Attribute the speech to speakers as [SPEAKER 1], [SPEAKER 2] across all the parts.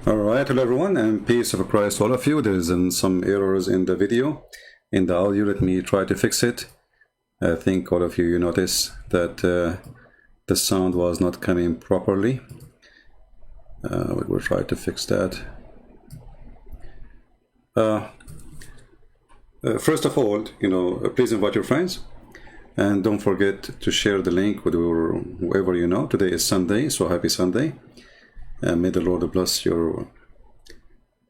[SPEAKER 1] Alright, hello everyone, and peace of Christ to all of you. There's some errors in the video, in the audio. Let me try to fix it. I think all of you notice that the sound was not coming properly. We will try to fix that. First of all, please invite your friends, and don't forget to share the link with whoever you know. Today is Sunday, so happy Sunday. May the Lord bless the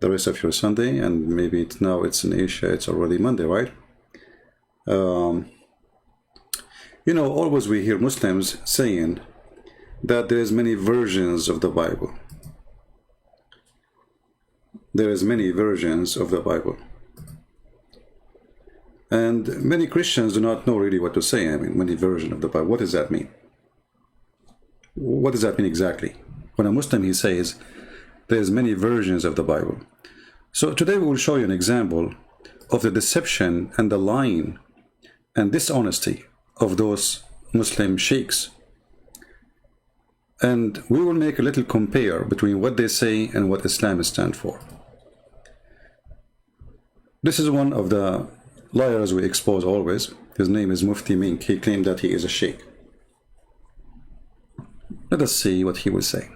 [SPEAKER 1] rest of your Sunday, and maybe now it's in Asia, it's already Monday, right? Always we hear Muslims saying that there is many versions of the Bible. There is many versions of the Bible. And many Christians do not know really what to say. I mean, many versions of the Bible. What does that mean? What does that mean exactly? When a Muslim, he says, there's many versions of the Bible. So today we will show you an example of the deception and the lying and dishonesty of those Muslim sheikhs. And we will make a little compare between what they say and what Islam stands for. This is one of the liars we expose always. His name is Mufti Menk. He claimed that he is a sheikh. Let us see what he will say.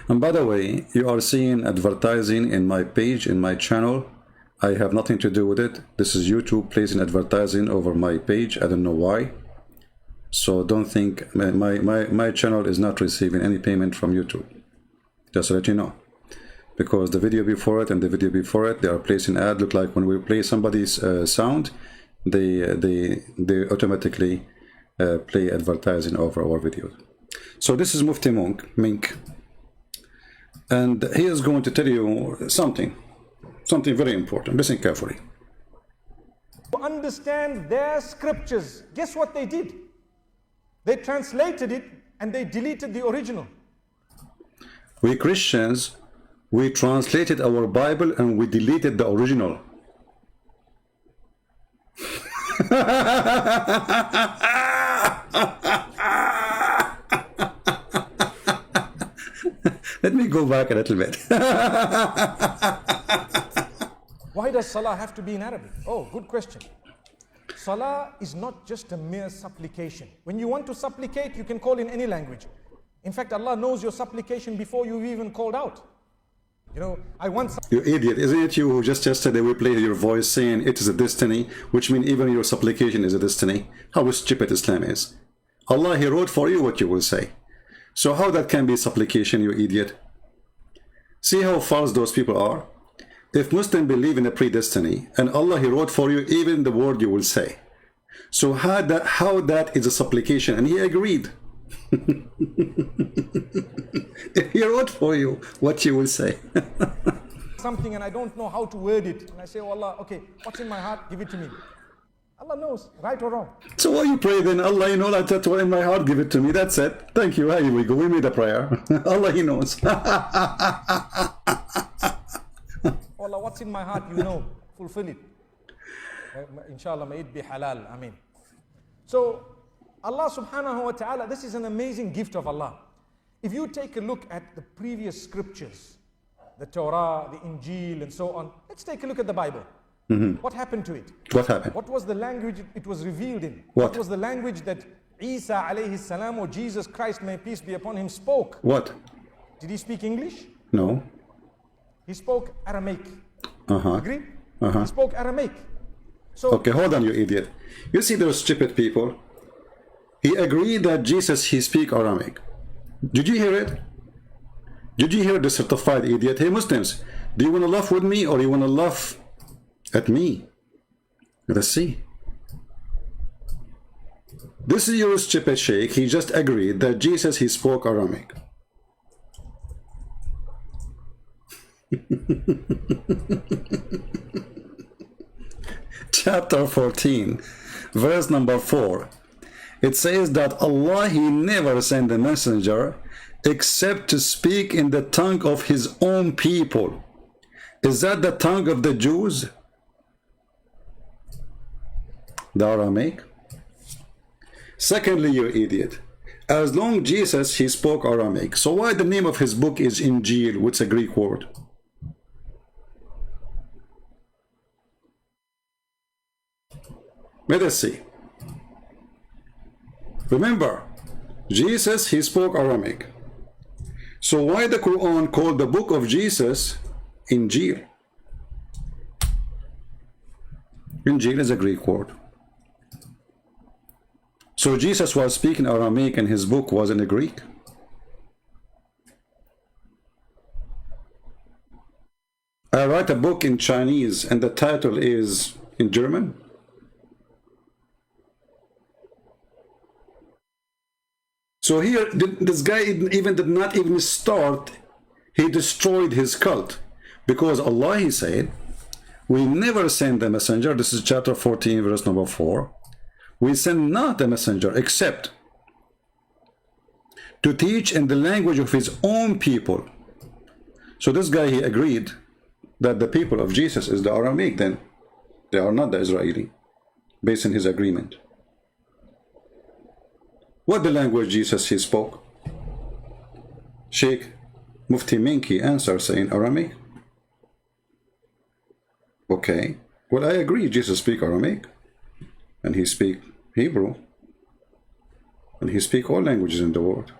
[SPEAKER 1] And by the way, you are seeing advertising in my page, in my channel. I have nothing to do with it. This is YouTube placing advertising over my page. I don't know why. So don't think my channel is not receiving any payment from YouTube. Just to let you know. Because the video before it and the video before it, they are placing ad. Look like when we play somebody's sound, they automatically play advertising over our videos. So this is Mufti Menk. And he is going to tell you something very important. Listen carefully.
[SPEAKER 2] To understand their scriptures, guess what they did? They translated it and they deleted the original.
[SPEAKER 1] We Christians, we translated our Bible and we deleted the original. Let me go back a little bit.
[SPEAKER 2] Why does Salah have to be in Arabic? Oh, good question. Salah is not just a mere supplication. When you want to supplicate, you can call in any language. In fact, Allah knows your supplication before you've even called out. I want...
[SPEAKER 1] You idiot, isn't it you who just yesterday we played your voice saying it is a destiny, which means even your supplication is a destiny? How stupid Islam is. Allah, He wrote for you what you will say. So how that can be supplication, you idiot? See how false those people are? If Muslims believe in a predestiny, and Allah, He wrote for you even the word you will say. So how that is a supplication? And He agreed. He wrote for you what you will say.
[SPEAKER 2] something and I don't know how to word it. And I say, oh Allah, okay, what's in my heart? Give it to me. Allah knows, right or wrong.
[SPEAKER 1] So why you pray then? Allah, you know that's what in my heart, give it to me. That's it. Thank you. Here we go. We made a prayer. Allah, He knows.
[SPEAKER 2] Allah, what's in my heart, you know. Fulfill it. Inshallah, may it be halal. Ameen. So, Allah subhanahu wa ta'ala, this is an amazing gift of Allah. If you take a look at the previous scriptures, the Torah, the Injil, and so on, let's take a look at the Bible. What happened to it?
[SPEAKER 1] What happened?
[SPEAKER 2] What was the language it was revealed in?
[SPEAKER 1] What
[SPEAKER 2] was the language that Isa alayhi salam, or Jesus Christ, may peace be upon him, spoke?
[SPEAKER 1] What?
[SPEAKER 2] Did he speak English?
[SPEAKER 1] No.
[SPEAKER 2] He spoke Aramaic. Agree?
[SPEAKER 1] He
[SPEAKER 2] spoke Aramaic. So
[SPEAKER 1] okay, hold on, you idiot. You see those stupid people? He agreed that Jesus, he speak Aramaic. Did you hear it? Did you hear the certified idiot? Hey Muslims, do you want to laugh with me or you want to laugh at me? Let's see. This is your stupid sheikh. He just agreed that Jesus, he spoke Aramaic. Chapter 14, verse number 4. It says that Allah, He never sent a messenger except to speak in the tongue of His own people. Is that the tongue of the Jews? The Aramaic? Secondly, you idiot, As long Jesus, he spoke Aramaic. So why the name of his book is Injil, which is a Greek word? Let us see. Remember, Jesus, he spoke Aramaic. So why the Quran called the book of Jesus Injil? Injil is a Greek word. So Jesus was speaking Aramaic and his book was in the Greek. I write a book in Chinese and the title is in German. So here, this guy even did not even start. He destroyed his cult. Because Allah, he said, we never send a messenger. This is chapter 14, verse number 4. We send not a messenger except to teach in the language of his own people. So this guy, he agreed that the people of Jesus is the Aramaic then. They are not the Israeli, based on his agreement. What the language Jesus he spoke? Sheikh Mufti Minki answered saying Aramaic. Okay, well I agree Jesus speak Aramaic and he speak Hebrew and he speak all languages in the world.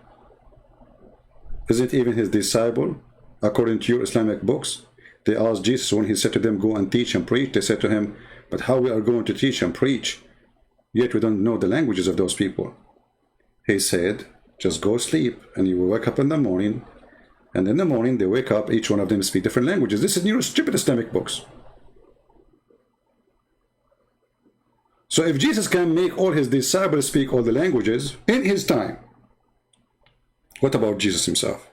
[SPEAKER 1] Isn't even his disciple, according to your Islamic books, they asked Jesus when he said to them, go and teach and preach, they said to him, but how we are going to teach and preach, yet we don't know the languages of those people. He said, just go sleep and you will wake up in the morning, and in the morning they wake up, each one of them speak different languages. This is your stupid Islamic books. So if Jesus can make all his disciples speak all the languages in his time, what about Jesus himself?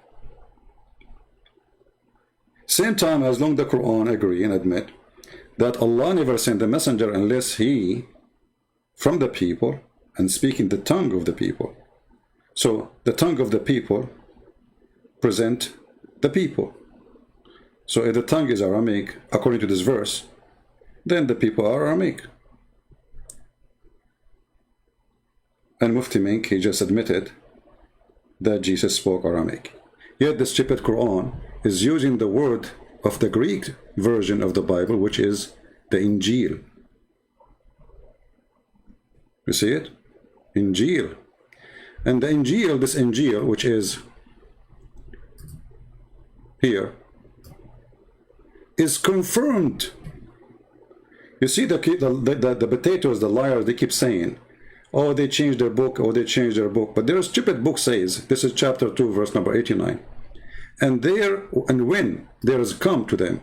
[SPEAKER 1] Same time, as long the Quran agree and admit that Allah never sent a messenger unless he from the people and speaking the tongue of the people. So the tongue of the people present the people. So if the tongue is Aramaic, according to this verse, then the people are Aramaic. And Mufti Mink, he just admitted that Jesus spoke Aramaic. Yet the stupid Quran is using the word of the Greek version of the Bible, which is the Injil. You see it? Injil. And the Injil, this Injil, which is here, is confirmed. You see the potatoes, the liars, they keep saying, oh, they changed their book, oh, they changed their book. But their stupid book says, this is chapter 2, verse number 89. And when there has come to them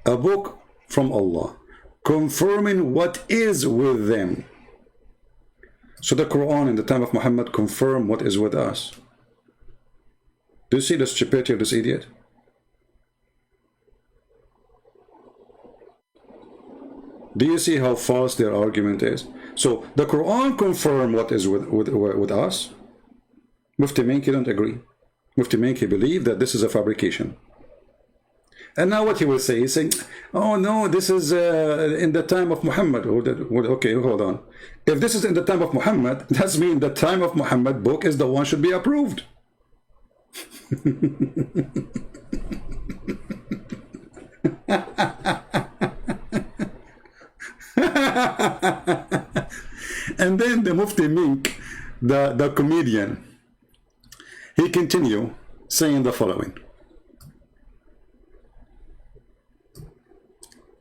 [SPEAKER 1] a book from Allah, confirming what is with them. So the Quran in the time of Muhammad confirmed what is with us. Do you see the stupidity of this idiot? Do you see how false their argument is? So the Quran confirmed what is with us. Mufti Minki don't agree. Mufti Minki believed that this is a fabrication. And now what he will say, he's saying, oh no, this is in the time of Muhammad. Okay, hold on. If this is in the time of Muhammad, that means the time of Muhammad book is the one should be approved. And then the Mufti Mink, the comedian, he continue saying the following.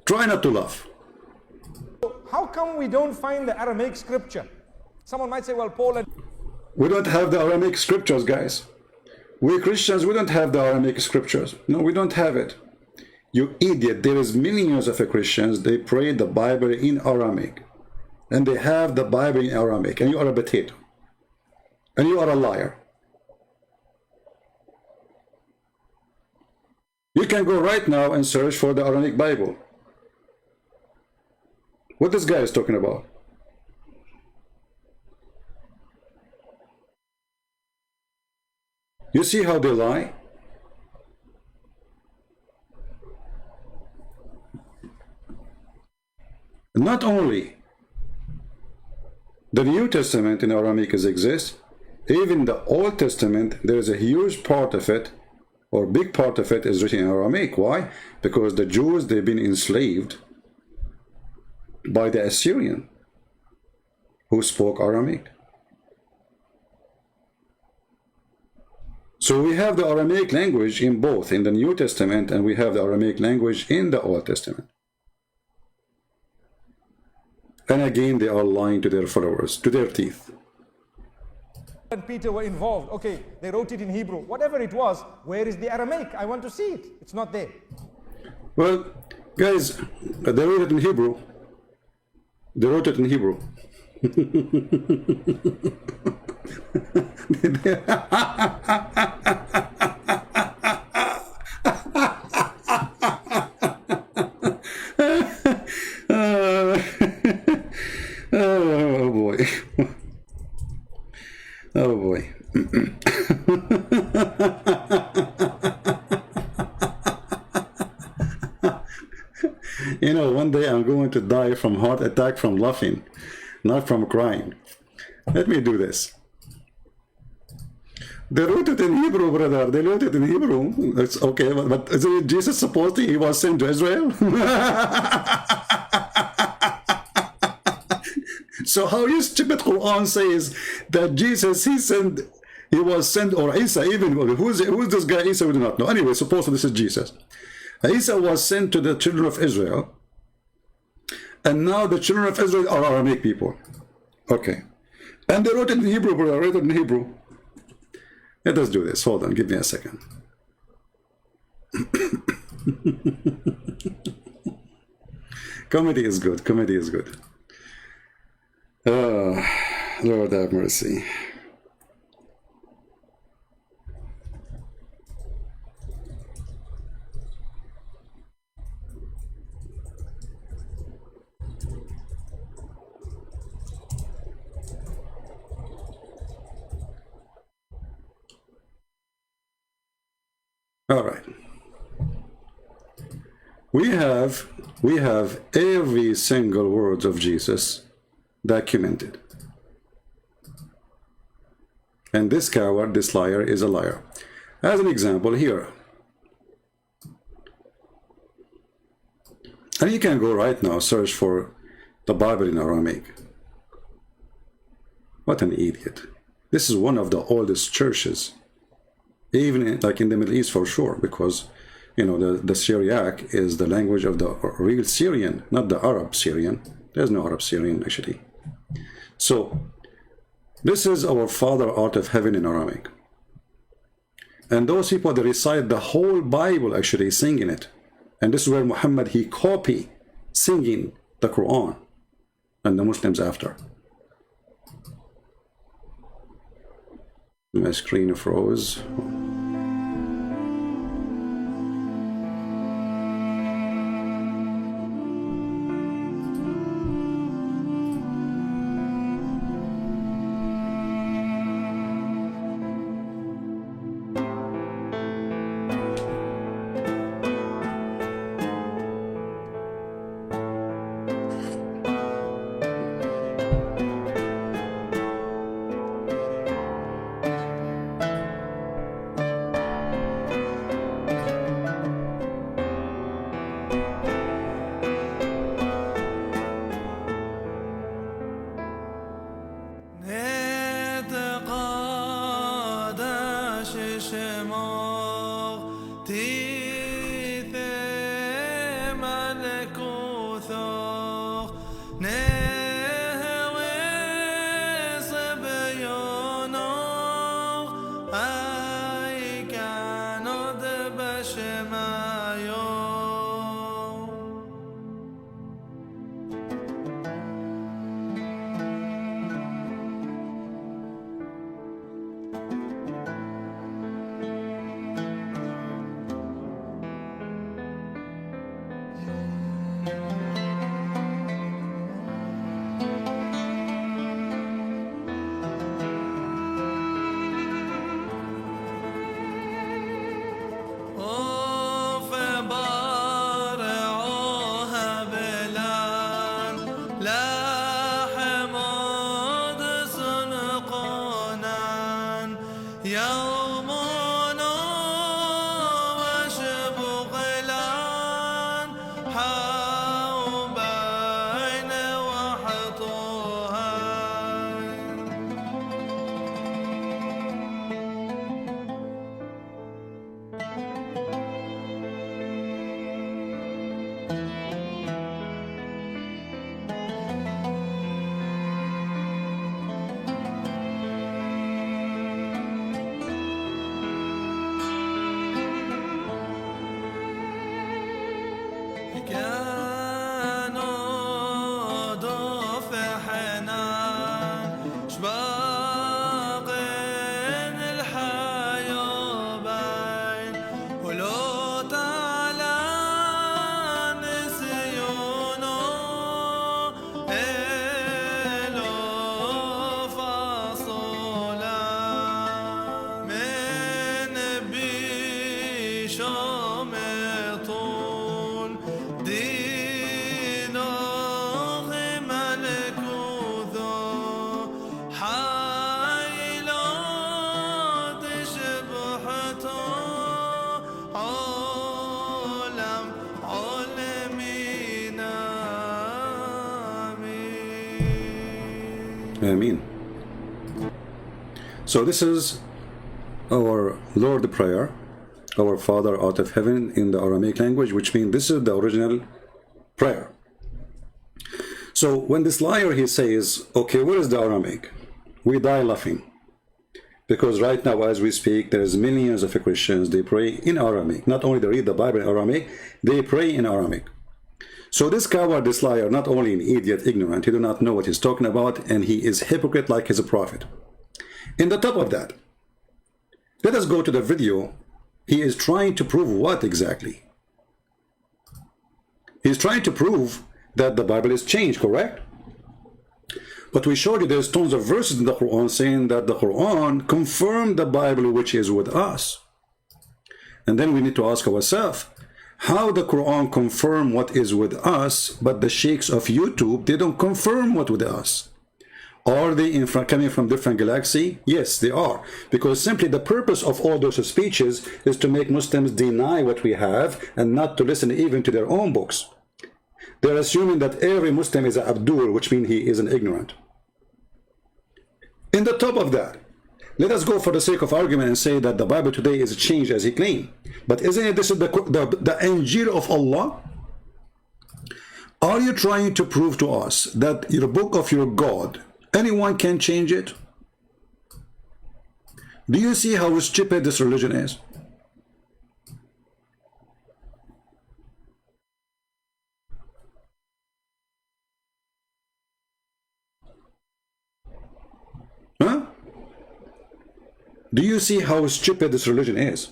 [SPEAKER 1] Try not to laugh.
[SPEAKER 2] How come we don't find the Aramaic scripture? Someone might say, well, Paul...
[SPEAKER 1] We don't have the Aramaic scriptures, guys. We Christians, we don't have the Aramaic scriptures. No, we don't have it. You idiot. There is millions of Christians, they pray the Bible in Aramaic. And they have the Bible in Aramaic. And you are a potato. And you are a liar. You can go right now and search for the Aramaic Bible. What this guy is talking about. You see how they lie? Not only the New Testament in Aramaic exists, Even the Old Testament, there is a huge part of it, or big part of it, is written in Aramaic. Why? Because the Jews, they've been enslaved by the Assyrian who spoke Aramaic. So we have the Aramaic language in both, in the New Testament, and we have the Aramaic language in the Old Testament. And again, they are lying to their followers, to their teeth.
[SPEAKER 2] And Peter were involved. Okay, they wrote it in Hebrew. Whatever it was, where is the Aramaic? I want to see it. It's not there.
[SPEAKER 1] Well, guys, they wrote it in Hebrew. They wrote it in Hebrew. Oh boy. Oh boy. You know, one day I'm going to die from heart attack from laughing, not from crying. Let me do this. They wrote it in Hebrew, brother. They wrote it in Hebrew. It's okay, but isn't Jesus supposed to? He was sent to Israel. So how your stupid Quran says that Jesus, he was sent, or Isa, even who's this guy Isa? We do not know. Anyway, suppose this is Jesus. Isa was sent to the children of Israel, and now the children of Israel are Aramaic people. Okay, and they wrote it in Hebrew, brother. Wrote it in Hebrew. Let us do this. Hold on, give me a second. Comedy is good. Comedy is good. Lord have mercy. All right. We have every single word of Jesus documented. And this coward, this liar, is a liar. As an example here. And you can go right now, search for the Bible in Aramaic. What an idiot. This is one of the oldest churches, even like in the Middle East for sure, because, you know, the Syriac is the language of the real Syrian, not the Arab Syrian. There's no Arab Syrian, actually. So, this is our Father out of heaven in Aramaic. And those people, they recite the whole Bible, actually, singing it. And this is where Muhammad, he copy singing the Quran, and the Muslims after. My screen froze. Ameen. So this is our Lord prayer, our Father out of heaven, in the Aramaic language, which means this is the original prayer. So when this liar, he says, okay, where is the Aramaic? We die laughing. Because right now, as we speak, there's millions of Christians, they pray in Aramaic. Not only they read the Bible in Aramaic, they pray in Aramaic. So this coward, this liar, not only an idiot, ignorant, he do not know what he's talking about, and he is hypocrite like he's a prophet. In the top of that, let us go to the video. He is trying to prove what exactly? He's trying to prove that the Bible is changed, correct? But we showed you there's tons of verses in the Quran saying that the Quran confirmed the Bible which is with us. And then we need to ask ourselves, how the Quran confirm what is with us, but the sheikhs of YouTube, they don't confirm what with us? Are they coming from different galaxy? Yes, they are. Because simply the purpose of all those speeches is to make Muslims deny what we have and not to listen even to their own books. They're assuming that every Muslim is an Abdul, which means he is an ignorant. In the top of that, let us go for the sake of argument and say that the Bible today is changed as he claimed. But isn't it this is the Injil of Allah? Are you trying to prove to us that your book of your God, anyone can change it? Do you see how stupid this religion is? Huh? Do you see how stupid this religion is?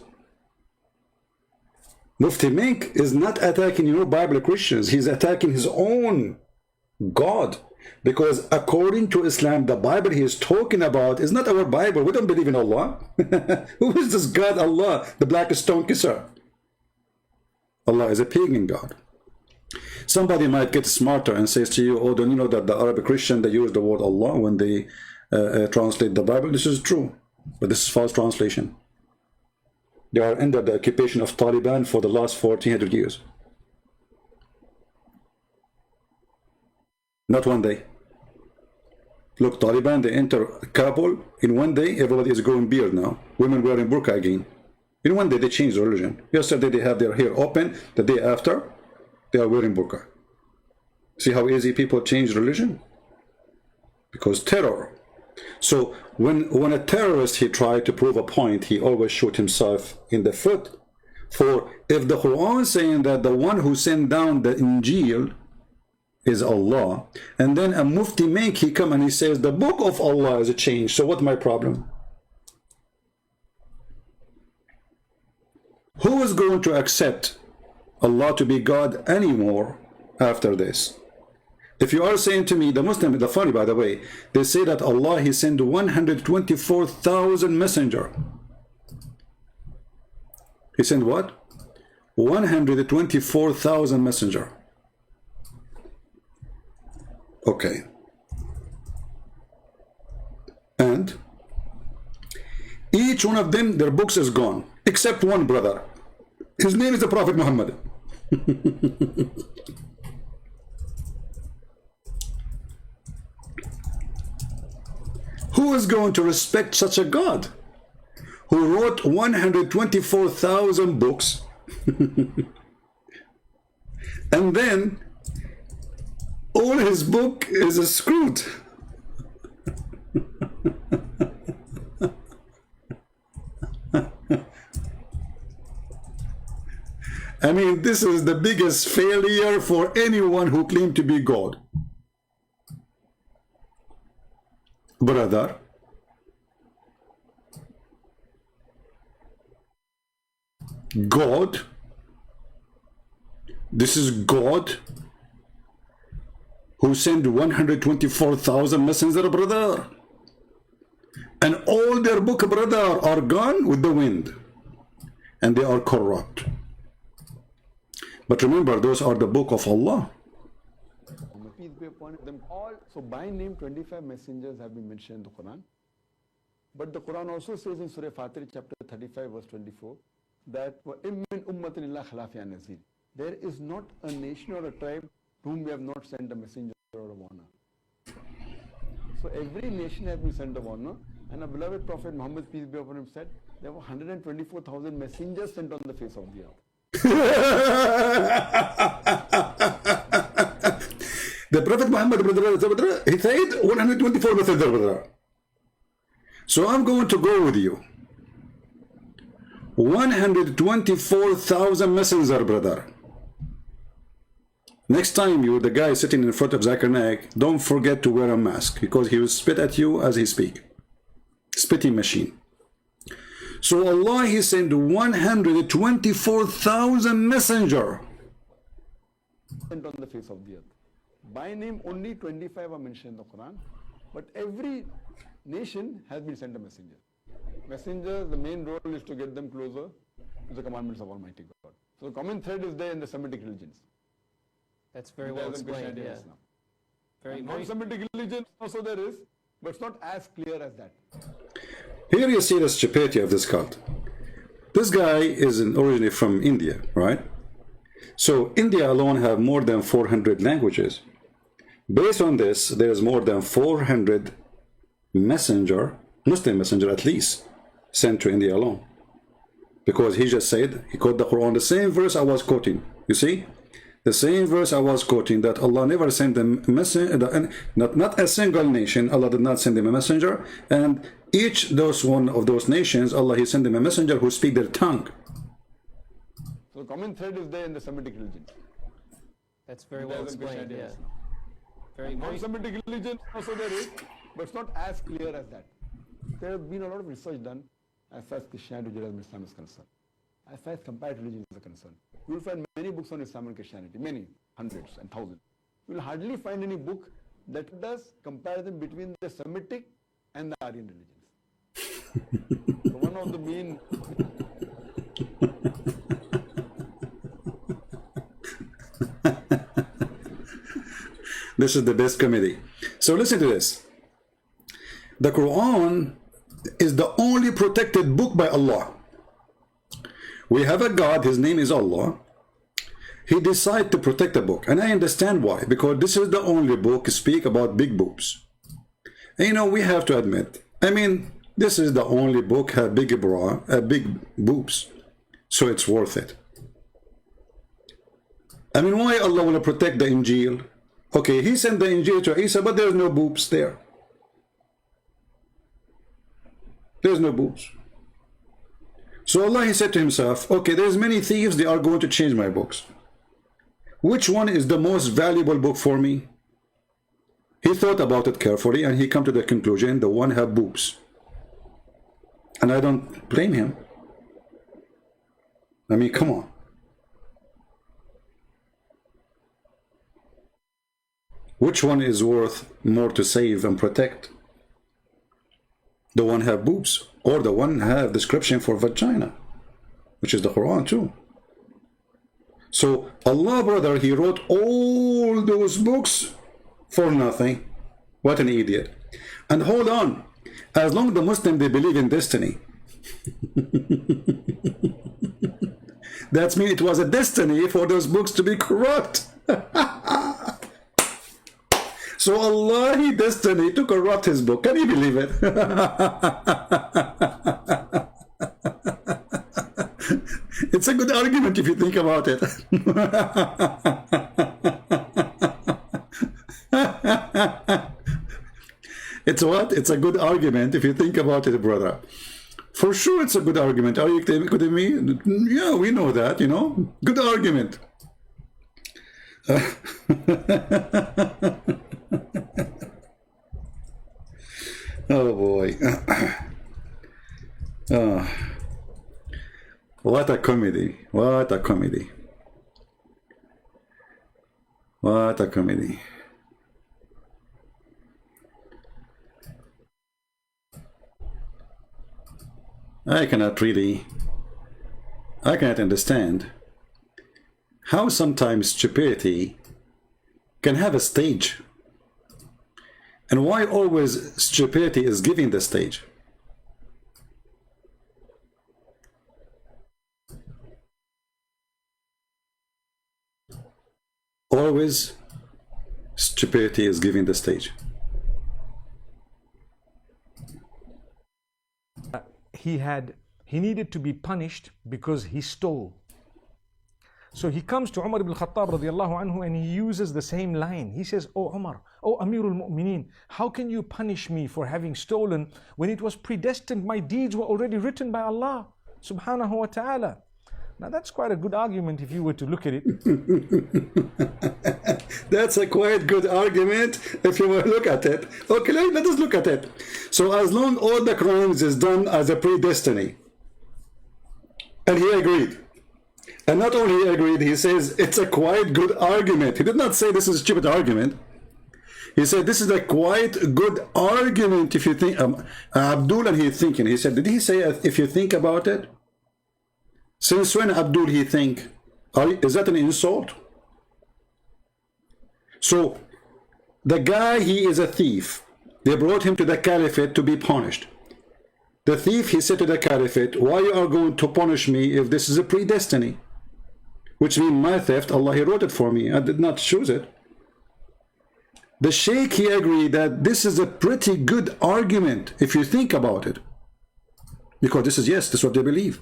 [SPEAKER 1] Mufti Menk is not attacking your Bible Christians. He's attacking his own God. Because according to Islam, the Bible he is talking about is not our Bible. We don't believe in Allah. Who is this God, Allah, the black stone kisser? Allah is a pagan God. Somebody might get smarter and says to you, oh, don't you know that the Arabic Christian, they use the word Allah when they translate the Bible? This is true, but this is false translation. They are under the occupation of Taliban for the last 1400 years. Not one day. Look, Taliban, they enter Kabul, in one day everybody is growing beard now. Women wearing burqa again. In one day they change the religion. Yesterday they have their hair open, the day after they are wearing burqa. See how easy people change religion? Because terror. So when a terrorist, he tried to prove a point, he always shoot himself in the foot. For if the Quran is saying that the one who sent down the Injil is Allah, and then a Mufti Menk, he come and he says the book of Allah is a change, so what's my problem? Who is going to accept Allah to be God anymore after this? If you are saying to me, the Muslim, the funny by the way, they say that Allah, he sent 124,000 messenger. He sent what? 124,000 messenger. Okay. And each one of them, their books is gone, except one brother. His name is the Prophet Muhammad. Who is going to respect such a God who wrote 124,000 books and then all his book is screwed? I mean, this is the biggest failure for anyone who claimed to be God. Brother, God, this is God who sent 124,000 messengers, brother, and all their book, brother, are gone with the wind, and they are corrupt. But remember, those are the book of Allah.
[SPEAKER 3] Peace be upon them all. So by name 25 messengers have been mentioned in the Quran. But the Quran also says in Surah Fatir chapter 35 verse 24 that وَإِن مِّنْ أُمَّةٍ إِلَّا خَلَا فِيهَا نَذِيرٌ. There is not a nation or a tribe to whom we have not sent a messenger or a warner. So every nation has been sent a warner. And our beloved Prophet Muhammad, peace be upon him, said there were 124,000 messengers sent on the face of the earth.
[SPEAKER 1] The Prophet Muhammad, he said 124 messengers, brother. So I'm going to go with you. 124,000 messengers, brother. Next time you're the guy sitting in front of Zakir Naik, don't forget to wear a mask, because he will spit at you as he speaks. Spitting machine. So Allah, he sent 124,000 messenger
[SPEAKER 3] Sent on the face of the earth. By name, only 25 are mentioned in the Quran, but every nation has been sent a messenger. Messengers, the main role is to get them closer to the commandments of Almighty God. So the common thread is there in the Semitic religions.
[SPEAKER 4] That's very well explained, yeah. Very,
[SPEAKER 3] Non-Semitic religions also there is, but it's not as clear as that.
[SPEAKER 1] Here you see the stupidity of this cult. This guy is originally from India, right? So India alone have more than 400 languages. Based on this, there's more than 400 messenger, Muslim messenger at least, sent to India alone. Because he just said, he quoted the Quran, the same verse I was quoting. You see? The same verse I was quoting, that Allah never sent a messenger, not a single nation, Allah did not send them a messenger, and each one of those nations, Allah, he sent them a messenger who speak their tongue.
[SPEAKER 3] So the common thread is there in the Semitic religions.
[SPEAKER 4] That's very well explained, yeah. Very,
[SPEAKER 3] Non-Semitic religion also there is, but it's not as clear as that. There has been a lot of research done as far as Christianity, Judaism, Islam is concerned. As far as comparative religions are concerned. You will find many books on Islam and Christianity, many, hundreds and thousands. You will hardly find any book that does comparison between the Semitic and the Aryan religions. So one of the main
[SPEAKER 1] This is the best comedy. So listen to this. The Quran is the only protected book by Allah. We have a God, his name is Allah. He decided to protect the book. And I understand why. Because this is the only book speak about big boobs. And you know, we have to admit, I mean, this is the only book have big bra, big boobs. So it's worth it. I mean, why Allah want to protect the Injil? Okay, he sent the Injil to Isa, but there's no boobs there. There's no boobs. So Allah, he said to himself, okay, there's many thieves, they are going to change my books. Which one is the most valuable book for me? He thought about it carefully and he come to the conclusion, the one have boobs. And I don't blame him. I mean, come on. Which one is worth more to save and protect? The one have boobs, or the one have description for vagina, which is the Quran too. So Allah, brother, he wrote all those books for nothing. What an idiot. And hold on, as long as the Muslim, they believe in destiny. That means it was a destiny for those books to be corrupt. So Allah, he destiny to corrupt his book. Can you believe it? It's a good argument if you think about it. It's what? It's a good argument if you think about it, brother. For sure it's a good argument. Are you kidding me? Yeah, we know that, you know. Good argument. Oh boy. Oh. What a comedy. What a comedy. What a comedy. I cannot understand how sometimes stupidity can have a stage, and why always stupidity is giving the stage. Always stupidity is giving the stage.
[SPEAKER 2] he needed to be punished because he stole. So he comes to Umar ibn Khattab radiallahu anhu and he uses the same line. He says, "Oh Umar, oh Amirul Mu'mineen, how can you punish me for having stolen when it was predestined? My deeds were already written by Allah subhanahu wa ta'ala." Now that's quite a good argument if you were to look at it.
[SPEAKER 1] That's a quite good argument if you were to look at it. Okay, let us look at it. So as long all the crimes is done as a predestiny, and he agreed. And not only he agreed, he says it's a quite good argument. He did not say this is a stupid argument. He said this is a quite good argument if you think. Abdul, and he's thinking. He said, did he say if you think about it? Since when, Abdul, he think? Is that an insult? So the guy, he is a thief. They brought him to the caliphate to be punished. The thief, he said to the caliphate, why you are going to punish me if this is a predestiny? Which means my theft, Allah, he wrote it for me. I did not choose it. The sheikh, he agreed that this is a pretty good argument if you think about it. Because this is what they believe.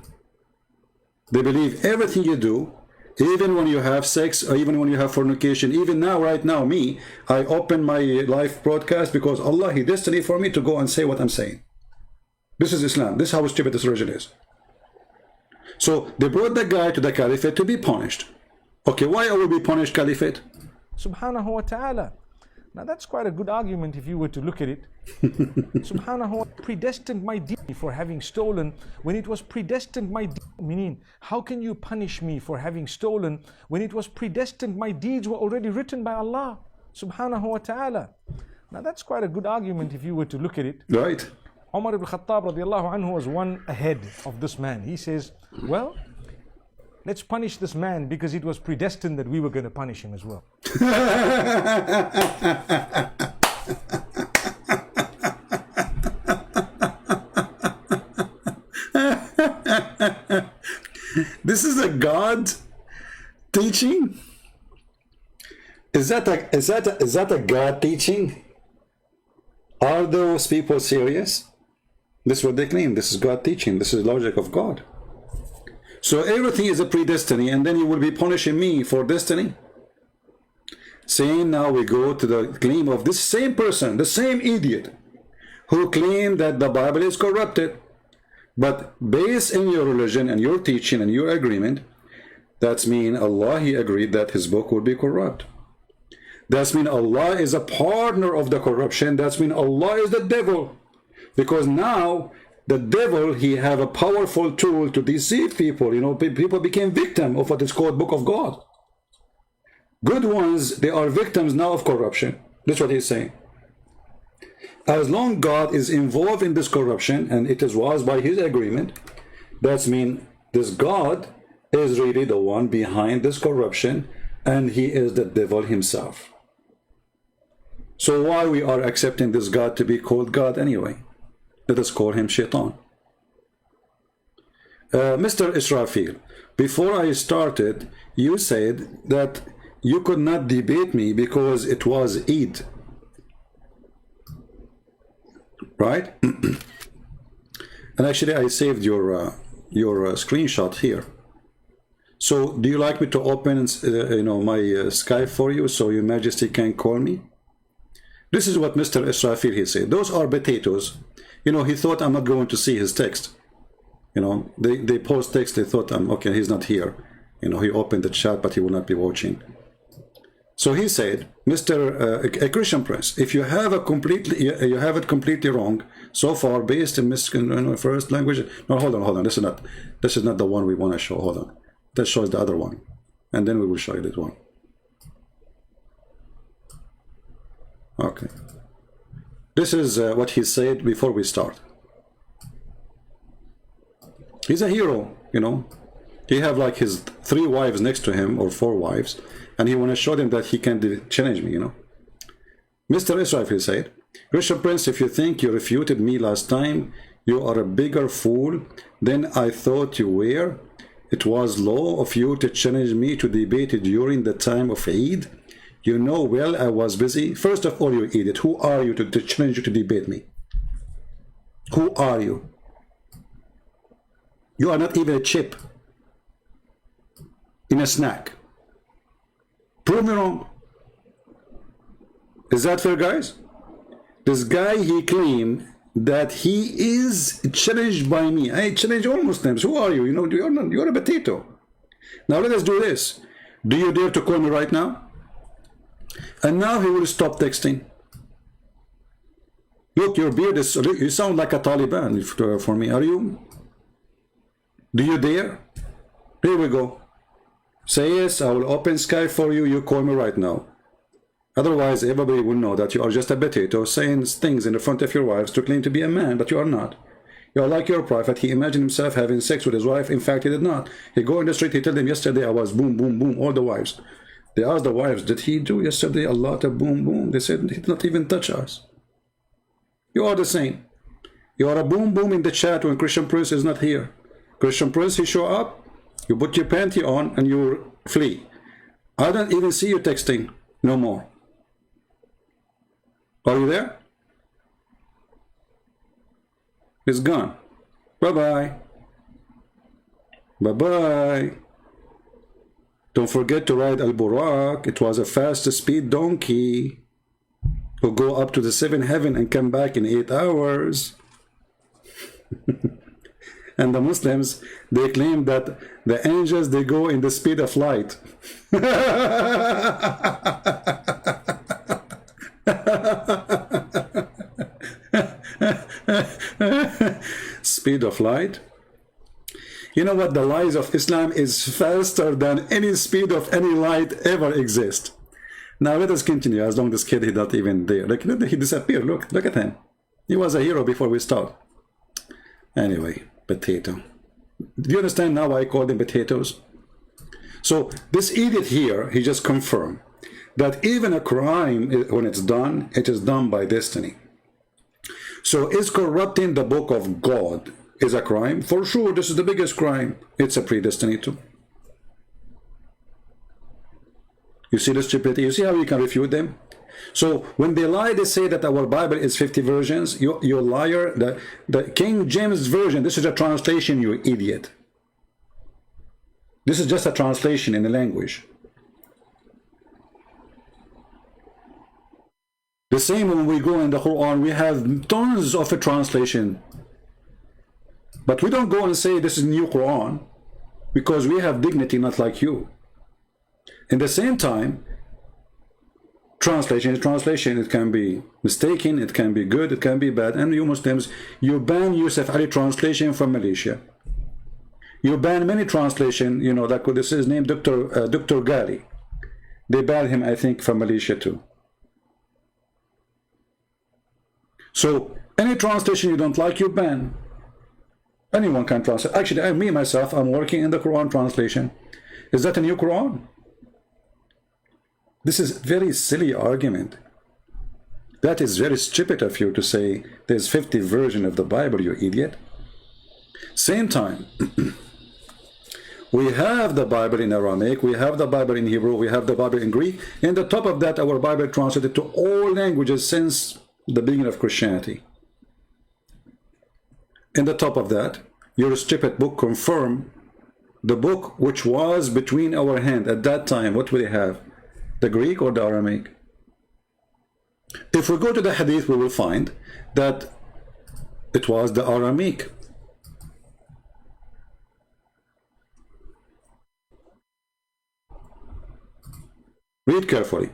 [SPEAKER 1] They believe everything you do, even when you have sex, or even when you have fornication, even now, right now, me, I open my live broadcast because Allah, he destined for me to go and say what I'm saying. This is Islam. This is how stupid this religion is. So they brought the guy to the caliphate to be punished. Okay, why I will be punished, caliphate?
[SPEAKER 2] Subhanahu wa ta'ala. Now that's quite a good argument if you were to look at it. Subhanahu wa ta'ala predestined my deed for having stolen when it was predestined my deed. How can you punish me for having stolen when it was predestined my deeds were already written by Allah Subhanahu wa ta'ala? Now that's quite a good argument if you were to look at it.
[SPEAKER 1] Right.
[SPEAKER 2] Umar ibn Khattab radiallahu anhu was one ahead of this man. He says, well, let's punish this man because it was predestined that we were going to punish him as well.
[SPEAKER 1] This is a God teaching? Is that a God teaching? Are those people serious? This is what they claim. This is God teaching. This is the logic of God. So everything is a predestiny, and then you will be punishing me for destiny? Saying now we go to the claim of this same person, the same idiot, who claimed that the Bible is corrupted. But based in your religion and your teaching and your agreement, that's mean Allah, he agreed that his book would be corrupt. That's mean Allah is a partner of the corruption. That's mean Allah is the devil. Because now the devil, he have a powerful tool to deceive people. You know, people became victim of what is called Book of God. Good ones, they are victims now of corruption. That's what he's saying. As long God is involved in this corruption, and it was by his agreement, that's mean this God is really the one behind this corruption, and he is the devil himself. So why we are accepting this God to be called God anyway? Let us call him Shaitan. Mr. Israfil, before I started, you said that you could not debate me because it was Eid. Right? And actually I saved your screenshot here. So do you like me to open my Skype for you so your majesty can call me? This is what Mr. Israfil, he said. Those are potatoes. You know, he thought I'm not going to see his text. You know, they post text, they thought okay, he's not here. You know, he opened the chat, but he will not be watching. So he said, a Christian Prince, if you have it completely wrong so far, based in first language. No, hold on. This is not the one we want to show. Hold on. That shows the other one, and then we will show you this one. Okay. This is what he said before we start. He's a hero, you know. He have like his 3 wives next to him, or 4 wives, and he want to show them that he can challenge me, you know. Mr. Israfil said, Christian Prince, if you think you refuted me last time, you are a bigger fool than I thought you were. It was law of you to challenge me to debate during the time of Eid. You know well I was busy. First of all, you idiot, who are you to challenge you to debate me? Who are you? You are not even a chip in a snack. Prove me wrong. Is that fair, guys? This guy, he claimed that he is challenged by me. I challenge all Muslims. Who are you? You know, you're a potato. Now let us do this. Do you dare to call me right now? And now he will stop texting. Look, your beard is, you sound like a Taliban for me. Are you? Do you dare? Here we go. Say yes, I will open Skype for you. You call me right now. Otherwise, everybody will know that you are just a potato saying things in the front of your wives to claim to be a man, but you are not. You are like your prophet. He imagined himself having sex with his wife. In fact, he did not. He go in the street, he told them, yesterday I was boom, boom, boom, all the wives. They asked the wives, did he do yesterday a lot of boom, boom? They said, he did not even touch us. You are the same. You are a boom, boom in the chat when Christian Prince is not here. Christian Prince, he show up, you put your panty on, and you flee. I don't even see you texting no more. Are you there? It's gone. Bye-bye. Bye-bye. Don't forget to ride Al-Burak. It was a fast speed donkey who go up to the 7th heaven and come back in 8 hours. And the Muslims, they claim that the angels, they go in the speed of light. Speed of light. You know what? The lies of Islam is faster than any speed of any light ever exist. Now let us continue. As long as this kid is not even there, like, he disappeared. Look at him. He was a hero before we start. Anyway, potato. Do you understand now why I call them potatoes? So this idiot here, he just confirmed that even a crime, when it's done, it is done by destiny. So is corrupting the book of God is a crime? For sure, this is the biggest crime. It's a predestiny too. You see the stupidity? You see how you can refute them? So when they lie, they say that our Bible is 50 versions. You liar. The King James Version, this is a translation, you idiot. This is just a translation in the language. The same when we go in the Quran, we have tons of a translation. But we don't go and say this is new Quran because we have dignity, not like you. In the same time, translation is translation. It can be mistaken, it can be good, it can be bad. And you Muslims, you ban Yusuf Ali translation from Malaysia. You ban many translation, you know, like this is named Dr. Ghali. They banned him, I think, from Malaysia too. So any translation you don't like, you ban. Anyone can translate. Actually, me myself, I'm working in the Quran translation. Is that a new Quran? This is very silly argument. That is very stupid of you to say there's 50 versions of the Bible, you idiot. Same time, we have the Bible in Aramaic, we have the Bible in Hebrew, we have the Bible in Greek. And on top of that, our Bible translated to all languages since the beginning of Christianity. And on top of that, your stupid book confirmed the book which was between our hand at that time. What will they have? The Greek or the Aramaic? If we go to the Hadith, we will find that it was the Aramaic. Read carefully.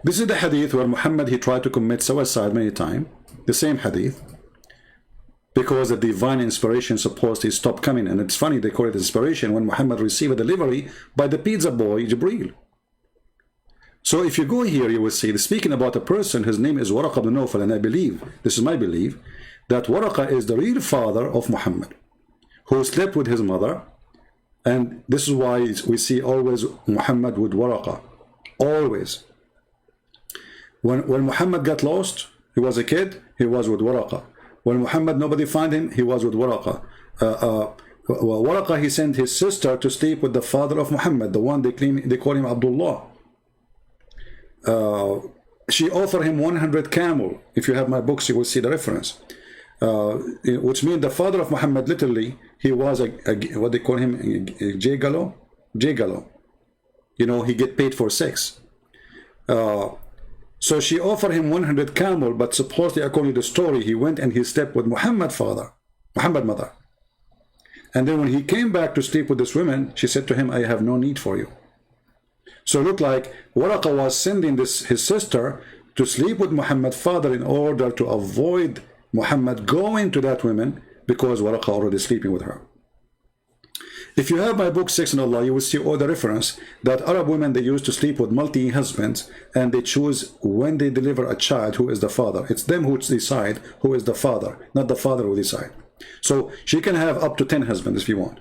[SPEAKER 1] This is the Hadith where Muhammad, he tried to commit suicide many times. The same Hadith. Because the divine inspiration supposedly stopped coming. And it's funny, they call it inspiration when Muhammad received a delivery by the pizza boy, Jibreel. So if you go here, you will see, speaking about a person, his name is Waraqa ibn Nawfal, and I believe, this is my belief, that Waraqa is the real father of Muhammad, who slept with his mother. And this is why we see always Muhammad with Waraqa. Always. When Muhammad got lost, he was a kid, he was with Waraqa. When Muhammad, nobody found him, he was with Waraqa. Waraqa, he sent his sister to sleep with the father of Muhammad, the one they call him Abdullah. She offered him 100 camel. If you have my books, you will see the reference. which means the father of Muhammad, literally, he was a what they call him, a gigolo. You know, he get paid for sex. So she offered him 100 camel, but supposedly, according to the story, he went and he slept with Muhammad mother. And then when he came back to sleep with this woman, she said to him, I have no need for you. So it looked like Waraqa was sending his sister to sleep with Muhammad's father in order to avoid Muhammad going to that woman, because Waraqa already sleeping with her. If you have my book, Sex and Allah, you will see all the reference that Arab women, they used to sleep with multi-husbands, and they choose when they deliver a child who is the father. It's them who decide who is the father, not the father who decide. So she can have up to 10 husbands if you want.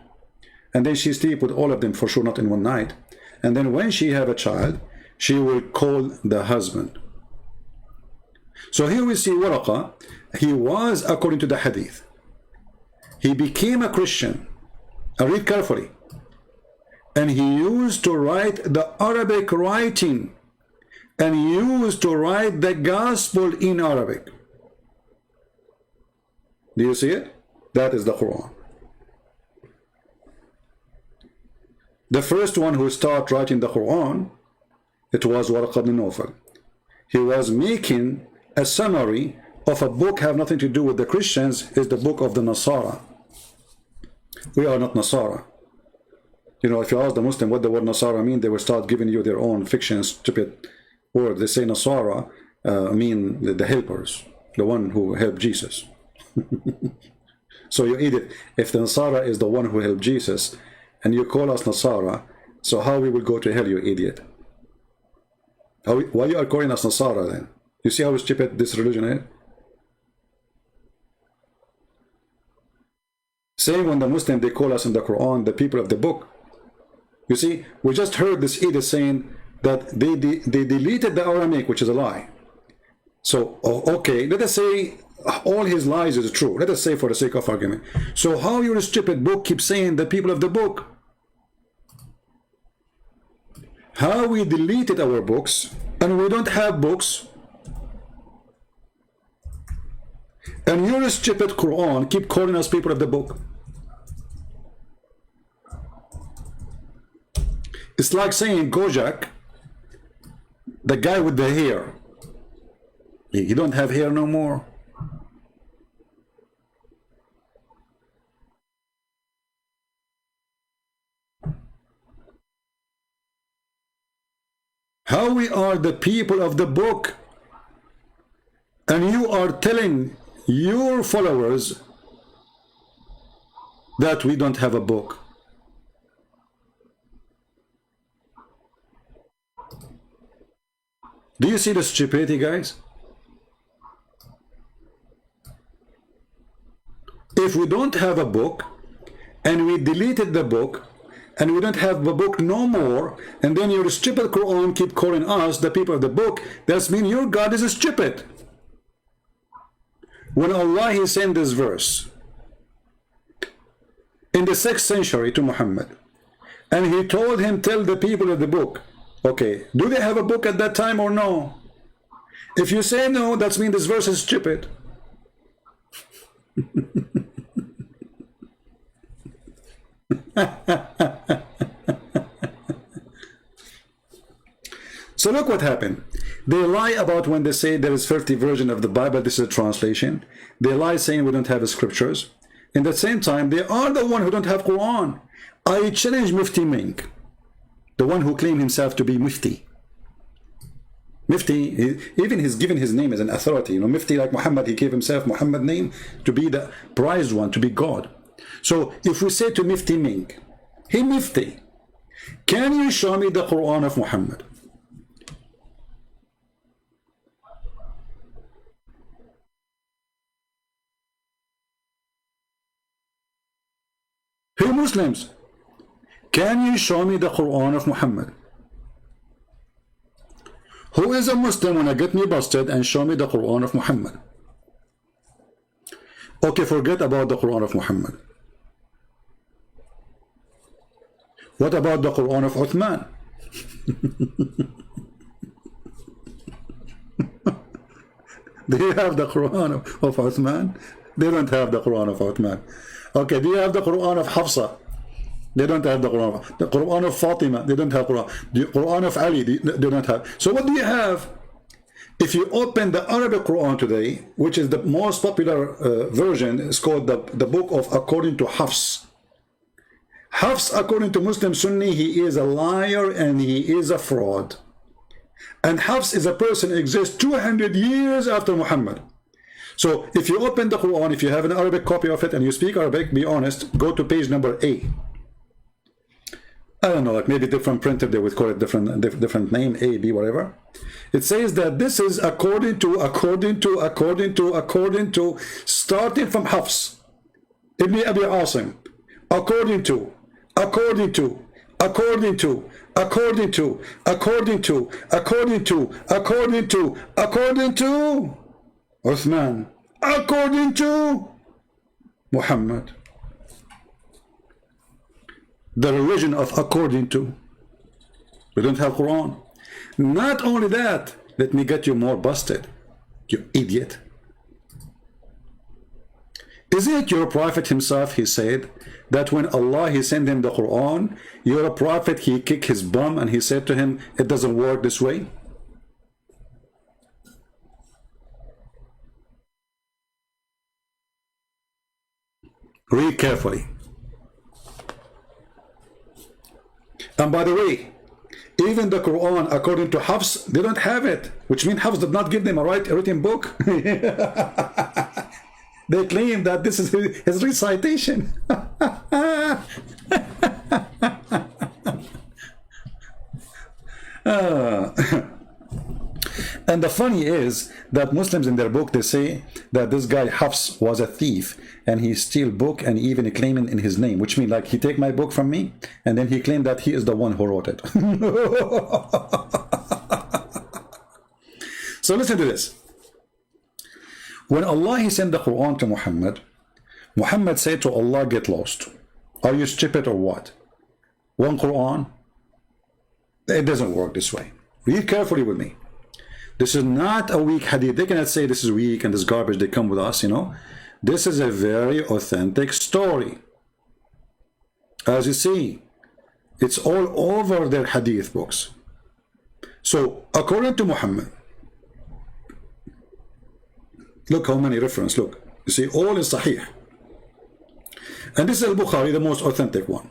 [SPEAKER 1] And then she sleep with all of them, for sure not in one night. And then when she have a child, she will call the husband. So here we see Waraqa. He was, according to the hadith, he became a Christian. I read carefully. And he used to write the Arabic writing, and he used to write the gospel in Arabic. Do you see it? That is the Quran. The first one who started writing the Quran, it was Waraqa ibn Nawfal. He was making a summary of a book have nothing to do with the Christians, is the book of the Nasara. We are not Nasara. You know, if you ask the Muslim what the word Nasara mean, they will start giving you their own fiction, stupid word. They say Nasara mean the helpers, the one who helped Jesus. So you idiot, if the Nasara is the one who helped Jesus, and you call us Nasara, so how we will go to hell, you idiot? Why you are calling us Nasara then? You see how stupid this religion is? Same when the Muslim, they call us in the Quran the people of the book. You see, we just heard this idiot saying that they deleted the Aramaic, which is a lie. So, okay, let us say all his lies is true. Let us say for the sake of argument. So how your stupid book keeps saying the people of the book? How we deleted our books, and we don't have books, and your stupid Quran keep calling us people of the book. It's like saying Gojak, the guy with the hair, you don't have hair no more. How we are the people of the book, and you are telling your followers that we don't have a book. Do you see the stupidity, guys? If we don't have a book, and we deleted the book, and we don't have the book no more, and then your stupid Quran keep calling us the people of the book, that means your God is stupid. When Allah, he sent this verse in the 6th century to Muhammad, and he told him, tell the people of the book, okay, do they have a book at that time or no? If you say no, that means this verse is stupid. So look what happened. They lie about when they say there is 50 version of the Bible, this is a translation. They lie saying we don't have scriptures. In the same time, they are the one who don't have Quran. I challenge Mufti Menk, the one who claimed himself to be Mufti. Mufti, even he's given his name as an authority. You know, Mufti, like Muhammad, he gave himself Muhammad name to be the prized one, to be God. So if we say to Mufti Menk, hey Mufti, can you show me the Quran of Muhammad? Hey Muslims, can you show me the Quran of Muhammad? Who is a Muslim when I get me busted and show me the Quran of Muhammad? Okay, forget about the Quran of Muhammad. What about the Quran of Uthman? Do you have the Quran of Uthman? They don't have the Quran of Uthman. Okay, do you have the Quran of Hafsa? They don't have the Quran. The Quran of Fatima, they don't have Quran. The Quran of Ali, they don't have. So what do you have? If you open the Arabic Quran today, which is the most popular version, it's called the book of according to Hafs. Hafs, according to Muslim Sunni, he is a liar and he is a fraud. And Hafs is a person who exists 200 years after Muhammad. So if you open the Quran, if you have an Arabic copy of it and you speak Arabic, be honest, go to page number A. I don't know, like maybe different printer, they would call it different name, A, B, whatever. It says that this is according to, starting from Hafs, Ibn Abi Asim, according to, Uthman, according to Muhammad. The religion of according to. We don't have Quran. Not only that, let me get you more busted, you idiot. Isn't it your prophet himself, he said, that when Allah, he sent him the Quran, you're a prophet, he kicked his bum and he said to him, it doesn't work this way? Read carefully. And by the way, even the Quran, according to Hafs, they don't have it, which means Hafs did not give them a written book. They claim that this is his recitation. And the funny is that Muslims in their book, they say that this guy Hafs was a thief and he steal book and even claiming in his name, which means like he take my book from me and then he claimed that he is the one who wrote it. So listen to this. When Allah, he sent the Quran to Muhammad, Muhammad said to Allah, get lost. Are you stupid or what? One Quran? It doesn't work this way. Read carefully with me. This is not a weak hadith. They cannot say this is weak and this garbage, they come with us, you know. This is a very authentic story. As you see, it's all over their hadith books. So, according to Muhammad, look how many references, look. You see, all is Sahih. And this is Al-Bukhari, the most authentic one.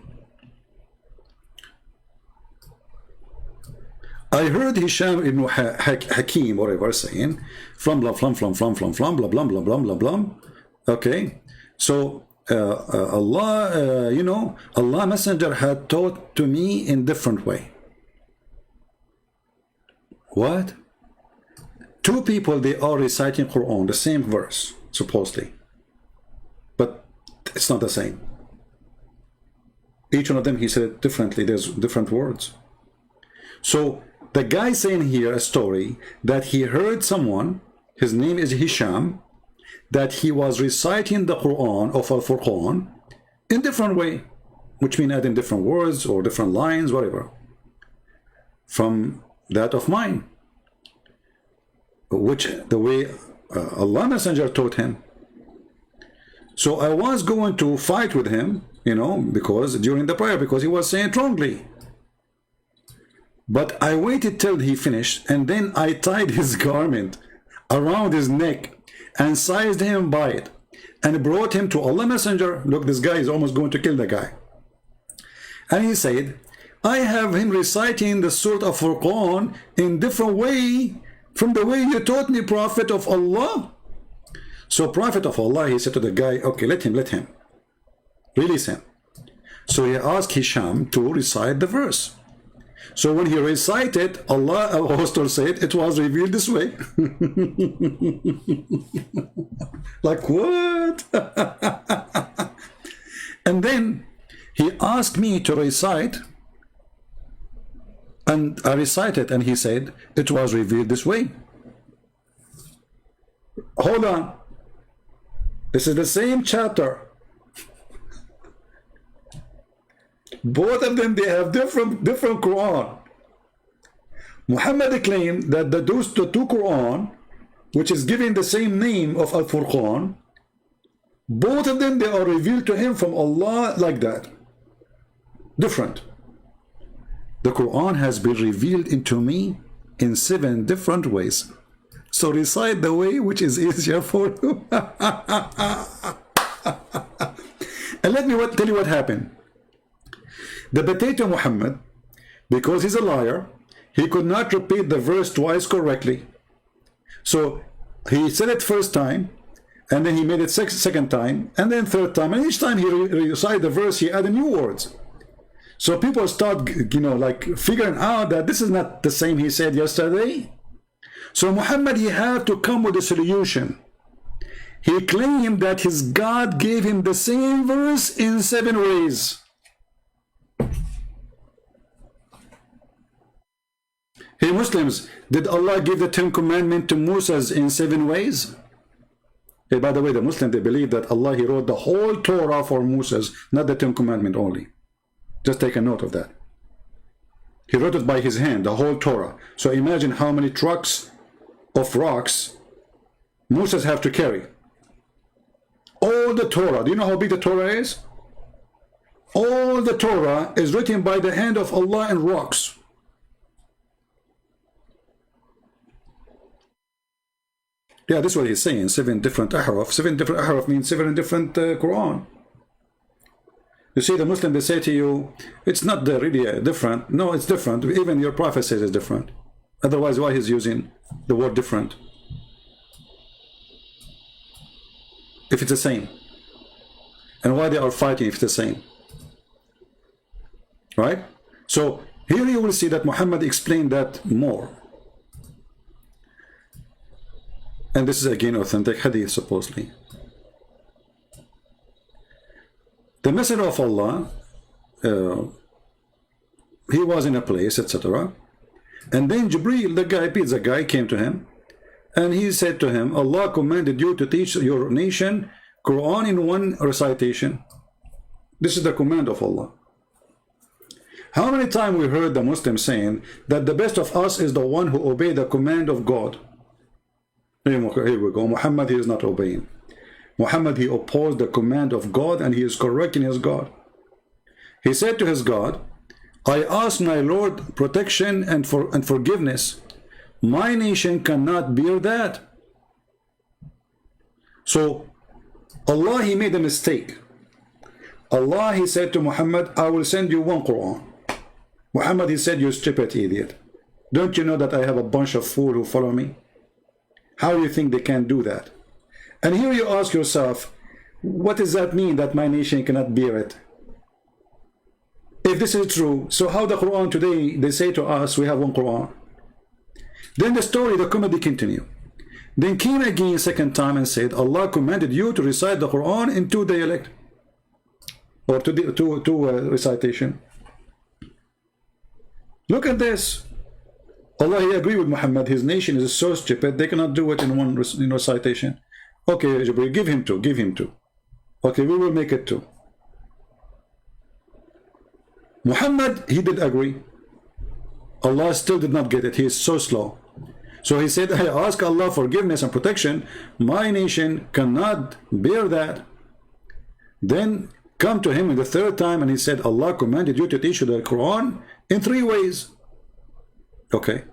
[SPEAKER 1] I heard Hisham ibn Hakim, whatever, saying, blah, blah, blah, blah, blah, blah, blah, blah, blah, blah, blah, blah. Okay, so Allah, you know, Allah Messenger had taught to me in different way. What? Two people, they are reciting Quran, the same verse, supposedly. But it's not the same. Each one of them, he said it differently. There's different words. So, the guy saying here a story that he heard someone, his name is Hisham, that he was reciting the Quran of Al-Furqan in different way, which means adding different words or different lines, whatever, from that of mine, which the way Allah Messenger taught him. So I was going to fight with him, you know, because during the prayer, because he was saying it wrongly. But I waited till he finished, and then I tied his garment around his neck and seized him by it and brought him to Allah Messenger. Look, this guy is almost going to kill the guy. And he said, I have him reciting the Surah of Furqan in different way from the way you taught me, Prophet of Allah. So Prophet of Allah, he said to the guy, okay, let him, release him. So he asked Hisham to recite the verse. So when he recited, Allah Al-Hostel said, it was revealed this way. Like what? And then he asked me to recite, and I recited, and he said, it was revealed this way. Hold on. This is the same chapter. Both of them, they have different Quran. Muhammad claimed that the two Quran, which is giving the same name of Al-Furqan, Both of them, they are revealed to him from Allah like that. Different. The Quran has been revealed into me in 7 different ways. So recite the way which is easier for you. And let me tell you what happened. The potato Muhammad, because he's a liar, he could not repeat the verse twice correctly. So he said it first time, and then he made it second time, and then third time, and each time he recited the verse, he added new words. So people start, you know, like figuring out that this is not the same he said yesterday. So Muhammad, he had to come with a solution. He claimed that his God gave him the same verse in 7 ways. Hey Muslims, did Allah give the 10 commandments to Moses in 7 ways? Hey, by the way, the Muslims, they believe that Allah, he wrote the whole Torah for Moses, not the 10 commandments only. Just take a note of that. He wrote it by his hand, the whole Torah. So imagine how many trucks of rocks Moses have to carry. All the Torah. Do you know how big the Torah is? All the Torah is written by the hand of Allah in rocks. Yeah, this is what he's saying. 7 different ahraf. 7 different ahraf means 7 different Quran. You see, the Muslim, they say to you, it's not really different. No, it's different. Even your prophet says it's different. Otherwise, why he's using the word different? If it's the same. And why they are fighting if it's the same. Right? So, here you will see that Muhammad explained that more. And this is again authentic hadith, supposedly. The Messenger of Allah, he was in a place, etc. And then Jibreel, the guy, pizza guy, came to him. And he said to him, Allah commanded you to teach your nation Quran in 1 recitation. This is the command of Allah. How many times we heard the Muslims saying that the best of us is the one who obeys the command of God? Here we go. Muhammad, he is not obeying. Muhammad, he opposed the command of God, and he is correcting his God. He said to his God, I ask my Lord protection and forgiveness. My nation cannot bear that. So Allah, he made a mistake. Allah, he said to Muhammad, I will send you 1 Quran. Muhammad, he said, you stupid idiot. Don't you know that I have a bunch of fools who follow me? How do you think they can do that? And here you ask yourself, what does that mean that my nation cannot bear it? If this is true, so how the Quran today, they say to us, we have 1 Quran. Then the story, the comedy continue. Then came again second time and said, Allah commanded you to recite the Quran in 2 dialect. Or two recitation. Look at this. Allah, he agreed with Muhammad. His nation is so stupid, they cannot do it in 1 recitation. Okay, Jibreel, give him 2, give him 2. Okay, we will make it 2. Muhammad, he did agree. Allah still did not get it. He is so slow. So he said, I ask Allah forgiveness and protection. My nation cannot bear that. Then come to him in the 3rd time and he said, Allah commanded you to teach the Quran in 3 ways. Okay.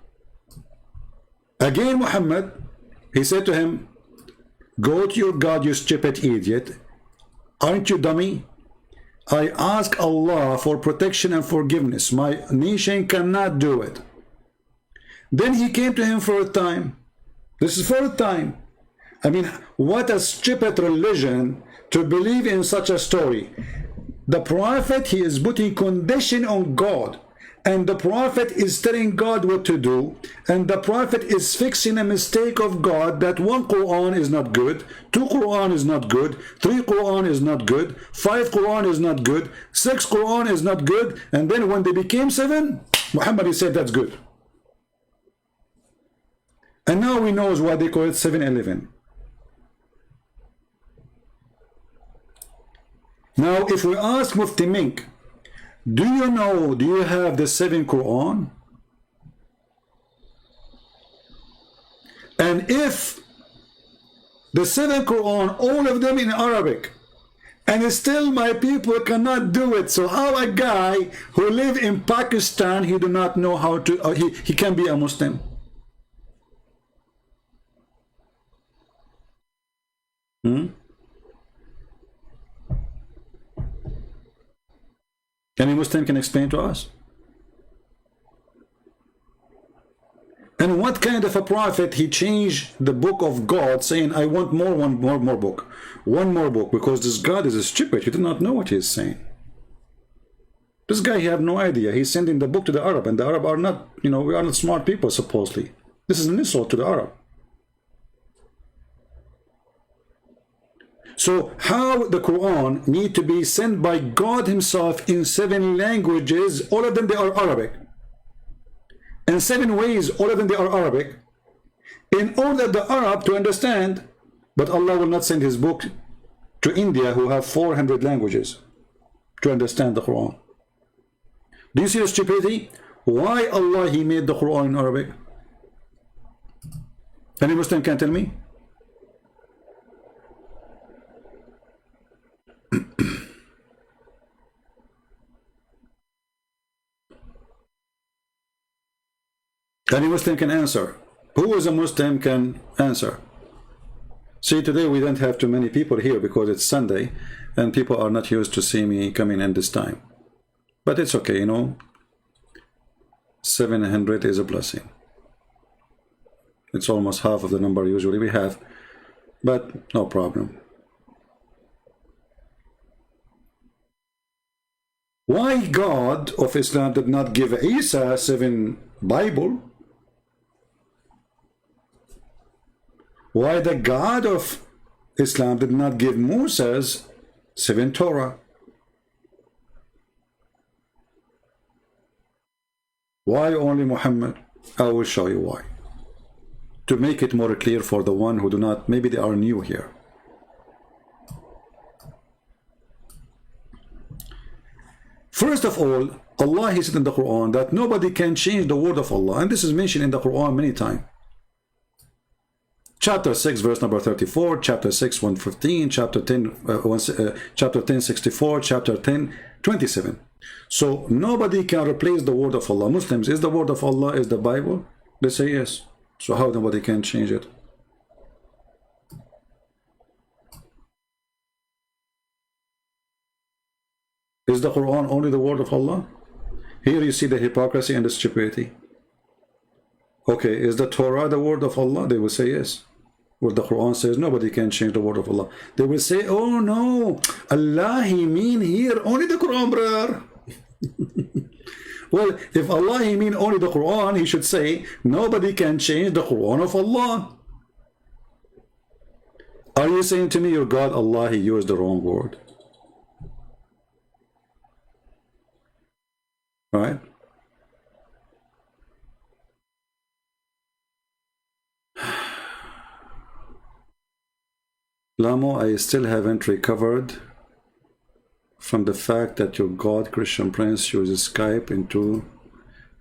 [SPEAKER 1] Again Muhammad, he said to him, go to your God, you stupid idiot. Aren't you dummy? I ask Allah for protection and forgiveness. My nation cannot do it. Then he came to him 4th time. This is 4th time. I mean, what a stupid religion to believe in such a story. The prophet, he is putting condition on God. And the prophet is telling God what to do, and the prophet is fixing a mistake of God that 1 Quran is not good, 2 Quran is not good, 3 Quran is not good, 5 Quran is not good, 6 Quran is not good, and then when they became 7, Muhammad, he said that's good. And now we know why they call it 7-11. Now if we ask Mufti Mink, do you know, do you have the 7 Quran? And if The 7 Quran, all of them in Arabic. And still my people cannot do it. So how a guy who live in Pakistan, he do not know how to, he can be a Muslim? Any Muslim can explain to us? And what kind of a prophet he changed the book of God, saying, I want one more book, because this God is stupid. He did not know what he is saying. This guy, he have no idea. He's sending the book to the Arab, and the Arab are not, we are not smart people, supposedly. This is an insult to the Arab. So how the Quran need to be sent by God himself in 7 languages, all of them they are Arabic. In 7 ways, all of them they are Arabic, in order the Arab to understand. But Allah will not send his book to India, who have 400 languages, to understand the Quran. Do you see the stupidity? Why Allah he made the Quran in Arabic? Any Muslim can tell me? Any Muslim can answer. Who is a Muslim can answer? See, today we don't have too many people here because it's Sunday and people are not used to see me coming in this time. But it's okay, 700 is a blessing. It's almost half of the number usually we have, but no problem. Why God of Islam did not give Isa 7 Bible? Why the God of Islam did not give Moses 7 Torah? Why only Muhammad? I will show you why. To make it more clear for the one who do not, maybe they are new here. First of all, Allah he said in the Quran that nobody can change the word of Allah, and this is mentioned in the Quran many times. Chapter 6 verse number 34, chapter 6 115, chapter 10 chapter 10 64, chapter 10 27. So nobody can replace the word of Allah. Muslims, is the word of Allah is the Bible? They say yes. So how nobody can change it? Is the Quran only the word of Allah? Here you see the hypocrisy and the stupidity. Okay, is the Torah the word of Allah? They will say yes. What the Quran says, nobody can change the word of Allah. They will say, oh no, Allah he mean here only the Quran, brother. Well, if Allah he mean only the Quran, he should say, nobody can change the Quran of Allah. Are you saying to me, your God, Allah, he used the wrong word? Right? Lamo, I still haven't recovered from the fact that your God, Christian Prince, uses Skype into...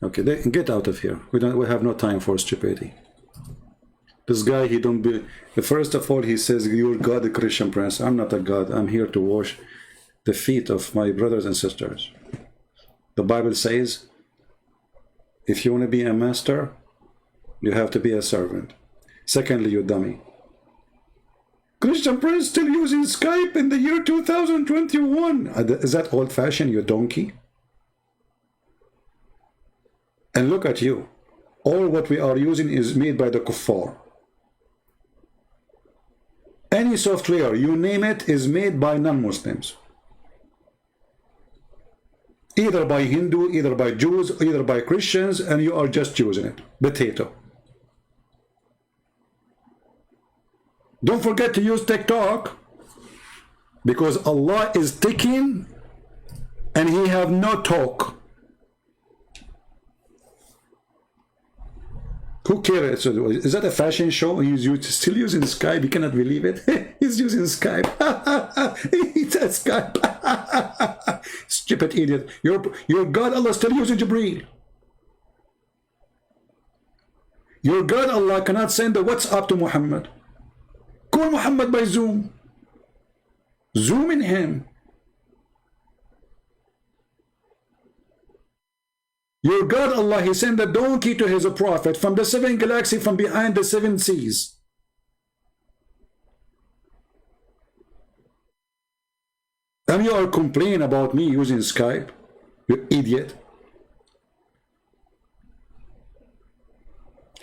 [SPEAKER 1] Okay, get out of here. We have no time for stupidity. This guy, he don't be... First of all, he says, your God, Christian Prince. I'm not a God. I'm here to wash the feet of my brothers and sisters. The Bible says, if you want to be a master, you have to be a servant. Secondly, you dummy. Christian Prince still using Skype in the year 2021. Is that old-fashioned, you donkey? And look at you. All what we are using is made by the kuffar. Any software, you name it, is made by non-Muslims. Either by Hindu, either by Jews, either by Christians, and you are just using it. Potato. Don't forget to use TikTok, because Allah is taking and he have no talk. Who cares? Is that a fashion show? He's still using Skype. You cannot believe it. He's using Skype. He said Skype. Stupid idiot. Your God Allah still using Jibreel. Your God Allah cannot send the WhatsApp to Muhammad. Call Muhammad by Zoom. Zoom in him. Your God Allah, He sent a donkey to His prophet from the 7 galaxy, from behind the 7 seas. And you are complaining about me using Skype? You idiot.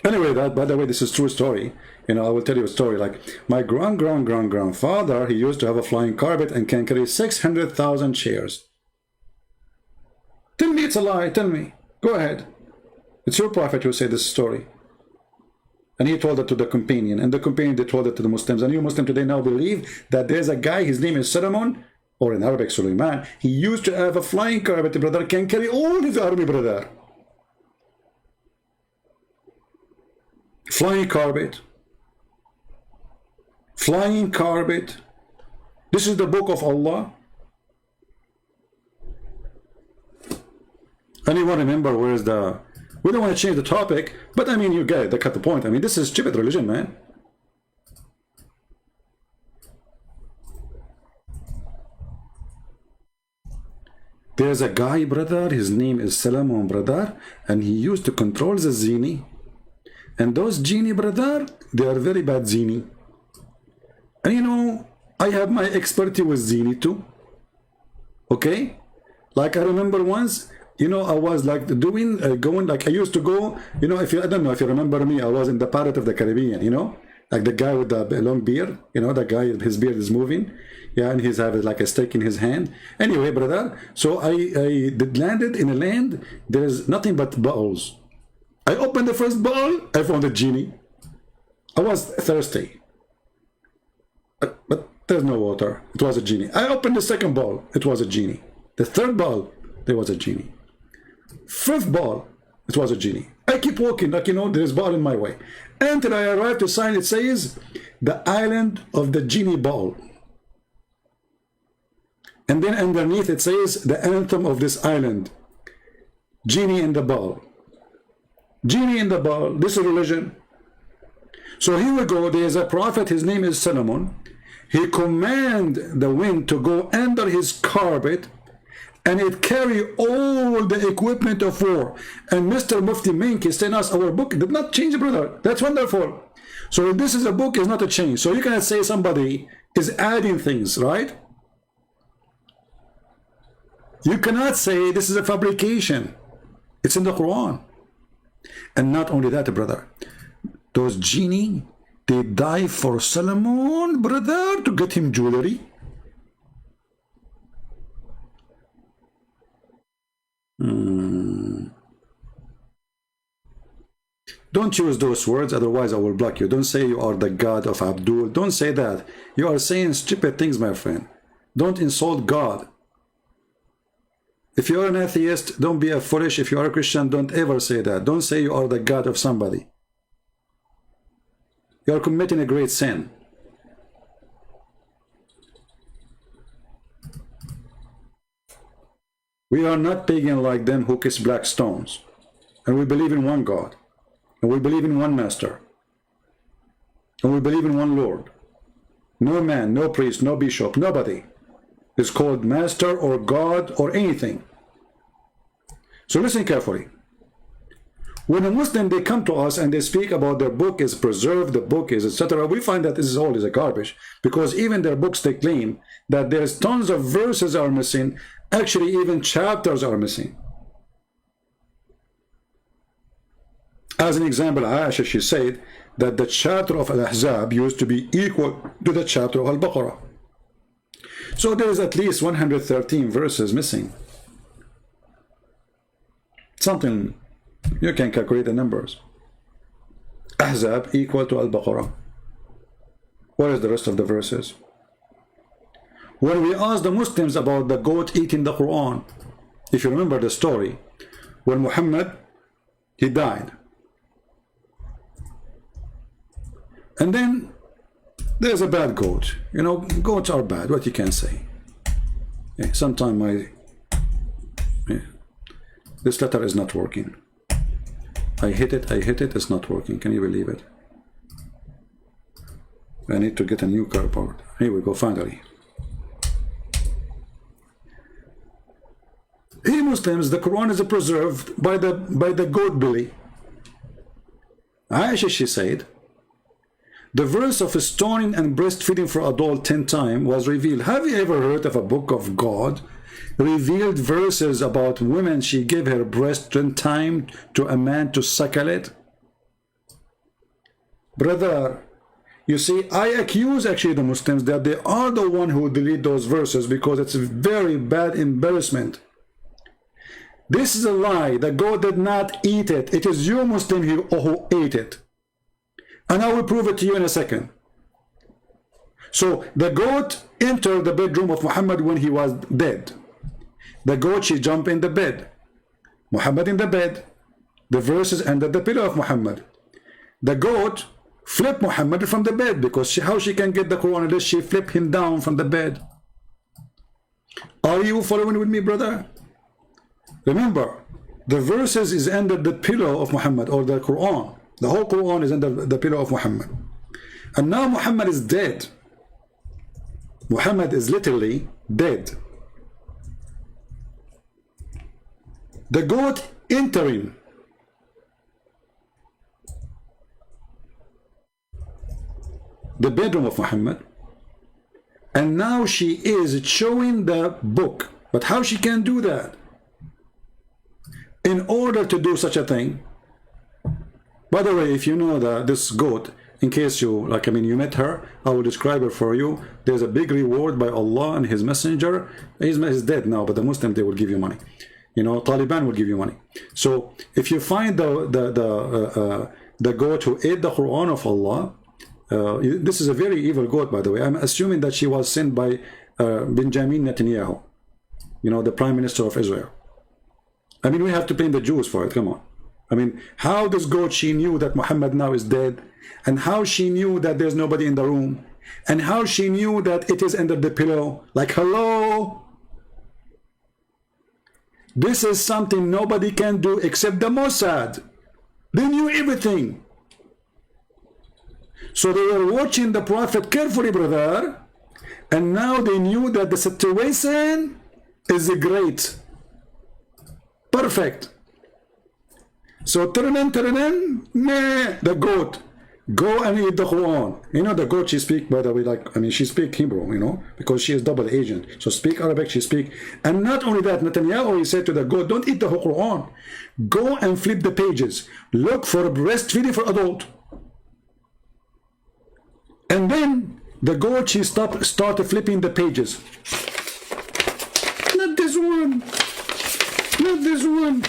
[SPEAKER 1] Anyway, by the way, this is true story. You know, I will tell you a story. Like, my grandfather, he used to have a flying carpet and can carry 600,000 chairs. Tell me it's a lie. Tell me. Go ahead. It's your prophet who said this story. And he told it to the companion. And the companion, they told it to the Muslims. And you Muslims today now believe that there's a guy, his name is Solomon, or in Arabic, Suleiman. He used to have a flying carpet, brother, can carry all his army, brother. Flying carpet. Flying carpet. This is the book of Allah. Anyone remember where is the... We don't want to change the topic, but I mean, you get it, they cut the point. I mean, this is stupid religion, man. There's a guy, brother, his name is Solomon, brother, and he used to control the genie. And those genie, brother, they are very bad genie. And you know, I have my expertise with genie too. Okay? Like I remember once, you know, I was like doing, going, like I used to go, you know, if you, I don't know if you remember me, I was in the Pirate of the Caribbean, you know? Like the guy with the long beard, you know, the guy, his beard is moving. Yeah, and he's having like a stake in his hand. Anyway, brother, so I landed in a land, there's nothing but bowls. I opened the first bowl, I found a genie. I was thirsty. But there's no water. It was a genie. I opened the second bowl, it was a genie. The third bowl, there was a genie. Fifth bowl, it was a genie. I keep walking, like, you know, there's ball in my way. Until I arrived to a sign, it says, the island of the genie ball. And then underneath it says, the anthem of this island. Genie in the ball. Genie in the ball. This is religion. So here we go. There is a prophet. His name is Solomon. He commanded the wind to go under his carpet, and it carry all the equipment of war. And Mr. Mufti Menki sent us our book. Did not change, brother. That's wonderful. So this is a book, is not a change. So you cannot say somebody is adding things, right? You cannot say this is a fabrication. It's in the Quran. And not only that, brother. Those genie, they die for Solomon, brother, to get him jewelry. Don't use those words, otherwise I will block you. Don't say you are the God of Abdul. Don't say that. You are saying stupid things, my friend. Don't insult God. If you are an atheist, don't be a foolish. If you are a Christian, don't ever say that. Don't say you are the God of somebody. You are committing a great sin. We are not pagan like them who kiss black stones. And we believe in one God. And we believe in one Master. And we believe in one Lord. No man, no priest, no bishop, nobody is called Master or God or anything. So listen carefully. When a Muslim, they come to us and they speak about their book is preserved, the book is etc., we find that this is all is a garbage, because even their books, they claim that there's tons of verses are missing. Actually, even chapters are missing. As an example, Aisha, she said that the chapter of Al-Ahzab used to be equal to the chapter of Al-Baqarah. So there is at least 113 verses missing. Something, you can calculate the numbers. Ahzab equal to Al-Baqarah. What is the rest of the verses? When we asked the Muslims about the goat eating the Quran, if you remember the story, when Muhammad, he died. And then there's a bad goat. You know, goats are bad, what you can say. Yeah, sometimes this letter is not working. I hit it, it's not working. Can you believe it? I need to get a new cardboard. Here we go, finally. Hey Muslims, the Quran is preserved by the goat belly. Aisha, she said, the verse of stoning and breastfeeding for adult 10 times was revealed. Have you ever heard of a book of God revealed verses about women she gave her breast 10 times to a man to suckle it? Brother, you see, I accuse actually the Muslims that they are the one who delete those verses because it's a very bad embarrassment. This is a lie. The goat did not eat it. It is you Muslim who ate it. And I will prove it to you in a second. So the goat entered the bedroom of Muhammad when he was dead. The goat, she jumped in the bed. Muhammad in the bed. The verses under the pillow of Muhammad. The goat flipped Muhammad from the bed because how she can get the Quran unless she flipped him down from the bed. Are you following with me, brother? Remember, the verses is under the pillow of Muhammad, or the Quran. The whole Quran is under the pillow of Muhammad. And now Muhammad is dead. Muhammad is literally dead. The goat entering the bedroom of Muhammad, and now she is showing the book. But how she can do that? In order to do such a thing, by the way, if you know this goat, in case you, you met her, I will describe her for you. There's a big reward by Allah and His Messenger. He's dead now, but the Muslim, they will give you money. You know, Taliban will give you money. So if you find the goat who ate the Quran of Allah, this is a very evil goat, by the way. I'm assuming that she was sent by Benjamin Netanyahu, you know, the Prime Minister of Israel. I mean, we have to blame the Jews for it. Come on. I mean, how this goat, she knew that Muhammad now is dead, and how she knew that there's nobody in the room, and how she knew that it is under the pillow. Like, hello? This is something nobody can do except the Mossad. They knew everything. So they were watching the Prophet carefully, brother, and now they knew that the situation is great. Perfect. So the goat, go and eat the Quran. You know, the goat, she speak, by the way, she speak Hebrew, you know, because she is double agent. So speak Arabic, she speak. And not only that, Netanyahu, he said to the goat, don't eat the whole Quran. Go and flip the pages. Look for breastfeeding for adult. And then the goat, she started flipping the pages. Not this one. Not this one.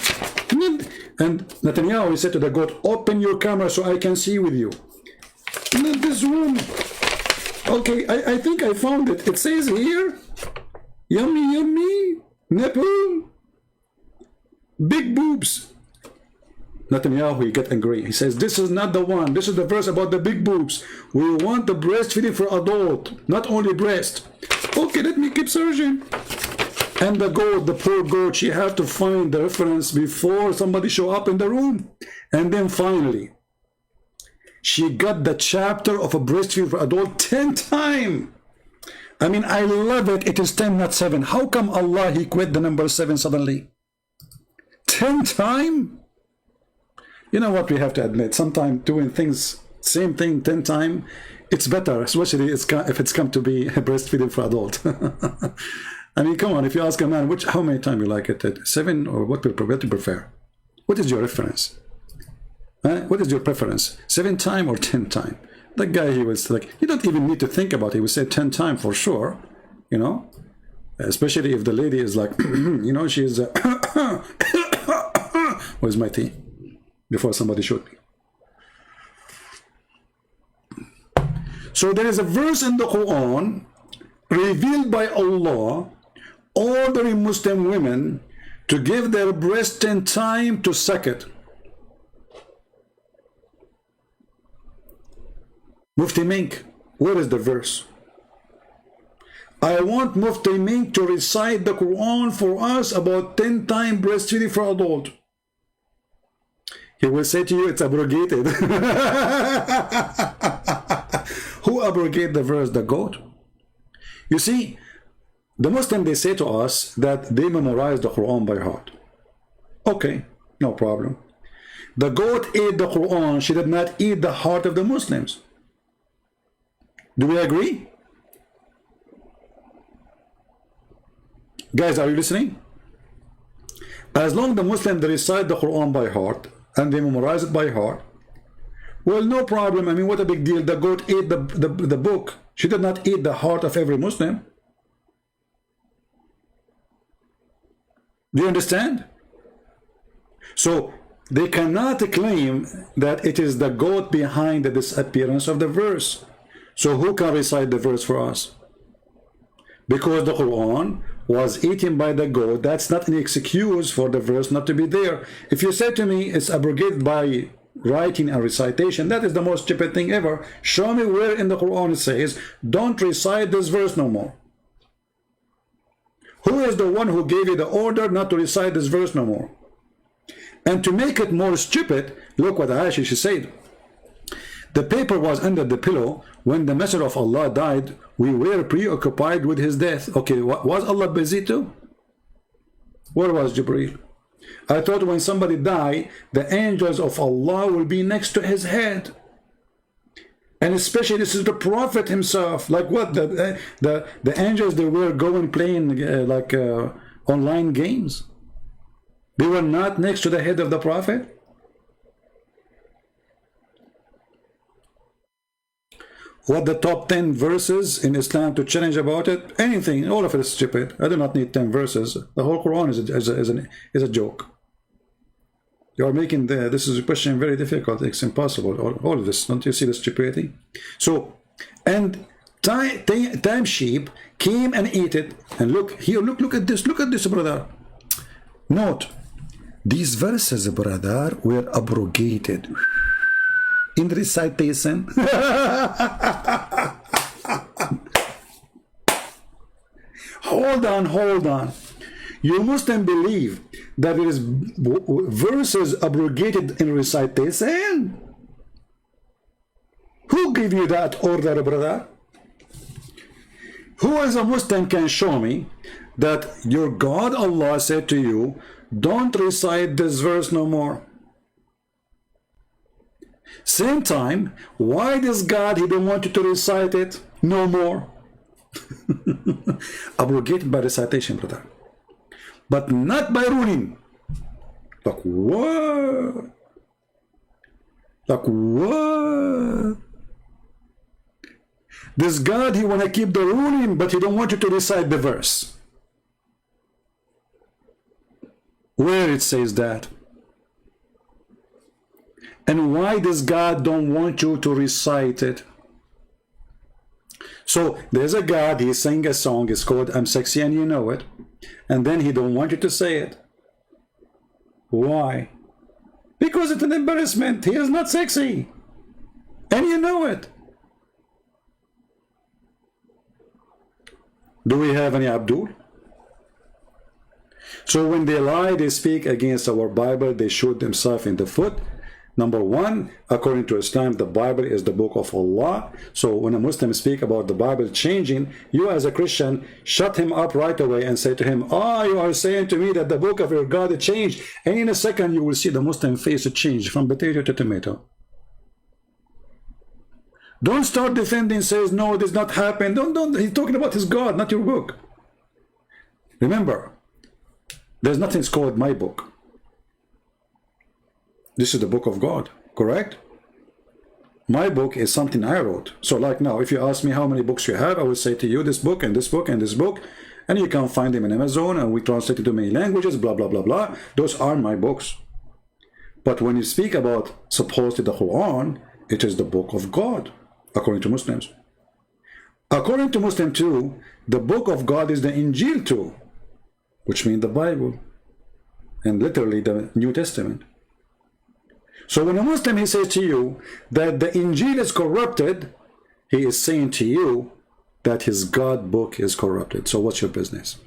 [SPEAKER 1] And Netanyahu, he said to the goat, open your camera so I can see with you. Not this one. Okay, I think I found it. It says here, yummy, yummy, nipple, big boobs. Netanyahu, he get angry. He says, this is not the one. This is the verse about the big boobs. We want the breastfeeding for adult, not only breast. Okay, let me keep searching. And the goat, the poor goat, she had to find the reference before somebody show up in the room. And then finally, she got the chapter of a breastfeeding for adult 10 times. I mean, I love it. It is 10, not 7. How come Allah, He quit the number 7 suddenly? 10 times? You know what, we have to admit, sometimes doing things, same thing 10 times, it's better, especially if it's come to be breastfeeding for adult. I mean, come on, if you ask a man, how many times you like it, 7 or what do you prefer? What is your reference? What is your preference? 7 times or 10 times? The guy, he was like, you don't even need to think about it. He would say 10 times for sure, you know? Especially if the lady is like, you know, she is, where's my tea? Before somebody shoot me. So there is a verse in the Quran revealed by Allah ordering Muslim women to give their breast 10 times to suck it. Mufti Mink, where is the verse? I want Mufti Mink to recite the Quran for us about 10 times breastfeeding for adult. He will say to you, it's abrogated. Who abrogate the verse? The goat. You see, the Muslim, they say to us that they memorize the Quran by heart. Okay, no problem. The goat ate the Quran. She did not eat the heart of the Muslims. Do we agree? Guys, are you listening? As long as the Muslims, they recite the Quran by heart and they memorize it by heart, well, no problem. I mean, what a big deal. The goat ate the book. She did not eat the heart of every Muslim. Do you understand? So they cannot claim that it is the goat behind the disappearance of the verse. So who can recite the verse for us? Because the Quran was eaten by the goat, that's not an excuse for the verse not to be there. If you say to me it's abrogated by writing and recitation, that is the most stupid thing ever. Show me where in the Quran it says, don't recite this verse no more. Who is the one who gave you the order not to recite this verse no more? And to make it more stupid, look what Aisha, she said. The paper was under the pillow. When the Messenger of Allah died, we were preoccupied with his death. Okay, was Allah busy too? Where was Jibreel? I thought when somebody died, the angels of Allah will be next to his head. And especially this is the Prophet himself. Like what? The angels, they were going playing online games. They were not next to the head of the Prophet. What the top 10 verses in Islam to challenge about it? Anything, all of it is stupid. I do not need 10 verses. The whole Quran is a joke. You are making this is a question very difficult. It's impossible. All of this. Don't you see the stupidity? So, and time sheep came and ate it. And look here, look at this, brother. Note, these verses, brother, were abrogated in recitation. Hold on. You Muslim believe that there is verses abrogated in recitation? Who gave you that order, brother? Who as a Muslim can show me that your God Allah said to you, don't recite this verse no more? Same time, why does God, he don't want you to recite it no more? Abrogated by recitation, brother. But not by ruling. Like what? Like what? This God, he want to keep the ruling, but he don't want you to recite the verse. Where it says that? And why does God don't want you to recite it? So there's a God, he sang a song, it's called I'm Sexy and You Know It. And then he don't want you to say it. Why? Because it's an embarrassment. He is not sexy. And you know it. Do we have any Abdul? So when they lie, they speak against our Bible, they shoot themselves in the foot. Number one, according to Islam, the Bible is the book of Allah. So when a Muslim speak about the Bible changing, you as a Christian, shut him up right away and say to him, you are saying to me that the book of your God changed. And in a second, you will see the Muslim face to change from potato to tomato. Don't start defending, says, no, this not happened. Don't. He's talking about his God, not your book. Remember, there's nothing called my book. This is the book of God, correct? My book is something I wrote. So like now, if you ask me how many books you have, I will say to you this book and this book and this book, and you can find them in Amazon, and we translate it to many languages, blah, blah, blah, blah. Those are my books. But when you speak about supposedly the Quran, it is the book of God, according to Muslims. According to Muslim too, the book of God is the Injil too, which means the Bible, and literally the New Testament. So when a Muslim, he says to you that the Injil is corrupted, he is saying to you that his God book is corrupted. So what's your business?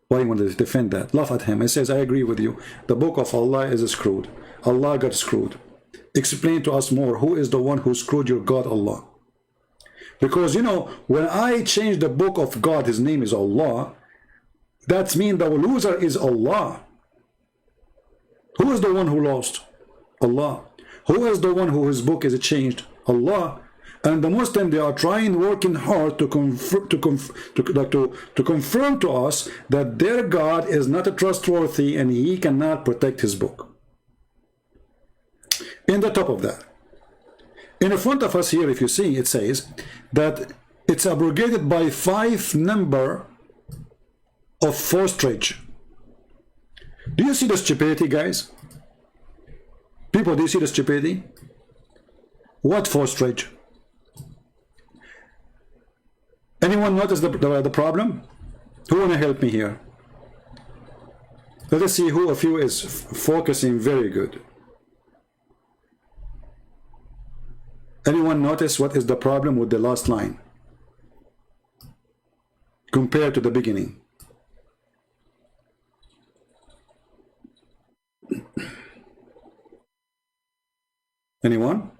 [SPEAKER 1] Why you want to defend that? Laugh at him. He says, I agree with you. The book of Allah is screwed. Allah got screwed. Explain to us more. Who is the one who screwed your God Allah? Because, you know, when I change the book of God, his name is Allah, that means the loser is Allah. Who is the one who lost? Allah. Who is the one who his book is changed? Allah. And the Muslim, they are trying, working hard to confirm to us that their God is not trustworthy and he cannot protect his book. In the top of that, in front of us here, if you see, it says that it's abrogated by 5 number of postage. Do you see the stupidity, guys? People, do you see the stupidity? What postage? Anyone notice the problem? Who wanna help me here? Let us see who of you is focusing very good. Anyone notice what is the problem with the last line compared to the beginning? Anyone?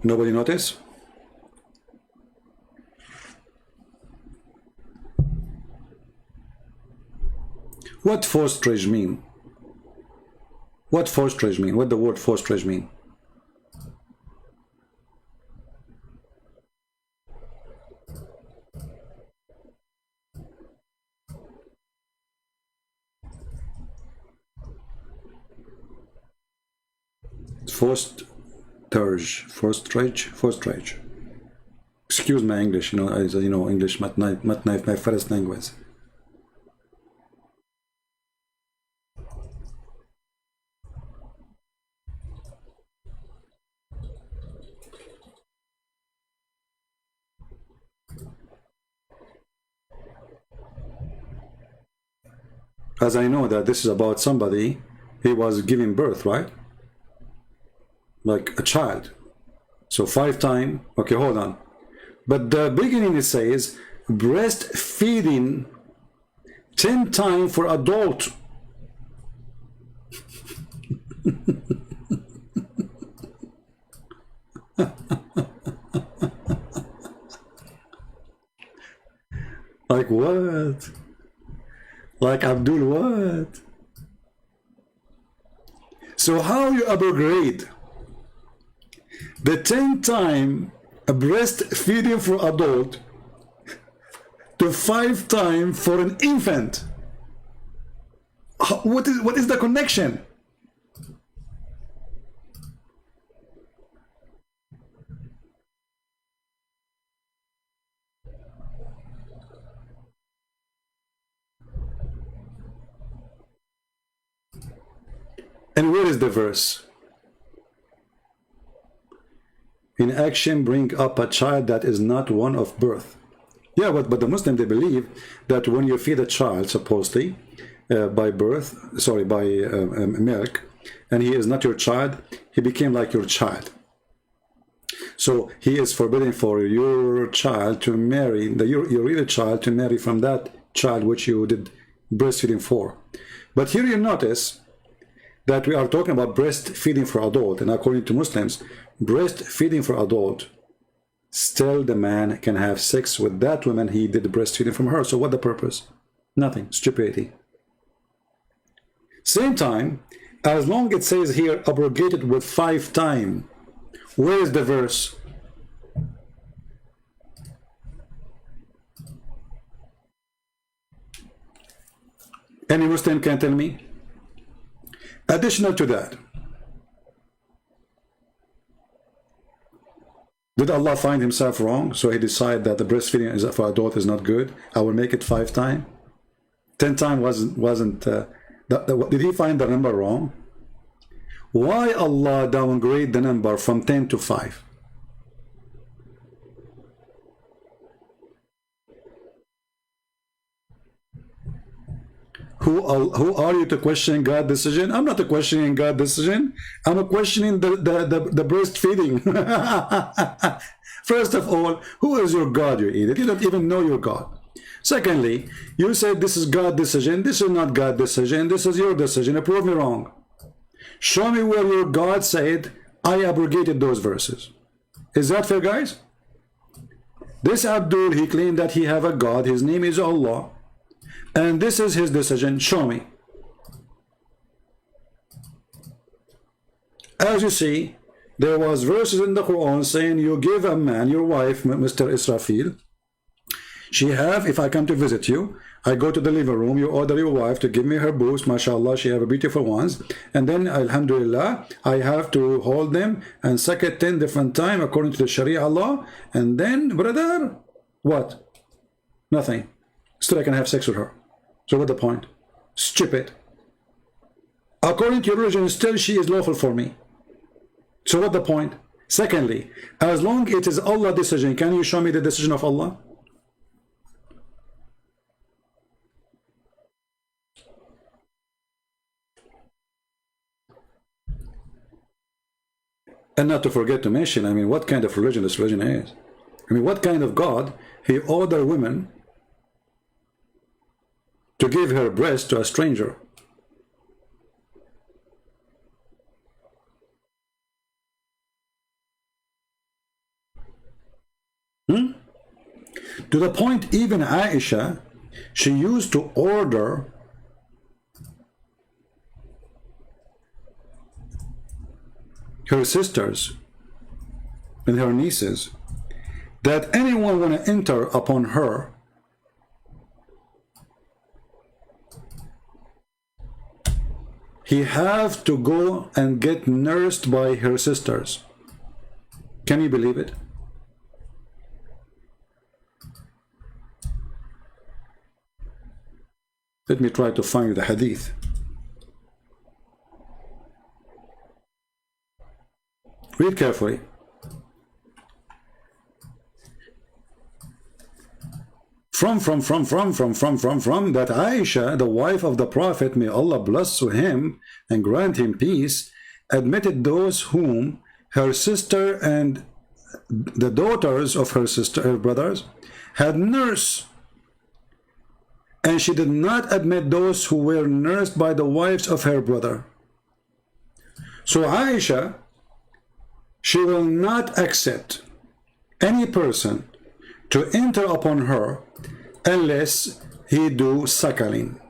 [SPEAKER 1] Nobody notice? What postage mean? What postage mean? What the word postage mean? Postage. Excuse my English, you know, as you know, English not my first language. As I know that this is about somebody, he was giving birth, right? Like a child. So 5 times, okay, hold on. But the beginning it says breastfeeding 10 times for adult. Like what? Like Abdul what? So how you upgrade the 10 time breastfeeding for adult to 5 times for an infant? What is the connection? And where is the verse? In action, bring up a child that is not one of birth. Yeah, but the Muslim, they believe that when you feed a child, supposedly, by birth, sorry, by milk, and he is not your child, he became like your child. So he is forbidden for your child to marry, your real child to marry from that child which you did breastfeeding for. But here you notice that we are talking about breastfeeding for adult, and according to Muslims, breastfeeding for adult, still the man can have sex with that woman he did breastfeeding from her. So what the purpose? Nothing. Stupidity. Same time, as long it says here abrogated with 5 times, where is the verse? Any Muslim can tell me? Additional to that, did Allah find himself wrong? So he decided that the breastfeeding for adult is not good. I will make it 5 times. 10 times wasn't. Did he find the number wrong? Why Allah downgrade the number from 10 to 5? Who are you to question God's decision? I'm not questioning God's decision. I'm questioning the breastfeeding. First of all, who is your God, you idiot? You don't even know your God. Secondly, you said this is God's decision. This is not God's decision. This is your decision. Prove me wrong. Show me where your God said, I abrogated those verses. Is that fair, guys? This Abdul, he claimed that he have a God. His name is Allah. And this is his decision. Show me. As you see, there was verses in the Quran saying you give a man, your wife, Mr. Israfil, she have, if I come to visit you, I go to the living room, you order your wife to give me her boobs, mashallah, she have a beautiful ones, and then alhamdulillah, I have to hold them and suck it 10 different times according to the Sharia law, and then, brother, what? Nothing. Still I can have sex with her. So what's the point? Stupid. According to your religion, still she is lawful for me. So what the point? Secondly, as long it is Allah's decision, can you show me the decision of Allah? And not to forget to mention, I mean, what kind of religion this religion is. I mean, what kind of God he ordered women to give her breast to a stranger? To the point, even Aisha, she used to order her sisters and her nieces that anyone want to enter upon her, he have to go and get nursed by her sisters. Can you believe it? Let me try to find the hadith. Read carefully. From that Aisha, the wife of the Prophet, may Allah bless him and grant him peace, admitted those whom her sister and the daughters of her brothers had nursed. And she did not admit those who were nursed by the wives of her brother. So Aisha, she will not accept any person to enter upon her unless he do suckling.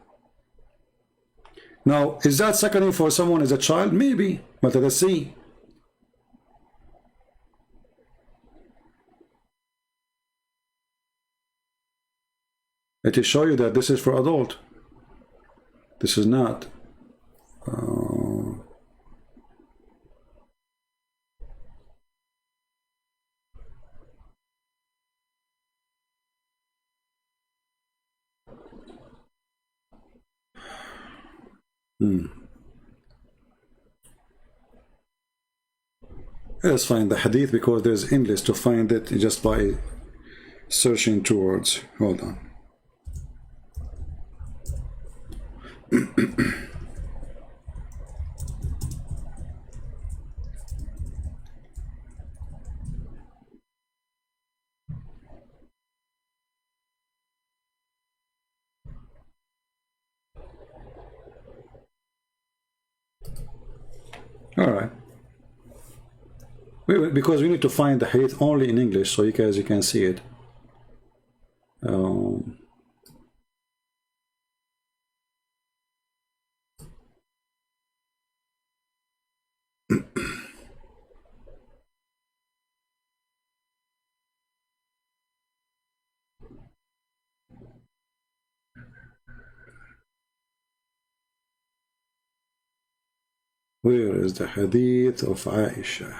[SPEAKER 1] Now, is that suckling for someone as a child? Maybe, but let us see. It will show you that this is for adult. This is not. Let's find the hadith because there's English to find it just by searching two words. Hold on. All right. Because we need to find the hadith only in English so you guys can see it. Where is the hadith of Aisha?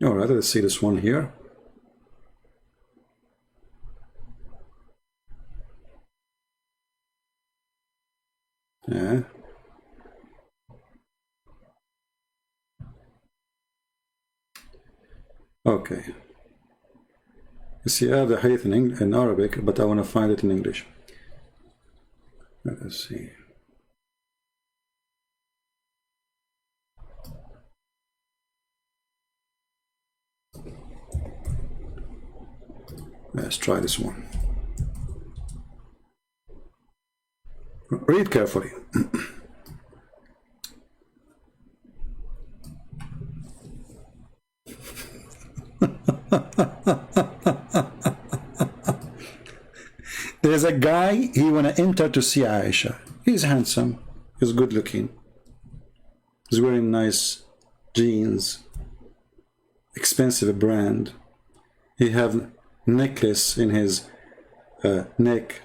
[SPEAKER 1] All right, let's see this one here. Yeah. Okay. You see, I have the hadith in Arabic, but I want to find it in English. Let us see. Let's try this one. Read carefully. There's a guy, he wanna enter to see Aisha. He's handsome, he's good looking, he's wearing nice jeans, expensive brand. He have necklace in his neck,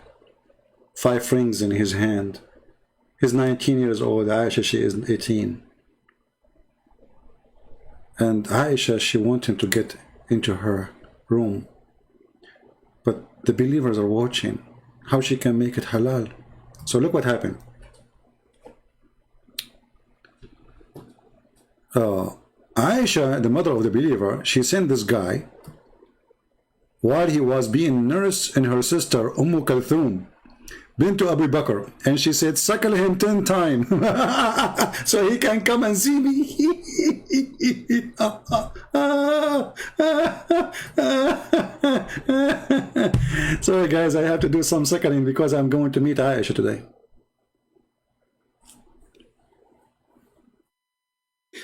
[SPEAKER 1] 5 rings in his hand. He's 19 years old, Aisha, she is 18. And Aisha, she wants him to get into her room. But the believers are watching how she can make it halal. So look what happened. Aisha, the mother of the believer, she sent this guy while he was being nursed in her sister Kulthum bint Abu Bakr, and she said, suckle him 10 times so he can come and see me. Sorry guys, I have to do some suckling because I'm going to meet Aisha today.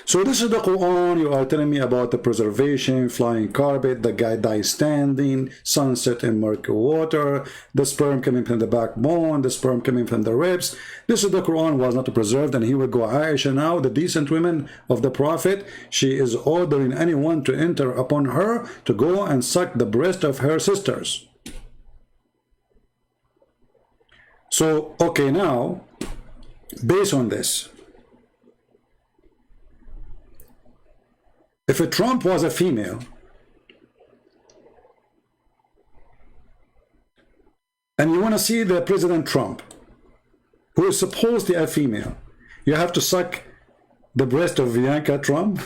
[SPEAKER 1] So this is the Quran. You are telling me about the preservation, flying carpet, the guy dies standing, sunset in murky water, the sperm coming from the backbone, the sperm coming from the ribs. This is the Quran was not preserved, and here we go. Aisha now, the decent women of the Prophet, she is ordering anyone to enter upon her to go and suck the breast of her sisters. So, okay, now, based on this, if a Trump was a female, and you want to see the President Trump, who is supposedly a female, you have to suck the breast of Ivanka Trump?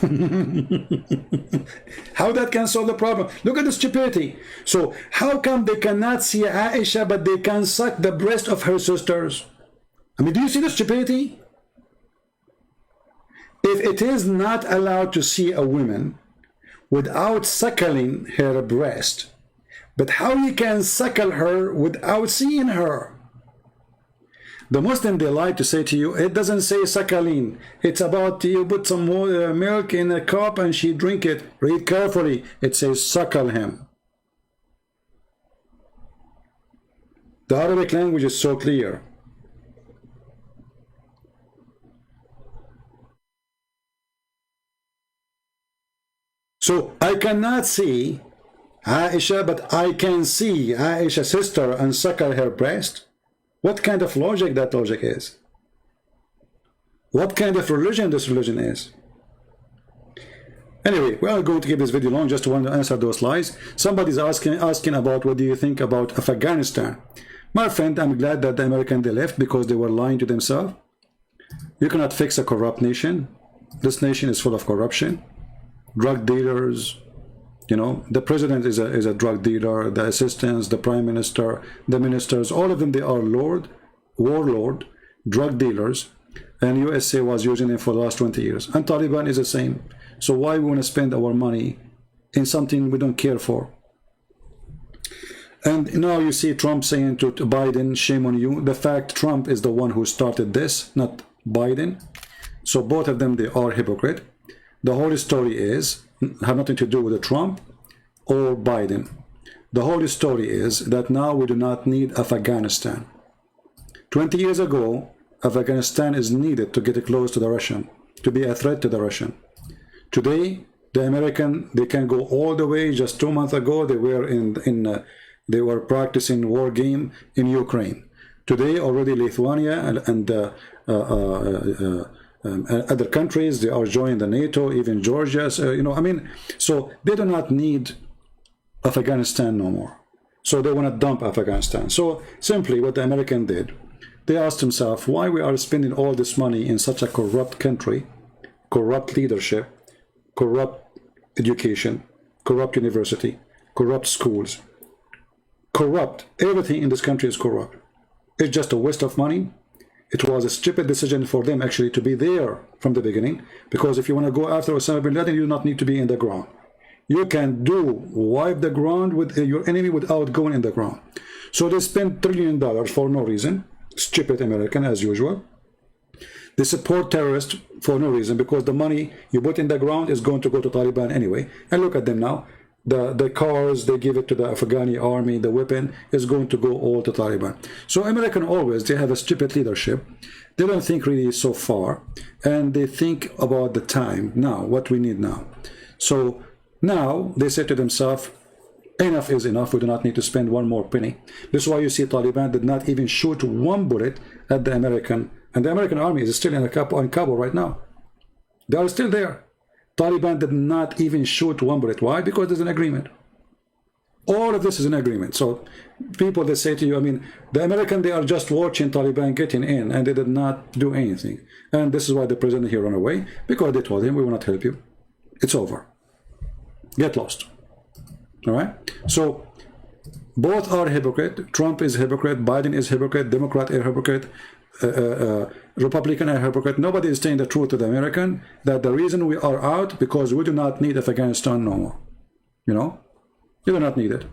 [SPEAKER 1] How that can solve the problem? Look at the stupidity. So how come they cannot see Aisha, but they can suck the breast of her sisters? I mean, do you see the stupidity? If it is not allowed to see a woman without suckling her breast, but how you can suckle her without seeing her? The Muslim, they like to say to you, it doesn't say suckling. It's about you put some milk in a cup and she drink it. Read carefully. It says suckle him. The Arabic language is so clear. So I cannot see Aisha, but I can see Aisha's sister and suckle her breast. What kind of logic that logic is? What kind of religion this religion is? Anyway, we are going to keep this video long just to want to answer those lies. Somebody's asking about what do you think about Afghanistan. My friend, I'm glad that the Americans, they left because they were lying to themselves. You cannot fix a corrupt nation. This nation is full of corruption. Drug dealers, you know, the president is a drug dealer, the assistants, the prime minister, the ministers, all of them, they are warlord, drug dealers, and USA was using them for the last 20 years. And Taliban is the same. So why we want to spend our money in something we don't care for? And now you see Trump saying to Biden, shame on you. The fact Trump is the one who started this, not Biden. So both of them, they are hypocrite. The whole story is, have nothing to do with Trump or Biden. The whole story is that now we do not need Afghanistan. 20 years ago, Afghanistan is needed to get close to the Russian, to be a threat to the Russian. Today, the American, they can go all the way. Just 2 months ago, they were they were practicing war game in Ukraine. Today, already Lithuania and other countries, they are joining the NATO, even Georgia, you know, I mean, so they do not need Afghanistan no more. So they want to dump Afghanistan. So simply what the American did, they asked themselves why we are spending all this money in such a corrupt country, corrupt leadership, corrupt education, corrupt university, corrupt schools, corrupt, everything in this country is corrupt. It's just a waste of money. It was a stupid decision for them actually to be there from the beginning, because if you want to go after Osama bin Laden, you do not need to be in the ground. you can wipe the ground with your enemy without going in the ground. So they spend $1 trillion for no reason. Stupid American as usual. They support terrorists for no reason, because the money you put in the ground is going to go to Taliban anyway. And look at them now. The cars, they give it to the Afghani army, the weapon is going to go all to Taliban. So American always, they have a stupid leadership. They don't think really so far, and they think about the time now, what we need now. So now they say to themselves, enough is enough, we do not need to spend one more penny. This is why you see Taliban did not even shoot one bullet at the American, and the American army is still in Kabul right now. They are still there. Taliban did not even shoot one bullet. Why? Because there's an agreement. All of this is an agreement. So people, they say to you, I mean, the American, they are just watching Taliban getting in, and they did not do anything. And this is why the president here ran away, because they told him, we will not help you. It's over. Get lost. All right? So both are hypocrite. Trump is hypocrite. Biden is hypocrite. Democrat is hypocrite. Republican are hypocrite. Nobody is saying the truth to the American, that the reason we are out because we do not need Afghanistan no more. You know, you do not need it.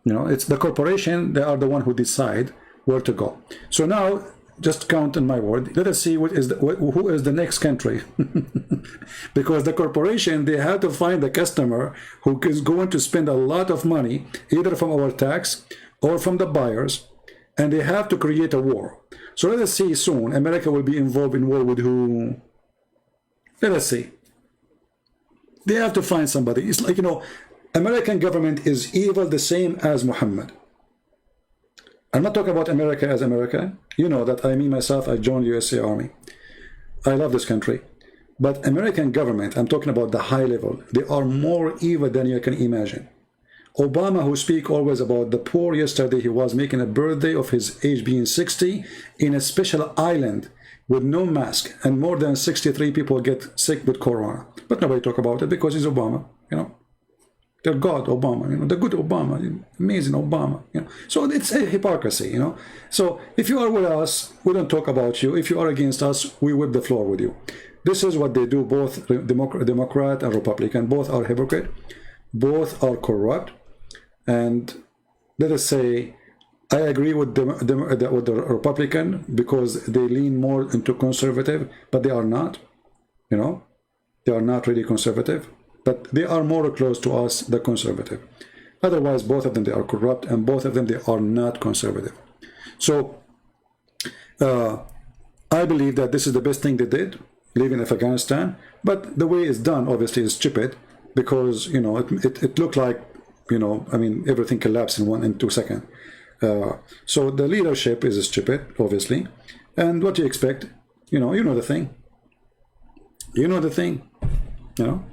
[SPEAKER 1] You know, it's the corporation, they are the one who decide where to go. So now, just count on my word, let us see who is the next country. Because the corporation, they have to find the customer who is going to spend a lot of money, either from our tax or from the buyers, and they have to create a war. So let us see soon, America will be involved in war with who? Let us see. They have to find somebody. It's like, you know, American government is evil the same as Muhammad. I'm not talking about America as America. You know that I, myself, I joined USA Army. I love this country. But American government, I'm talking about the high level, they are more evil than you can imagine. Obama, who speak always about the poor, yesterday he was making a birthday of his age being 60 in a special island with no mask, and more than 63 people get sick with corona. But nobody talk about it because he's Obama, you know. The God Obama, you know, the good Obama, amazing Obama, you know. So it's a hypocrisy, you know. So if you are with us, we don't talk about you. If you are against us, we whip the floor with you. This is what they do, both Democrat and Republican. Both are hypocrite. Both are corrupt. And let us say, I agree with the Republican because they lean more into conservative, but they are not, you know. They are not really conservative. But they are more close to us, the conservative. Otherwise, both of them, they are corrupt, and both of them, they are not conservative. So, I believe that this is the best thing they did, leaving Afghanistan. But the way it's done, obviously, is stupid, because, you know, it looked like, you know, I mean, everything collapsed in 2 seconds. So the leadership is stupid, obviously. And what do you expect? You know the thing. You know the thing. You know,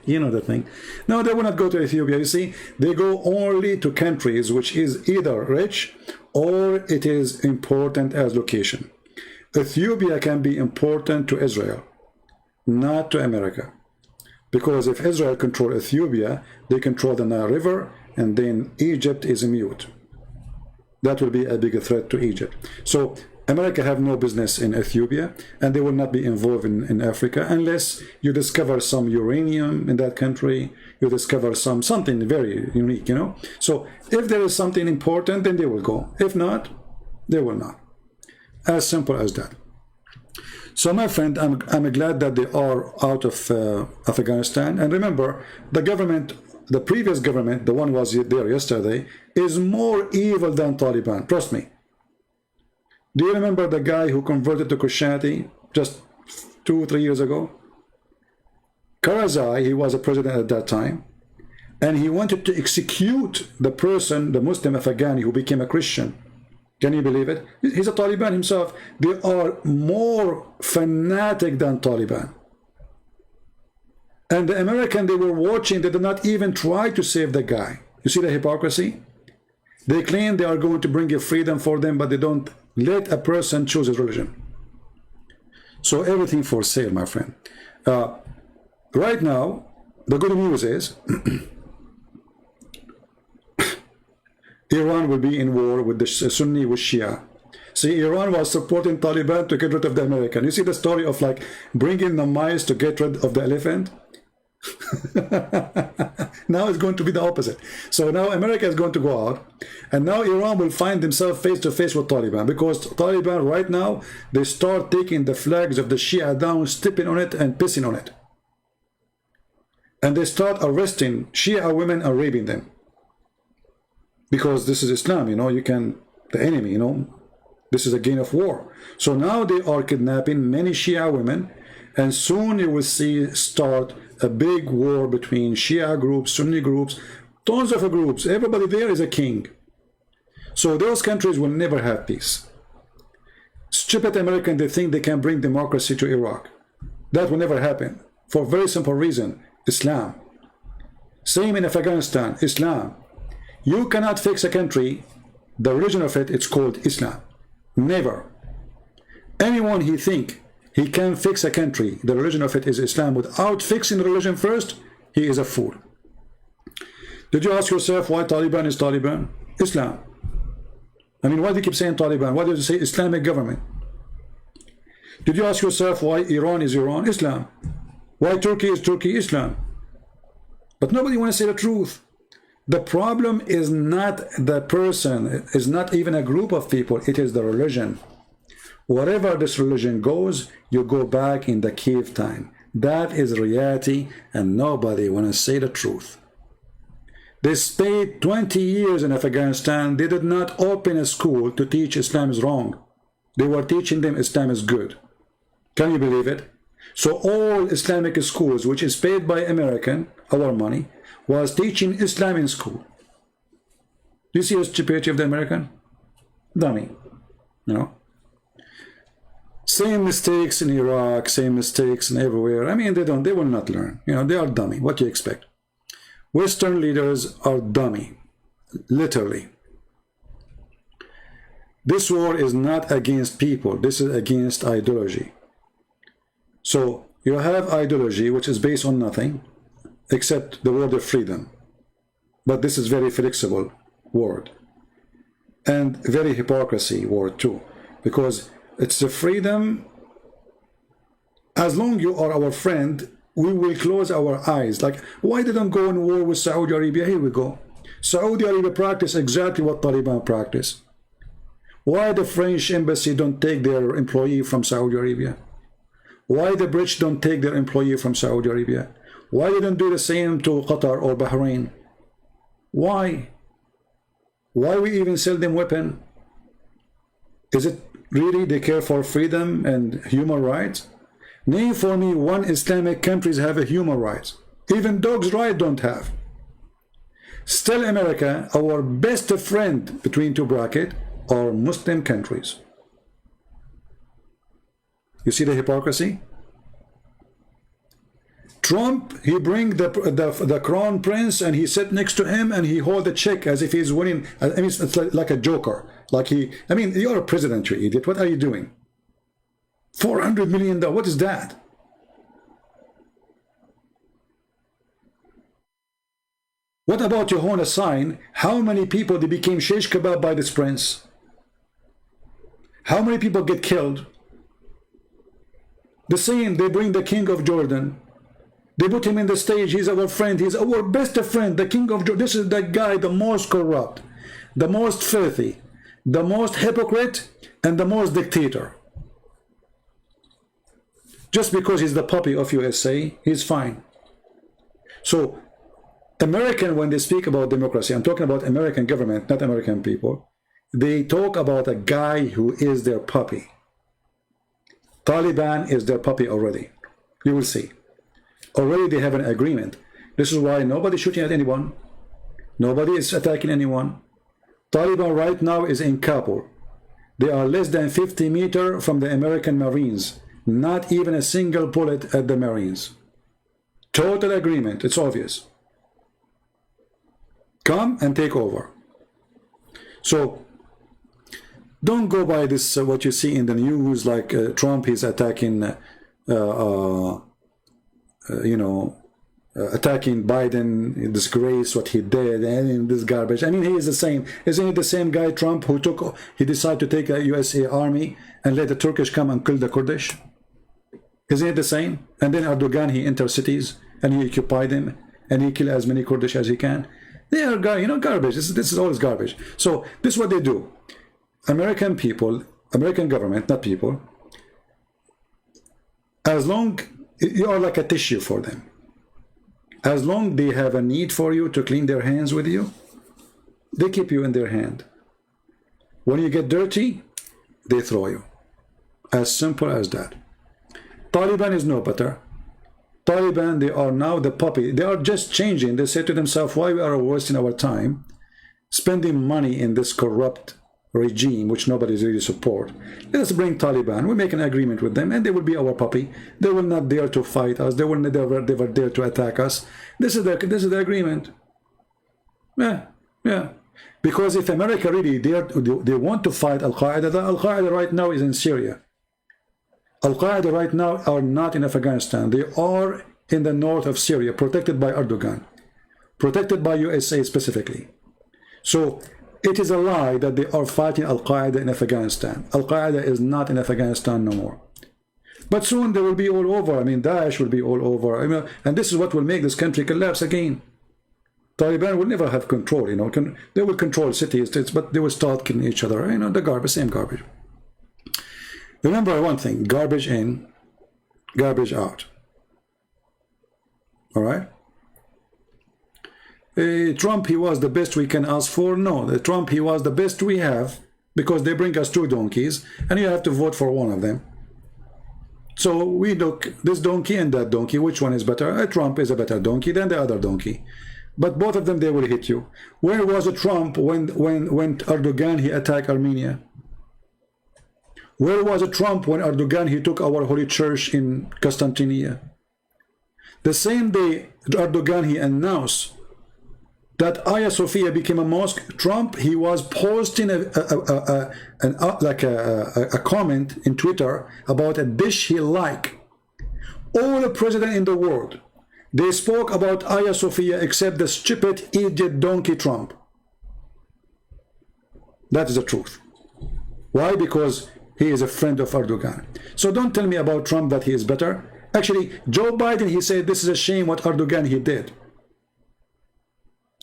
[SPEAKER 1] you know the thing. No, they will not go to Ethiopia. You see, they go only to countries which is either rich or it is important as location. Ethiopia can be important to Israel, not to America. Because if Israel control Ethiopia, they control the Nile River, and then Egypt is mute. That will be a bigger threat to Egypt. So America have no business in Ethiopia, and they will not be involved in Africa unless you discover some uranium in that country, you discover something very unique, you know. So if there is something important, then they will go. If not, they will not. As simple as that. So my friend, I'm glad that they are out of Afghanistan. And remember, the government, the previous government, the one was there yesterday, is more evil than Taliban. Trust me. Do you remember the guy who converted to Christianity just 2-3 years ago? Karzai, he was a president at that time, and he wanted to execute the person, the Muslim Afghani who became a Christian. Can you believe it? He's a Taliban himself. They are more fanatic than Taliban. And the American, they were watching, they did not even try to save the guy. You see the hypocrisy? They claim they are going to bring a freedom for them, but they don't let a person choose his religion. So everything for sale, my friend. Right now, the good news is Iran will be in war with the Sunni with Shia. See, Iran was supporting Taliban to get rid of the American. You see the story of like bringing the mice to get rid of the elephant? Now it's going to be the opposite. So now America is going to go out, and now Iran will find themselves face to face with Taliban, because Taliban right now, they start taking the flags of the Shia down, stepping on it and pissing on it. And they start arresting Shia women and raping them. Because this is Islam, you know, you can, the enemy, you know, this is a gain of war. So now they are kidnapping many Shia women, and soon you will see start a big war between Shia groups, Sunni groups, tons of groups. Everybody there is a king. So those countries will never have peace. Stupid Americans, they think they can bring democracy to Iraq. That will never happen, for a very simple reason: Islam. Same in Afghanistan, Islam. You cannot fix a country, the religion of it, it's called Islam. Never. Anyone he think he can fix a country, the religion of it is Islam, without fixing the religion first, he is a fool. Did you ask yourself why Taliban is Taliban? Islam. I mean, why do you keep saying Taliban? Why do you say Islamic government? Did you ask yourself why Iran is Iran? Islam. Why Turkey is Turkey? Islam. But nobody wants to say the truth. The problem is not the person, is not even a group of people, it is the religion. Wherever this religion goes, you go back in the cave time. That is reality, and nobody want to say the truth. They stayed 20 years in Afghanistan. They did not open a school to teach Islam is wrong. They were teaching them Islam is good. Can you believe it? So all Islamic schools, which is paid by American, our money, was teaching Islam in school. Do you see the stupidity of the American? Dummy. You know? Same mistakes in Iraq, same mistakes in everywhere. I mean, they will not learn. You know, they are dummy. What do you expect? Western leaders are dummy. Literally. This war is not against people. This is against ideology. So you have ideology which is based on nothing except the word of freedom. But this is very flexible word. And very hypocrisy word too. Because it's the freedom. As long you are our friend, we will close our eyes. Like, why didn't go in war with Saudi Arabia? Here we go. Saudi Arabia practice exactly what Taliban practice. Why the French embassy don't take their employee from Saudi Arabia? Why the British don't take their employee from Saudi Arabia? Why they don't do the same to Qatar or Bahrain? Why? Why we even sell them weapon? Is it really they care for freedom and human rights? Name for me one Islamic countries have a human rights. Even dogs' rights don't have. Still America, our best friend between two brackets, are Muslim countries. You see the hypocrisy? Trump, he bring the crown prince and he sit next to him and he hold the check as if he's winning. I mean, it's like a joker. Like I mean, you're a president, you idiot. What are you doing? $400 million, what is that? What about you hold a sign? How many people they became shish kebab by this prince? How many people get killed? The same, they bring the king of Jordan. They put him in the stage. He's our friend. He's our best friend. The king of Jordan. This is the guy, the most corrupt, the most filthy, the most hypocrite, and the most dictator. Just because he's the puppy of USA, he's fine. So, American, when they speak about democracy, I'm talking about American government, not American people. They talk about a guy who is their puppy. Taliban is their puppy already. You will see. Already they have an agreement. This is why nobody's shooting at anyone. Nobody is attacking anyone. Taliban right now is in Kabul. They are less than 50 meters from the American Marines. Not even a single bullet at the Marines. Total agreement. It's obvious. Come and take over. So, don't go by this, what you see in the news, like Trump is attacking, attacking Biden, disgrace, what he did, and this garbage. I mean, he is the same. Isn't he the same guy, Trump, who he decided to take a USA army and let the Turkish come and kill the Kurdish? Isn't it the same? And then Erdogan, he enters cities and he occupied them, and he killed as many Kurdish as he can. They are, garbage. This is always garbage. So this is what they do. American people, American government, not people, as long you are like a tissue for them. As long they have a need for you to clean their hands with you, they keep you in their hand. When you get dirty, they throw you. As simple as that. Taliban is no better. Taliban, they are now the puppy. They are just changing. They say to themselves, why we are wasting our time spending money in this corrupt regime, which nobody really support. Let us bring Taliban. We make an agreement with them, and they will be our puppy. They will not dare to fight us. They will never dare to attack us. This is the agreement. Yeah. Because if America really they want to fight Al-Qaeda, Al-Qaeda right now is in Syria. Al-Qaeda right now are not in Afghanistan. They are in the north of Syria, protected by Erdogan, protected by USA specifically. So it is a lie that they are fighting Al-Qaeda in Afghanistan. Al-Qaeda is not in Afghanistan no more. But soon they will be all over. I mean, Daesh will be all over. And this is what will make this country collapse again. Taliban will never have control, they will control cities, but they will start killing each other, the garbage, same garbage. Remember one thing, garbage in, garbage out. All right? Trump, he was the best we can ask for. No, Trump, he was the best we have, because they bring us two donkeys, and you have to vote for one of them. So we look, this donkey and that donkey, which one is better? Trump is a better donkey than the other donkey. But both of them, they will hit you. Where was Trump when Erdogan, he attacked Armenia? Where was Trump when Erdogan, he took our holy church in Constantinople? The same day Erdogan, he announced that Hagia Sophia became a mosque, Trump, he was posting a comment in Twitter about a dish he liked. All the president in the world, they spoke about Hagia Sophia except the stupid idiot donkey Trump. That is the truth. Why? Because he is a friend of Erdogan. So don't tell me about Trump that he is better. Actually, Joe Biden, he said this is a shame what Erdogan he did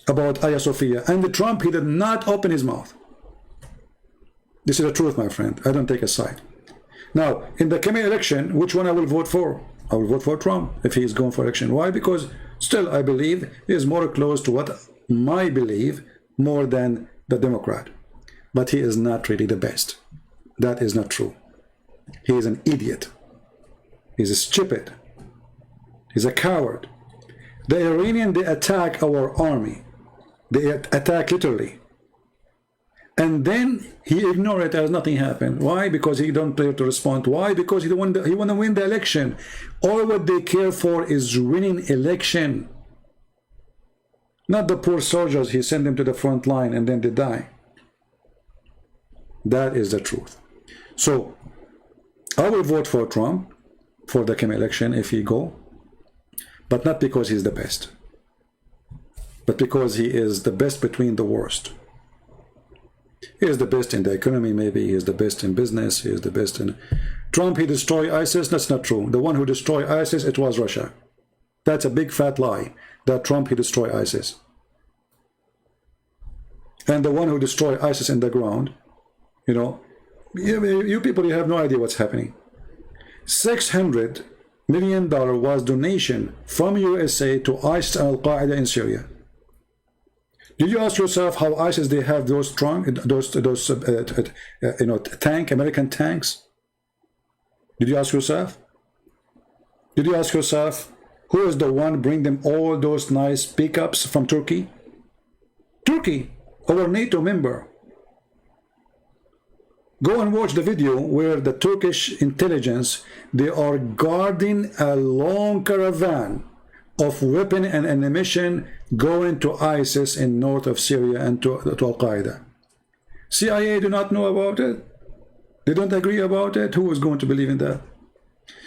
[SPEAKER 1] about Hagia Sophia. And Trump, he did not open his mouth. This is the truth, my friend. I don't take a side. Now, in the coming election, which one I will vote for? I will vote for Trump if he is going for election. Why? Because still I believe he is more close to what I believe more than the Democrat. But he is not really the best. That is not true. He is an idiot. He's stupid. He's a coward. The Iranian, they attack our army. They attack literally. And then he ignored it as nothing happened. Why? Because he don't dare to respond. Why? Because he want to win the election. All what they care for is winning election. Not the poor soldiers, he sent them to the front line and then they die. That is the truth. So, I will vote for Trump for the coming election if he go. But not because he's the best. But because he is the best between the worst. He is the best in the economy, maybe. He is the best in business. He is the best in... Trump, he destroyed ISIS. That's not true. The one who destroyed ISIS, it was Russia. That's a big fat lie, that Trump, he destroyed ISIS. And the one who destroyed ISIS in the ground, you people, you have no idea what's happening. $600 million was donation from USA to ISIS and Al-Qaeda in Syria. Did you ask yourself how ISIS, they have those strong, American tanks? Did you ask yourself? Did you ask yourself who is the one bring them all those nice pickups from Turkey? Turkey, our NATO member. Go and watch the video where the Turkish intelligence, they are guarding a long caravan of weapon and ammunition going to ISIS in north of Syria and to Al-Qaeda. CIA do not know about it. They don't agree about it. Who is going to believe in that?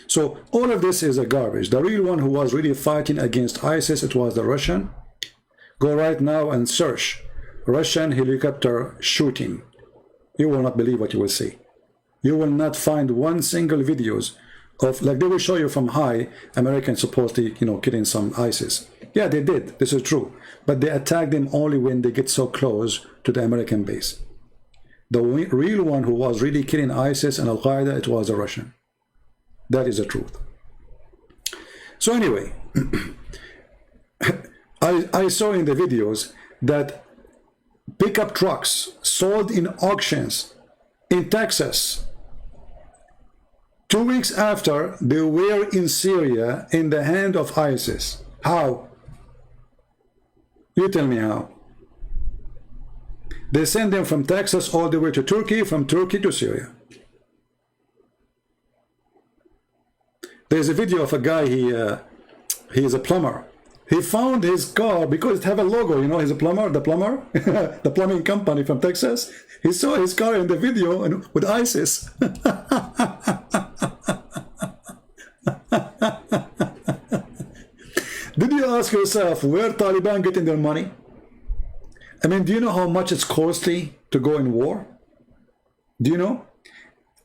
[SPEAKER 1] So all of this is a garbage. The real one who was really fighting against ISIS, it was the Russian. Go right now and search Russian helicopter shooting. You will not believe what you will see. You will not find one single videos of, like they will show you from high, Americans supposedly, you know, killing some ISIS. Yeah, they did. This is true. But they attack them only when they get so close to the American base. The real one who was really killing ISIS and Al-Qaeda, it was a Russian. That is the truth. So anyway, I saw in the videos that pickup trucks sold in auctions in Texas 2 weeks after they were in Syria in the hand of ISIS. How? You tell me how. They send them from Texas all the way to Turkey, from Turkey to Syria. There's a video of a guy, he is a plumber. He found his car because it have a logo, you know, he's a plumber, the plumber, the plumbing company from Texas. He saw his car in the video and with ISIS. Did you ask yourself where Taliban getting their money? I mean, do you know how much it's costly to go in war? Do you know?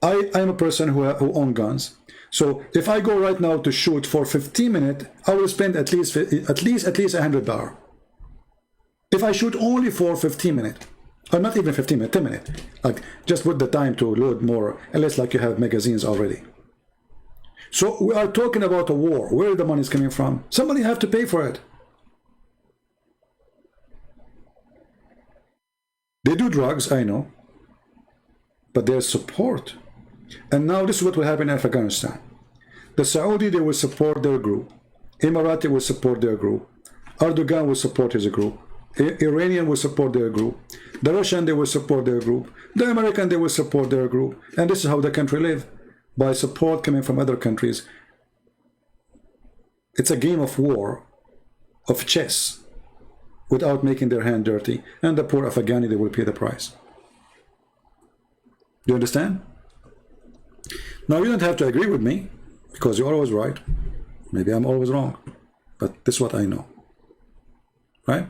[SPEAKER 1] I'm a person who owns guns. So if I go right now to shoot for 15 minutes, I will spend at least $100. If I shoot only for 15 minutes, or not even 15 minutes, 10 minutes, like just put the time to load more, unless like you have magazines already. So we are talking about a war. Where the money is coming from? Somebody have to pay for it. They do drugs, I know, but there's support. And now this is what will happen in Afghanistan. The Saudi, they will support their group. Emirati will support their group. Erdogan will support his group. Iranian will support their group. The Russian, they will support their group. The American, they will support their group. And this is how the country live, by support coming from other countries. It's a game of war, of chess, without making their hand dirty. And the poor Afghani, they will pay the price. Do you understand? Now, you don't have to agree with me, because you're always right. Maybe I'm always wrong. But this is what I know. Right?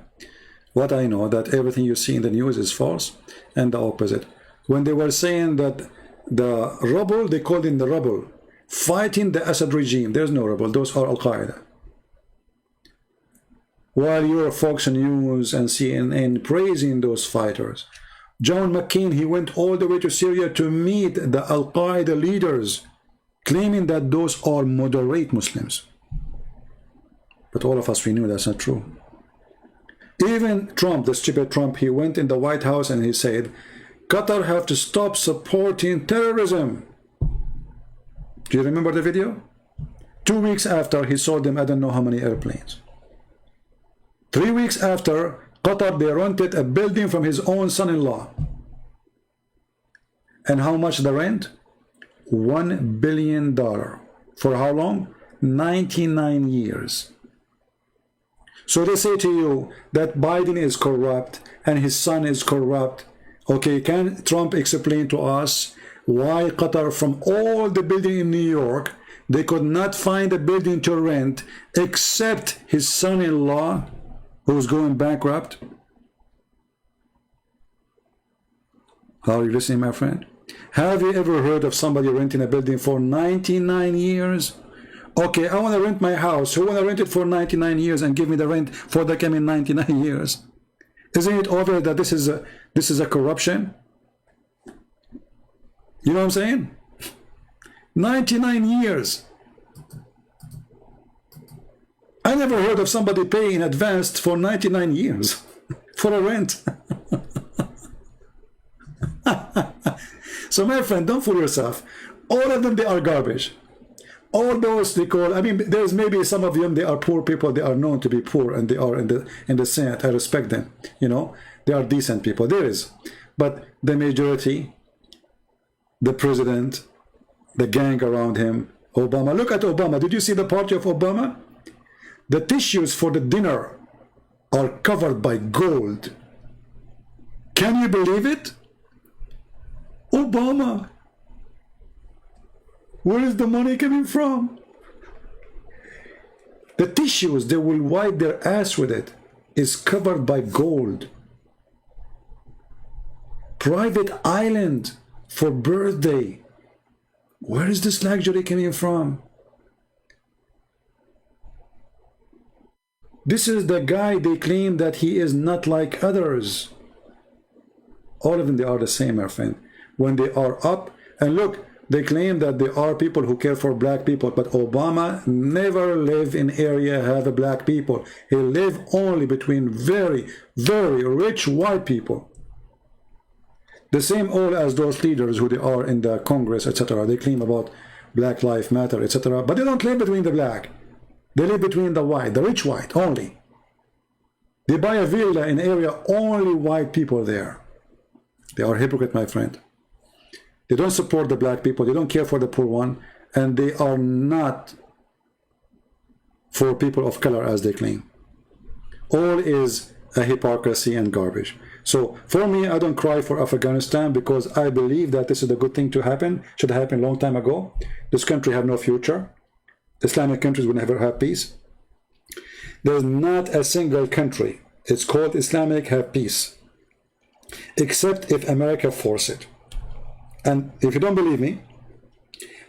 [SPEAKER 1] What I know, that everything you see in the news is false, and the opposite. When they were saying that the rebel, they called in the rebel, fighting the Assad regime. There's no rebel. Those are Al-Qaeda. While you're Fox News and CNN praising those fighters, John McCain, he went all the way to Syria to meet the Al-Qaeda leaders, claiming that those are moderate Muslims. But all of us, we knew that's not true. Even Trump, the stupid Trump, he went in the White House and he said, Qatar have to stop supporting terrorism. Do you remember the video? 2 weeks after, he sold them I don't know how many airplanes. 3 weeks after, Qatar, they rented a building from his own son-in-law. And how much the rent? $1 billion. For how long? 99 years. So they say to you that Biden is corrupt and his son is corrupt. Okay, can Trump explain to us why Qatar, from all the buildings in New York, they could not find a building to rent except his son-in-law, who's going bankrupt? Are you listening, my friend? Have you ever heard of somebody renting a building for 99 years? Okay, I want to rent my house. Who want to rent it for 99 years and give me the rent for the coming 99 years? Isn't it obvious that this is a corruption? You know what I'm saying? 99 years. I never heard of somebody paying in advance for 99 years for a rent. So my friend, don't fool yourself. All of them, they are garbage. All those they call, I mean, there's maybe some of them, they are poor people, they are known to be poor, and they are in the Senate. I respect them, you know, they are decent people. There is. But the majority, the president, the gang around him, Obama. Look at Obama. Did you see the party of Obama? The tissues for the dinner are covered by gold. Can you believe it? Obama. Where is the money coming from? The tissues they will wipe their ass with it is covered by gold. Private island for birthday. Where is this luxury coming from? This is the guy they claim that he is not like others. All of them, they are the same, my friend. When they are up, and look, they claim that there are people who care for black people, but Obama never lived in area have black people. He lived only between very, very rich white people. The same all as those leaders who they are in the Congress, etc. They claim about Black Lives Matter, etc. But they don't live between the black. They live between the white, the rich white only. They buy a villa in area only white people there. They are hypocrite, my friend. They don't support the black people. They don't care for the poor one. And they are not for people of color as they claim. All is a hypocrisy and garbage. So for me, I don't cry for Afghanistan because I believe that this is a good thing to happen. Should have happened a long time ago. This country have no future. Islamic countries will never have peace. There's not a single country, it's called Islamic, have peace, except if America force it. And if you don't believe me,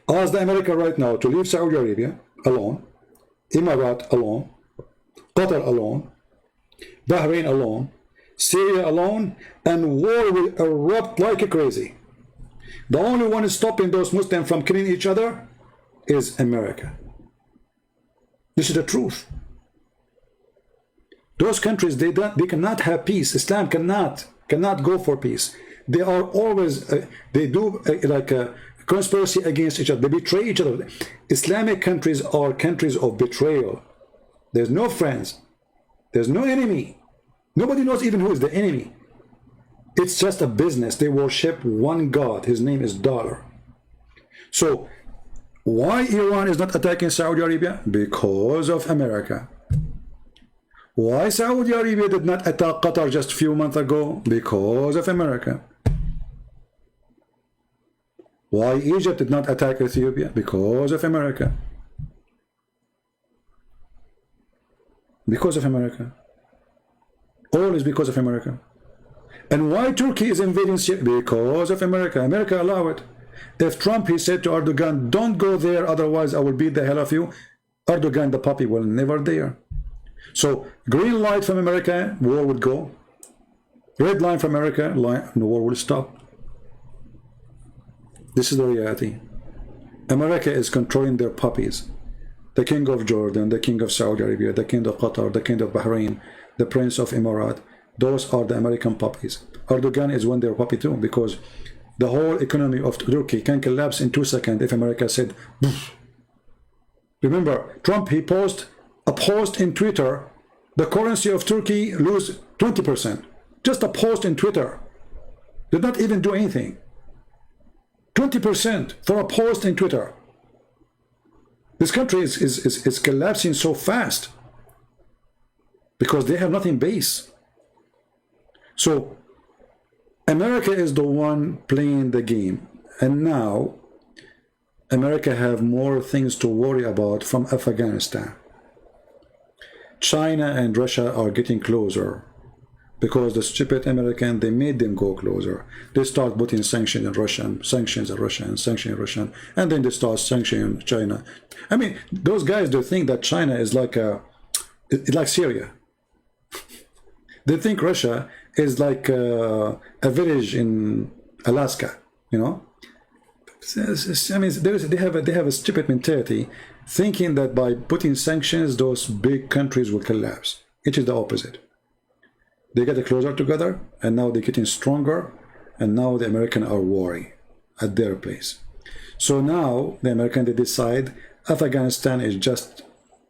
[SPEAKER 1] ask the America right now to leave Saudi Arabia alone, Emirates alone, Qatar alone, Bahrain alone, Syria alone, and war will erupt like crazy. The only one stopping those Muslims from killing each other is America. This is the truth. Those countries, they cannot have peace. Islam cannot go for peace. They are always, they do like a conspiracy against each other. They betray each other. Islamic countries are countries of betrayal. There's no friends. There's no enemy. Nobody knows even who is the enemy. It's just a business. They worship one God. His name is dollar. So, why Iran is not attacking Saudi Arabia? Because of America. Why Saudi Arabia did not attack Qatar just a few months ago? Because of America. Why Egypt did not attack Ethiopia? Because of America. Because of America. All is because of America. And why Turkey is invading Syria? Because of America. America allowed it. If Trump, he said to Erdogan, don't go there, otherwise I will beat the hell of you, Erdogan, the puppy, will never dare. So, green light from America, war would go. Red line from America, the war will stop. This is the reality. America is controlling their puppies. The king of Jordan, the king of Saudi Arabia, the king of Qatar, the king of Bahrain, the prince of Emirates. Those are the American puppies. Erdogan is one their puppy too, because the whole economy of Turkey can collapse in 2 seconds if America said, poof. Remember, Trump, he posted a post in Twitter, the currency of Turkey lose 20%. Just a post in Twitter. Did not even do anything. 20% for a post in Twitter. This country is collapsing so fast because they have nothing base. So America is the one playing the game, and now America have more things to worry about from Afghanistan. China and Russia are getting closer because the stupid American, they made them go closer. They start putting sanctions on Russia, sanctions on Russia, and sanctions on Russia, and then they start sanctioning China. I mean, those guys, they think that China is like like Syria. They think Russia is like a village in Alaska, you know. I mean, they have a stupid mentality, thinking that by putting sanctions, those big countries will collapse. It is the opposite. They get closer together, and now they're getting stronger, and now the Americans are worried at their place. So now the Americans, they decide Afghanistan is just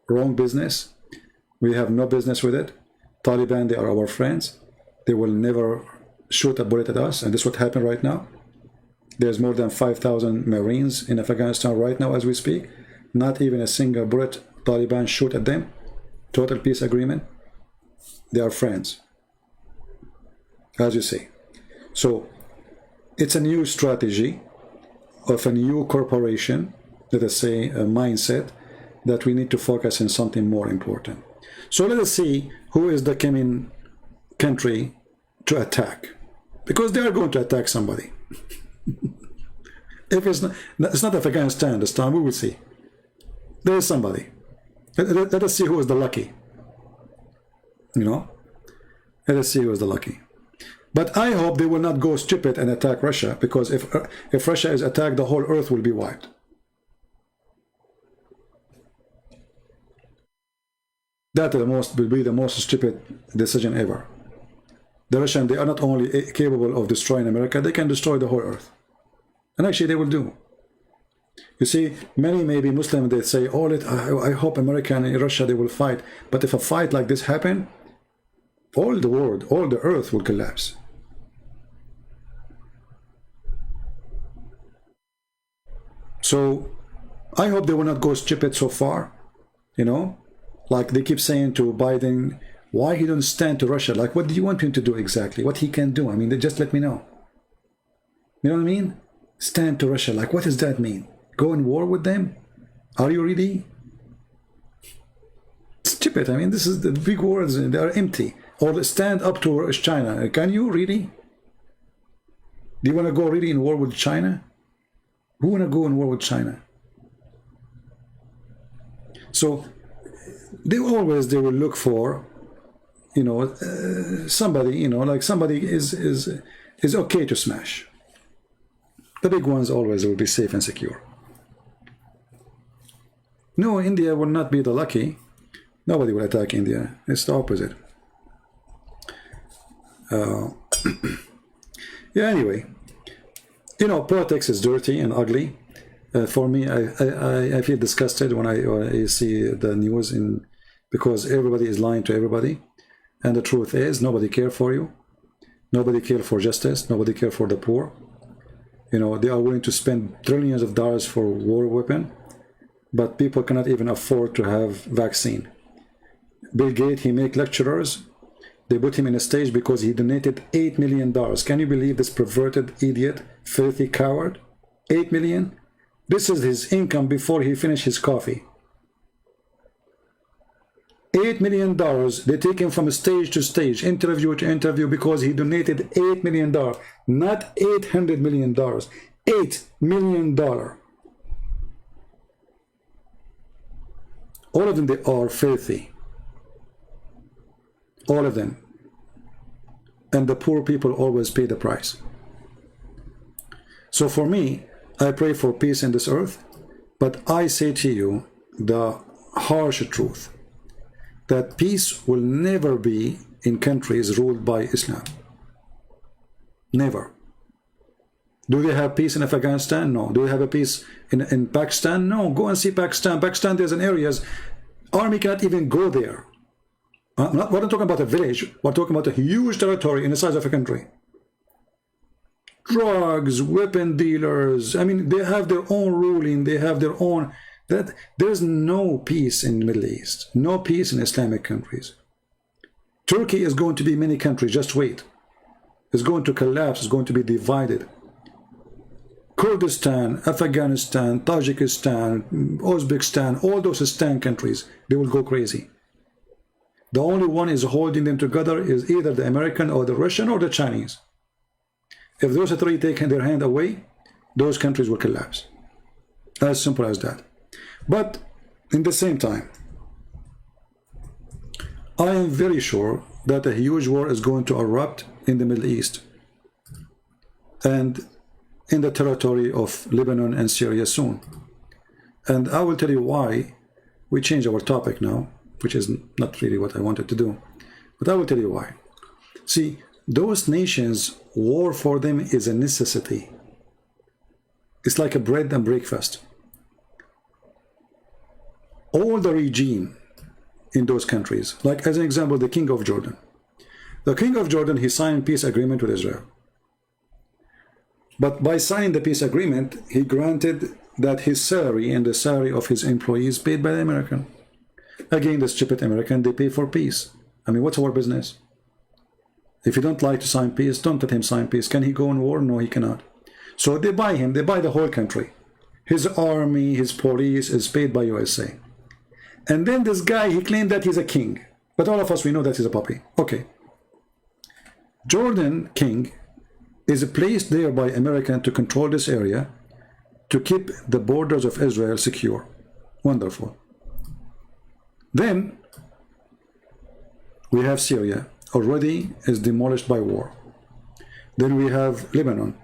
[SPEAKER 1] wrong business. We have no business with it. Taliban, they are our friends. They will never shoot a bullet at us, and this is what happened right now. There's more than 5,000 Marines in Afghanistan right now as we speak. Not even a single bullet Taliban shoot at them. Total peace agreement. They are friends, as you see. So it's a new strategy of a new corporation, let us say a mindset, that we need to focus on something more important. So let us see who is the coming country to attack, because they are going to attack somebody. If it's not Afghanistan this time, we will see. There is somebody. Let us see who is the lucky. You know? Let us see who is the lucky. But I hope they will not go stupid and attack Russia, because if Russia is attacked, the whole earth will be wiped. That will be the most stupid decision ever. The Russians, they are not only capable of destroying America, they can destroy the whole earth. And actually they will do. You see, many maybe Muslims, they say, oh, I hope America and Russia, they will fight. But if a fight like this happen, all the world, all the earth will collapse. So I hope they will not go stupid so far, you know, like they keep saying to Biden, why he don't stand to Russia? Like, what do you want him to do exactly? What he can do? I mean, they just let me know. You know what I mean? Stand to Russia. Like, what does that mean? Go in war with them? Are you really? Stupid. I mean, this is the big words, they are empty. Or stand up to China. Can you really? Do you want to go really in war with China? Who want to go in war with China? So they will look for, you know, somebody, you know, like somebody is okay to smash. The big ones always will be safe and secure. No, India will not be the lucky. Nobody will attack India. It's the opposite. Yeah, anyway, you know, politics is dirty and ugly. For me, I feel disgusted when I see the news, because everybody is lying to everybody. And the truth is, nobody cares for you. Nobody cares for justice. Nobody cares for the poor. You know, they are willing to spend trillions of dollars for war weapon, but people cannot even afford to have vaccine. Bill Gates, he make lecturers. They put him in a stage because he donated $8 million. Can you believe this perverted idiot, filthy coward? 8 million? This is his income before he finished his coffee. $8 million. They take him from stage to stage, interview to interview, because he donated $8 million. Not $800 million. $8 million. All of them, they are filthy. All of them. And the poor people always pay the price. So for me, I pray for peace in this earth, but I say to you the harsh truth, that peace will never be in countries ruled by Islam. Never. Do they have peace in Afghanistan? No. Do they have a peace in Pakistan? No. Go and see Pakistan. Pakistan, there's an areas, army cannot even go there. We're not talking about a village. We're talking about a huge territory in the size of a country. Drugs, weapon dealers. I mean, they have their own ruling. They have their own. There's no peace in the Middle East. No peace in Islamic countries. Turkey is going to be many countries. Just wait. It's going to collapse. It's going to be divided. Kurdistan, Afghanistan, Tajikistan, Uzbekistan, all those Stan countries, they will go crazy. The only one is holding them together is either the American or the Russian or the Chinese. If those three take their hand away, those countries will collapse. As simple as that. But in the same time, I am very sure that a huge war is going to erupt in the Middle East and in the territory of Lebanon and Syria soon. And I will tell you why we change our topic now, which is not really what I wanted to do. But I will tell you why. See, those nations, war for them is a necessity. It's like a bread and breakfast. All the regime in those countries, like as an example, the King of Jordan. The King of Jordan, he signed peace agreement with Israel. But by signing the peace agreement, he granted that his salary and the salary of his employees paid by the American. Again, the stupid American, they pay for peace. I mean, what's our business? If you don't like to sign peace, don't let him sign peace. Can he go in war? No, he cannot. So they buy him, they buy the whole country. His army, his police is paid by USA. And then this guy, he claimed that he's a king. But all of us, we know that he's a puppy. Okay. Jordan king is placed there by American to control this area. to keep the borders of Israel secure. Wonderful. Then we have Syria, already is demolished by war. Then we have Lebanon,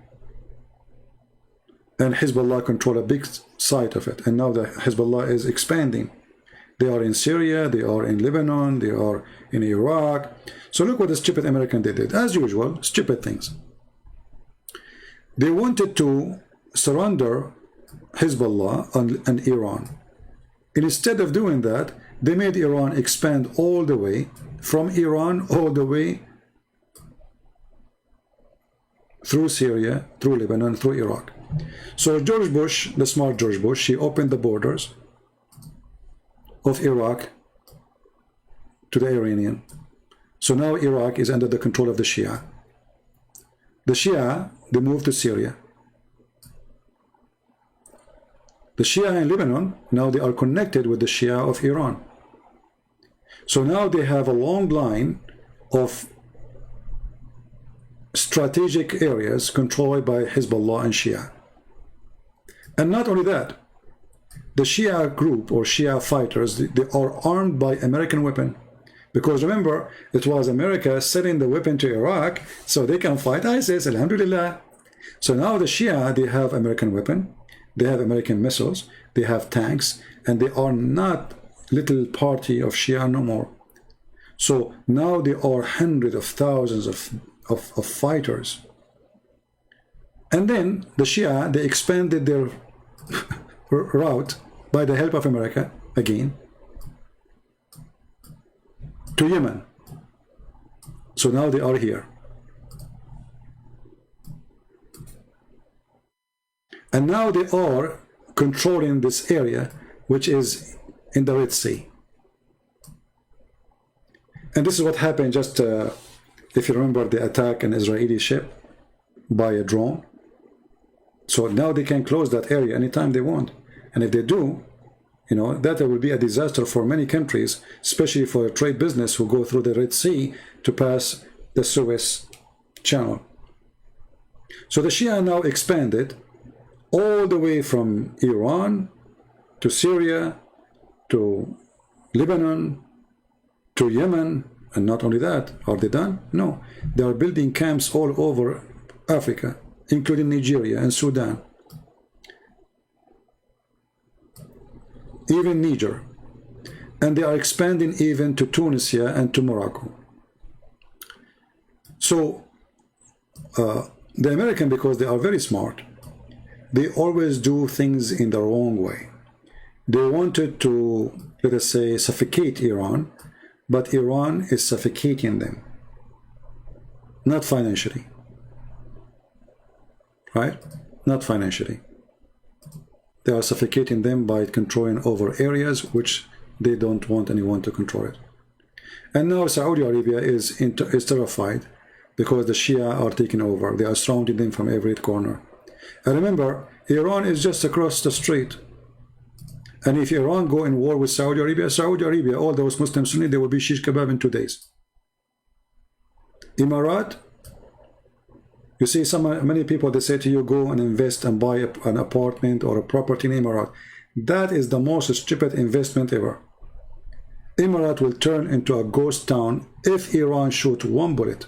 [SPEAKER 1] and Hezbollah control a big side of it, and now the Hezbollah is expanding. They are in Syria, they are in Lebanon, they are in Iraq. So look what the stupid American did. As usual, stupid things. They wanted to surrender Hezbollah and Iran. And instead of doing that, they made Iran expand all the way, from Iran all the way through Syria, through Lebanon, through Iraq. So George Bush, the smart George Bush, he opened the borders of Iraq to the Iranian. So now Iraq is under the control of the Shia. The Shia, they moved to Syria. The Shia in Lebanon, now they are connected with the Shia of Iran. So now they have a long line of strategic areas controlled by Hezbollah and Shia. And not only that, the Shia group or Shia fighters, they are armed by American weapon. Because remember, it was America selling the weapon to Iraq so they can fight ISIS, alhamdulillah. So now the Shia, they have American weapon, they have American missiles, they have tanks, and they are not little party of Shia no more. So now there are hundreds of thousands of fighters. And then the Shia, they expanded their route by the help of America, again, to Yemen. So now they are here. And now they are controlling this area, which is in the Red Sea. And this is what happened just, if you remember the attack an Israeli ship by a drone. So now they can close that area anytime they want. And if they do, you know, that will be a disaster for many countries, especially for trade business who go through the Red Sea to pass the Suez Channel. So the Shia now expanded all the way from Iran to Syria to Lebanon to Yemen. And not only that, are they done? No, they are building camps all over Africa, including Nigeria and Sudan, even Niger, and they are expanding even to Tunisia and to Morocco. So the American, because they are very smart, they always do things in the wrong way. They wanted to, let us say, suffocate Iran, but Iran is suffocating them, not financially, right? Not financially. They are suffocating them by controlling over areas which they don't want anyone to control it. And now Saudi Arabia is terrified because the Shia are taking over. They are surrounding them from every corner. And remember, Iran is just across the street. And if Iran go in war with Saudi Arabia, all those Muslim Sunni, they will be shish kebab in 2 days. Emirat, you see many people, they say to you, go and invest and buy an apartment or a property in Emirat. That is the most stupid investment ever. Emirat will turn into a ghost town if Iran shoots one bullet.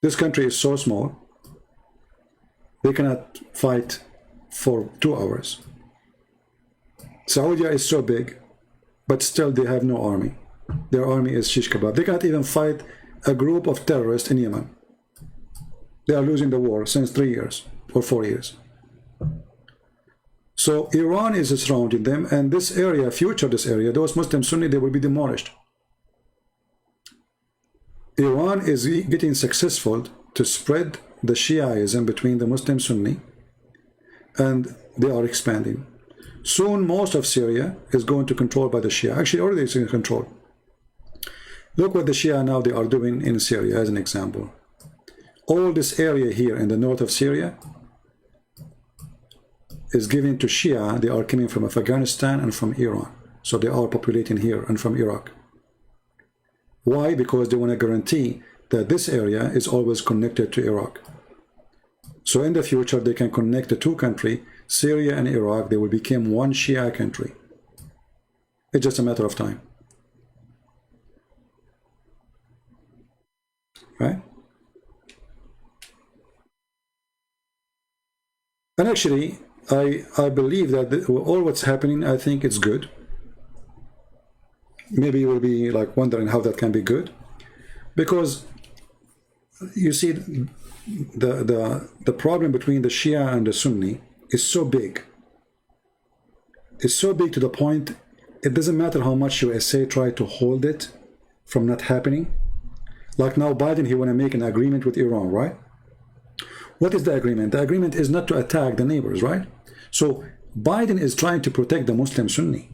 [SPEAKER 1] This country is so small, they cannot fight for 2 hours. Saudi is so big, but still they have no army. Their army is shish kebab. They cannot even fight a group of terrorists in Yemen. They are losing the war since 3 years or 4 years. So Iran is surrounding them, and this area, this area, those Muslim Sunni, they will be demolished. Iran is getting successful to spread the Shiaism between the Muslim Sunni, and they are expanding. Soon most of Syria is going to control by the Shia. Actually already it's in control. Look what the Shia now they are doing in Syria as an example. All this area here in the north of Syria is given to Shia. They are coming from Afghanistan and from Iran. So they are populating here and from Iraq. Why? Because they want to guarantee that this area is always connected to Iraq. So in the future, they can connect the two countries, Syria and Iraq. They will become one Shia country. It's just a matter of time. Right? And actually, I believe that all what's happening, I think it's good. Maybe you will be like wondering how that can be good, because you see the problem between the Shia and the Sunni is so big. It's so big to the point it doesn't matter how much USA try to hold it from not happening. Like now Biden, he want to make an agreement with Iran, right? What is the agreement? The agreement is not to attack the neighbors, right? So Biden is trying to protect the Muslim Sunni.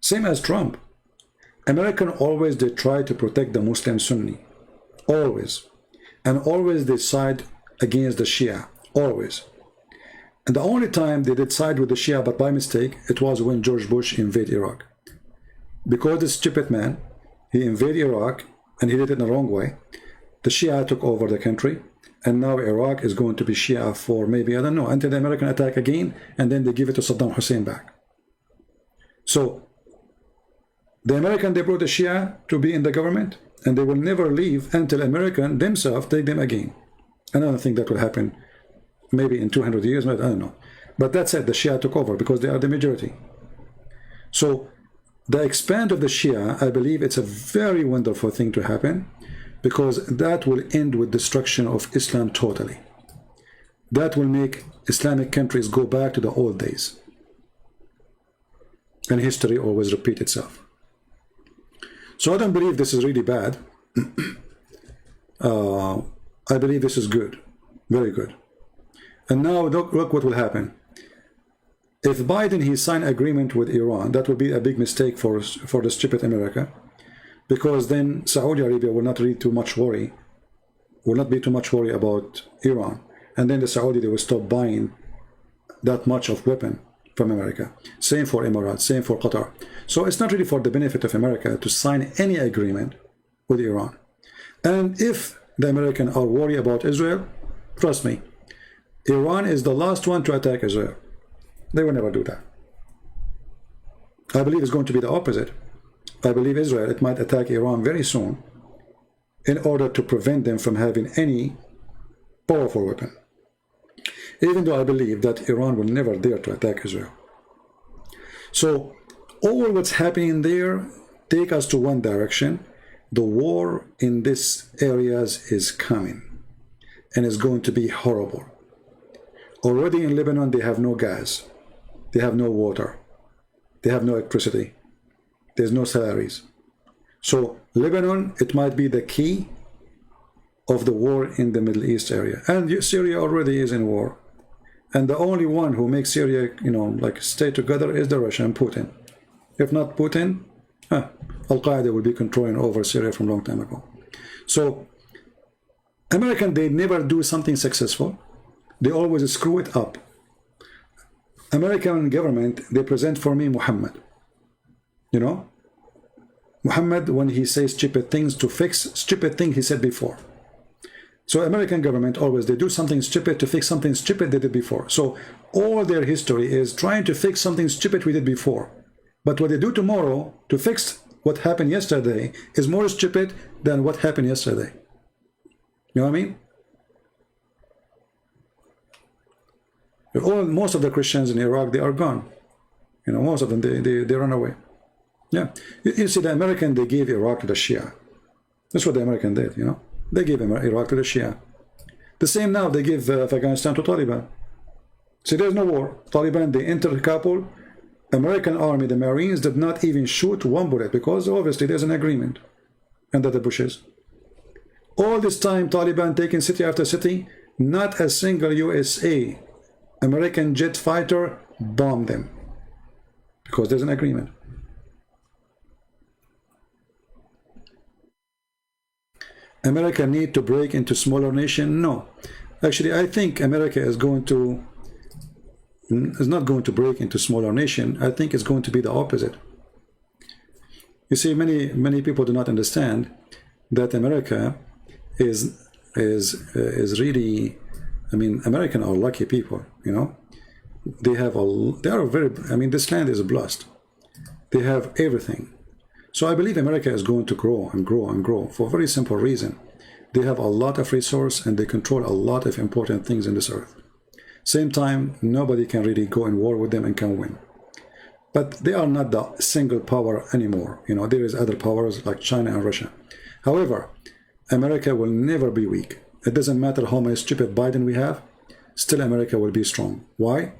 [SPEAKER 1] Same as Trump. American always they try to protect the Muslim Sunni. Always. And always they side against the Shia. Always. And the only time they did side with the Shia, but by mistake, it was when George Bush invaded Iraq. Because this stupid man, he invaded Iraq, and he did it in the wrong way. The Shia took over the country, and now Iraq is going to be Shia for maybe, I don't know, until the American attack again, and then they give it to Saddam Hussein back. So, the American, they brought the Shia to be in the government, and they will never leave until American themselves take them again. And I don't think that will happen maybe in 200 years, I don't know. But that said, the Shia took over because they are the majority. So, the expand of the Shia, I believe it's a very wonderful thing to happen, because that will end with destruction of Islam totally. That will make Islamic countries go back to the old days. And history always repeats itself. So I don't believe this is really bad. I believe this is good. Very good. And now look what will happen. If Biden, he signed agreement with Iran, that would be a big mistake for the stupid America. Because then Saudi Arabia will not really too much worry, will not be too much worry about Iran. And then the Saudi, they will stop buying that much of weapon from America. Same for Emirates, same for Qatar. So it's not really for the benefit of America to sign any agreement with Iran. And if the Americans are worried about Israel, trust me, Iran is the last one to attack Israel. They will never do that. I believe it's going to be the opposite. I believe Israel, it might attack Iran very soon in order to prevent them from having any powerful weapon. Even though I believe that Iran will never dare to attack Israel. So all what's happening there take us to one direction. The war in these areas is coming and it's going to be horrible. Already in Lebanon, they have no gas. They have no water. They have no electricity. There's no salaries. So Lebanon, it might be the key of the war in the Middle East area. And Syria already is in war. And the only one who makes Syria, you know, like stay together is the Russian, Putin. If not Putin, Al-Qaeda will be controlling over Syria from a long time ago. So American, they never do something successful. They always screw it up. American government, they present for me Muhammad. You know, Muhammad, when he says stupid things to fix stupid thing he said before. So American government always, they do something stupid to fix something stupid they did before. So all their history is trying to fix something stupid we did before. But what they do tomorrow to fix what happened yesterday is more stupid than what happened yesterday. You know what I mean? Most of the Christians in Iraq, they are gone. You know, most of them, they run away. Yeah. You see, the American, they gave Iraq to the Shia. That's what the American did, you know. They gave Iraq to the Shia. The same now, they give Afghanistan to Taliban. See, there's no war. Taliban, they entered Kabul. American army, the Marines, did not even shoot one bullet because obviously there's an agreement under the bushes. All this time, Taliban taking city after city, not a single USA American jet fighter bombed them because there's an agreement. America need to break into smaller nation? No. Actually, I think America is not going to break into smaller nation. I think it's going to be the opposite. You see, many people do not understand that America is really I mean, Americans are lucky people, you know. They are very, I mean, this land is blessed. They have everything. So I believe America is going to grow and grow and grow for a very simple reason. They have a lot of resource and they control a lot of important things in this earth. Same time, nobody can really go in war with them and can win. But they are not the single power anymore. You know, there is other powers like China and Russia. However, America will never be weak. It doesn't matter how many stupid Biden we have, still America will be strong. Why?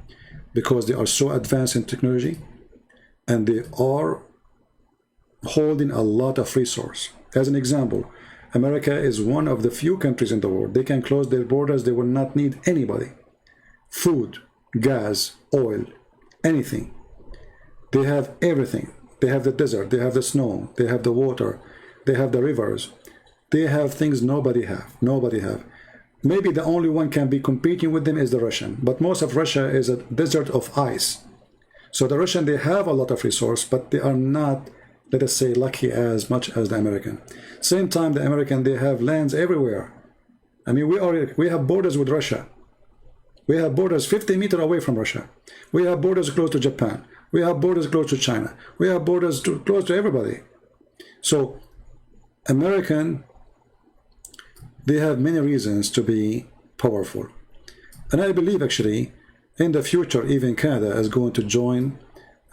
[SPEAKER 1] Because they are so advanced in technology and they are holding a lot of resource. As an example, America is one of the few countries in the world. They can close their borders. They will not need anybody. Food, gas, oil, anything. They have everything. They have the desert. They have the snow. They have the water. They have the rivers. They have things nobody have. Nobody have. Maybe the only one can be competing with them is the Russian. But most of Russia is a desert of ice. So the Russian, they have a lot of resource, but they are not, let us say, lucky as much as the American. Same time, the American, they have lands everywhere. I mean, we have borders with Russia. We have borders 50 meters away from Russia. We have borders close to Japan. We have borders close to China. We have borders close to everybody. So, American, they have many reasons to be powerful. And I believe, actually, in the future, even Canada is going to join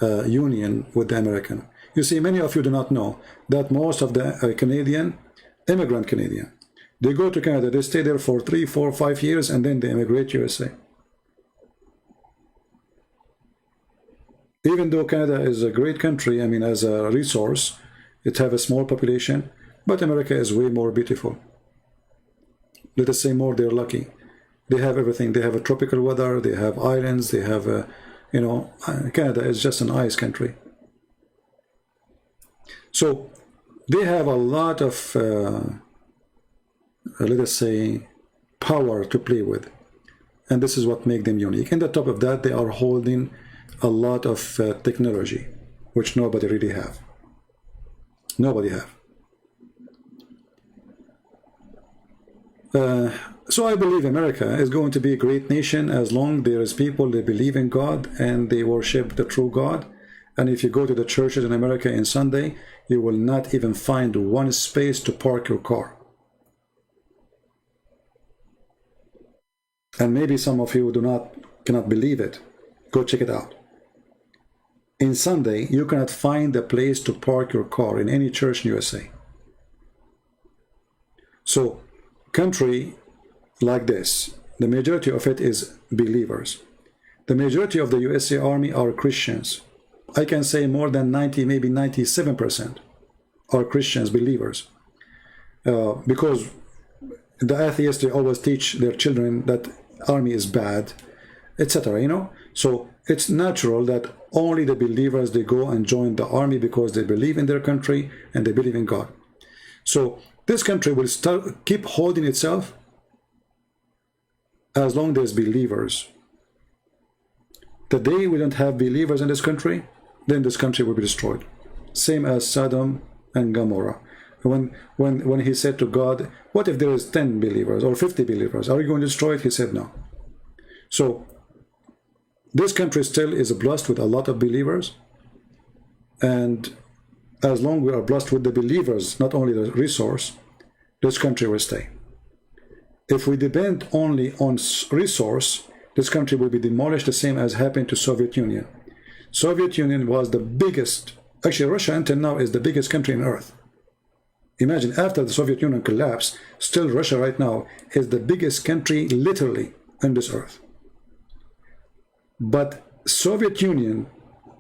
[SPEAKER 1] union with the American. You see, many of you do not know that most of the immigrant Canadian, they go to Canada, they stay there for 3, 4, 5 years, and then they immigrate to USA. Even though Canada is a great country, I mean, as a resource, it have a small population, but America is way more beautiful. Let us say more, they're lucky. They have everything. They have a tropical weather, they have islands, they have, you know, Canada is just an ice country. So they have a lot of, let us say, power to play with. And this is what makes them unique. And on top of that, they are holding a lot of technology, which nobody really have. Nobody have. So I believe America is going to be a great nation as long there is people that believe in God and they worship the true God. And if you go to the churches in America on Sunday, you will not even find one space to park your car. And maybe some of you cannot believe it. Go check it out. In Sunday, you cannot find a place to park your car in any church in USA. So, country like this, the majority of it is believers. The majority of the USA Army are Christians. I can say more than 90, maybe 97% are Christians, believers. Because the atheists, they always teach their children that army is bad, etc., you know. So it's natural that only the believers, they go and join the army because they believe in their country and they believe in God. So this country will keep holding itself as long as there's believers. The day we don't have believers in this country, then this country will be destroyed. Same as Sodom and Gomorrah. When he said to God, what if there is 10 believers or 50 believers? Are you going to destroy it? He said no. So this country still is blessed with a lot of believers. And as long as we are blessed with the believers, not only the resource, this country will stay. If we depend only on resource, this country will be demolished, the same as happened to Soviet Union. Soviet Union was the biggest, actually Russia until now is the biggest country on earth. Imagine, after the Soviet Union collapsed, still Russia right now is the biggest country literally on this earth. But Soviet Union,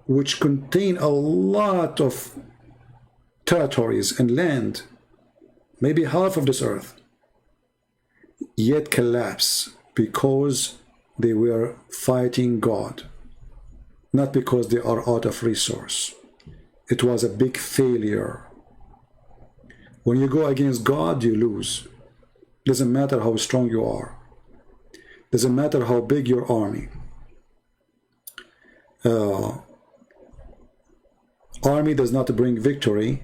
[SPEAKER 1] which contained a lot of territories and land, maybe half of this earth, yet collapsed because they were fighting God, not because they are out of resource. It was a big failure. When you go against God, you lose. Doesn't matter how strong you are. Doesn't matter how big your army. Army does not bring victory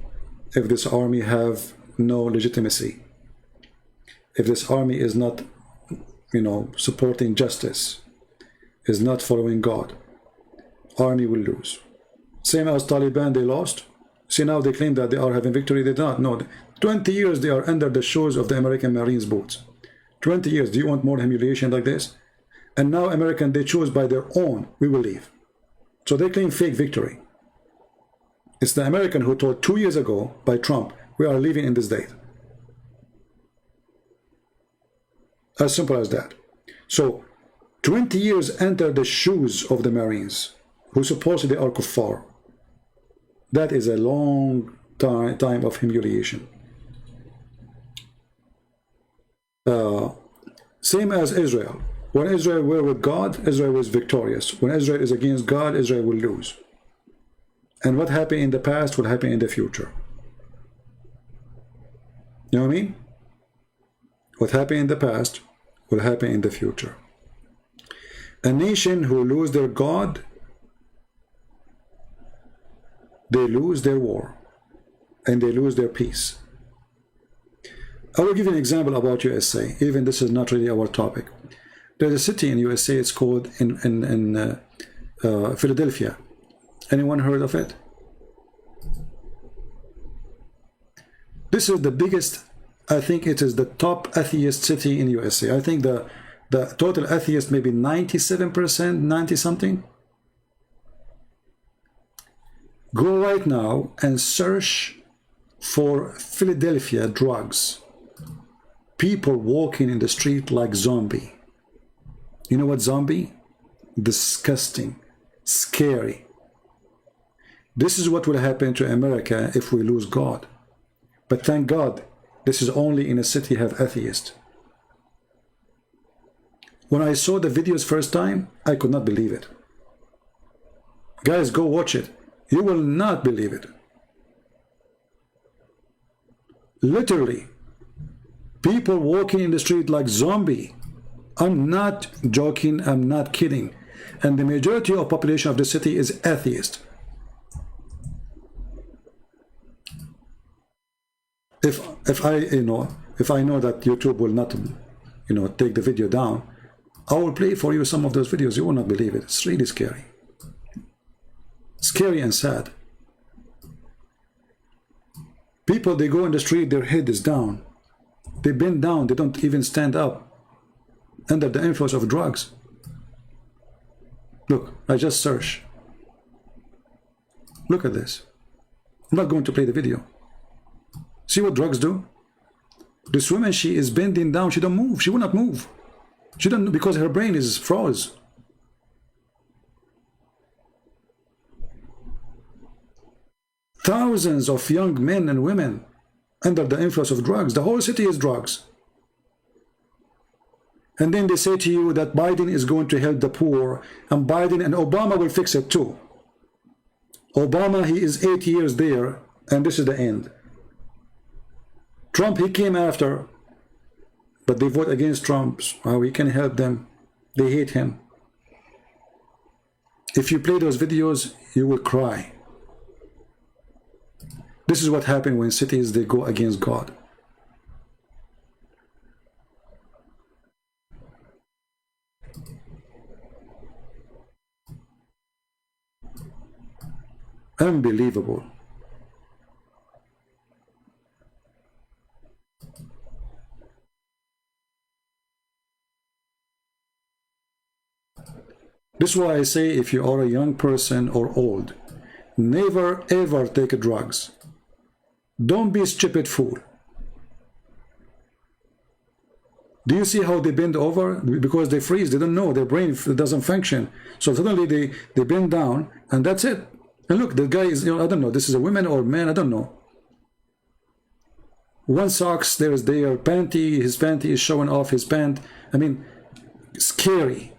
[SPEAKER 1] if this army have no legitimacy. If this army is not supporting justice, is not following God, army will lose. Same as Taliban, they lost. See, now they claim that they are having victory. They did not. No, 20 years they are under the shoes of the American Marines boots. 20 years. Do you want more humiliation like this? And now American, they choose by their own, we will leave. So they claim fake victory. It's the American who told 2 years ago by Trump, we are leaving in this date. As simple as that. So 20 years enter the shoes of the Marines, who supposedly are kuffar. That is a long time of humiliation. Same as Israel. When Israel were with God, Israel was victorious. When Israel is against God, Israel will lose. And what happened in the past will happen in the future. You know what I mean? What happened in the past will happen in the future. A nation who lose their God, they lose their war and they lose their peace. I will give you an example about USA. Even this is not really our topic. There's a city in USA, it's called in Philadelphia. Anyone heard of it? This is the biggest, I think it is the top atheist city in USA. I think the total atheist maybe 97%, 90 something. Go right now and search for Philadelphia drugs. People walking in the street like zombie. You know what zombie? Disgusting, scary. This is what will happen to America if we lose God. But thank God, this is only in a city have atheists. When I saw the videos first time, I could not believe it. Guys, go watch it. You will not believe it. Literally, people walking in the street like zombie. I'm not joking, I'm not kidding. And the majority of population of the city is atheist. If I know that YouTube will not take the video down, I will play for you some of those videos. You will not believe it. It's really scary. Scary and sad. People, they go in the street, their head is down. They bend down, they don't even stand up under the influence of drugs. Look, I just searched. Look at this. I'm not going to play the video. See what drugs do? This woman, she is bending down, she don't move, she will not move. She don't, because her brain is froze. Thousands of young men and women under the influence of drugs. The whole city is drugs. And then they say to you that Biden is going to help the poor, and Biden and Obama will fix it too. Obama, he is 8 years there, and this is the end. Trump, he came after, but they vote against Trump. How he can help them? They hate him. If you play those videos, you will cry. This is what happened when cities, they go against God. Unbelievable. This is why I say, if you are a young person or old, never ever take drugs. Don't be a stupid fool. Do you see how they bend over? Because they freeze, they don't know, their brain doesn't function. So suddenly they bend down, and that's it. And look, the guy is, I don't know, this is a woman or man, I don't know. One socks, there is their panty, his panty is showing off his pant. I mean, scary.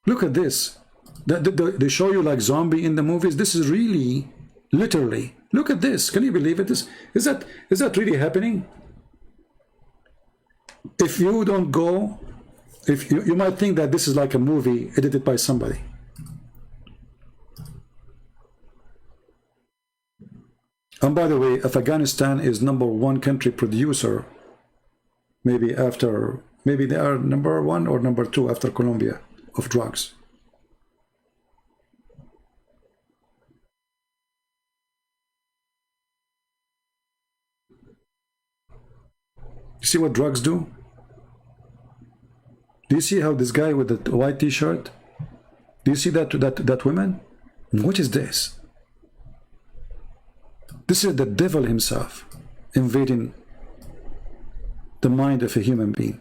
[SPEAKER 1] Look at this. They show you like zombie in the movies. This is really, literally. Look at this. Can you believe it? Is that really happening? If you don't go, if you might think that this is like a movie edited by somebody. And by the way, Afghanistan is #1 country producer, maybe they are #1 or #2 after Colombia of drugs. You see what drugs do? Do you see how this guy with the white t-shirt? Do you see that woman? What is this? This is the devil himself invading the mind of a human being.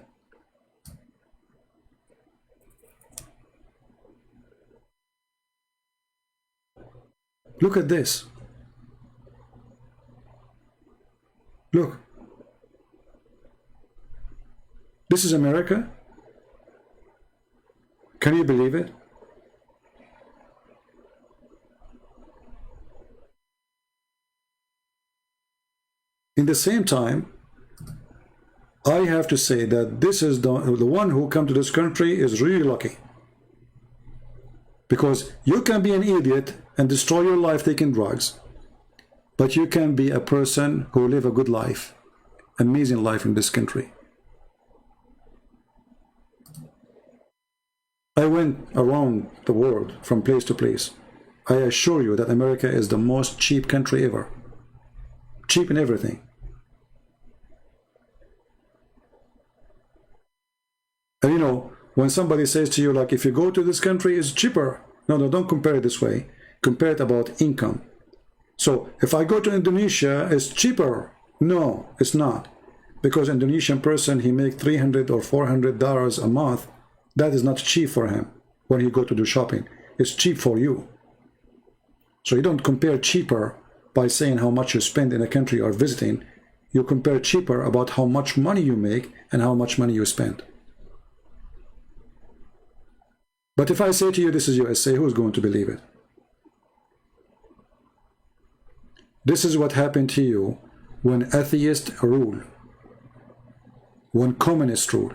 [SPEAKER 1] Look at this. Look. This is America. Can you believe it? In the same time, I have to say that this is the one who come to this country is really lucky. Because you can be an idiot and destroy your life taking drugs, but you can be a person who live a good life, amazing life in this country. I went around the world from place to place. I assure you that America is the most cheap country ever. Cheap in everything. And you know, when somebody says to you, like, if you go to this country, it's cheaper. No, don't compare it this way. Compare it about income. So if I go to Indonesia, it's cheaper. No, it's not. Because Indonesian person, he make $300 or $400 a month. That is not cheap for him when he go to do shopping. It's cheap for you. So you don't compare cheaper by saying how much you spend in a country you're visiting. You compare cheaper about how much money you make and how much money you spend. But if I say to you, this is USA, who's going to believe it? This is what happened to you when atheists rule, when communists rule.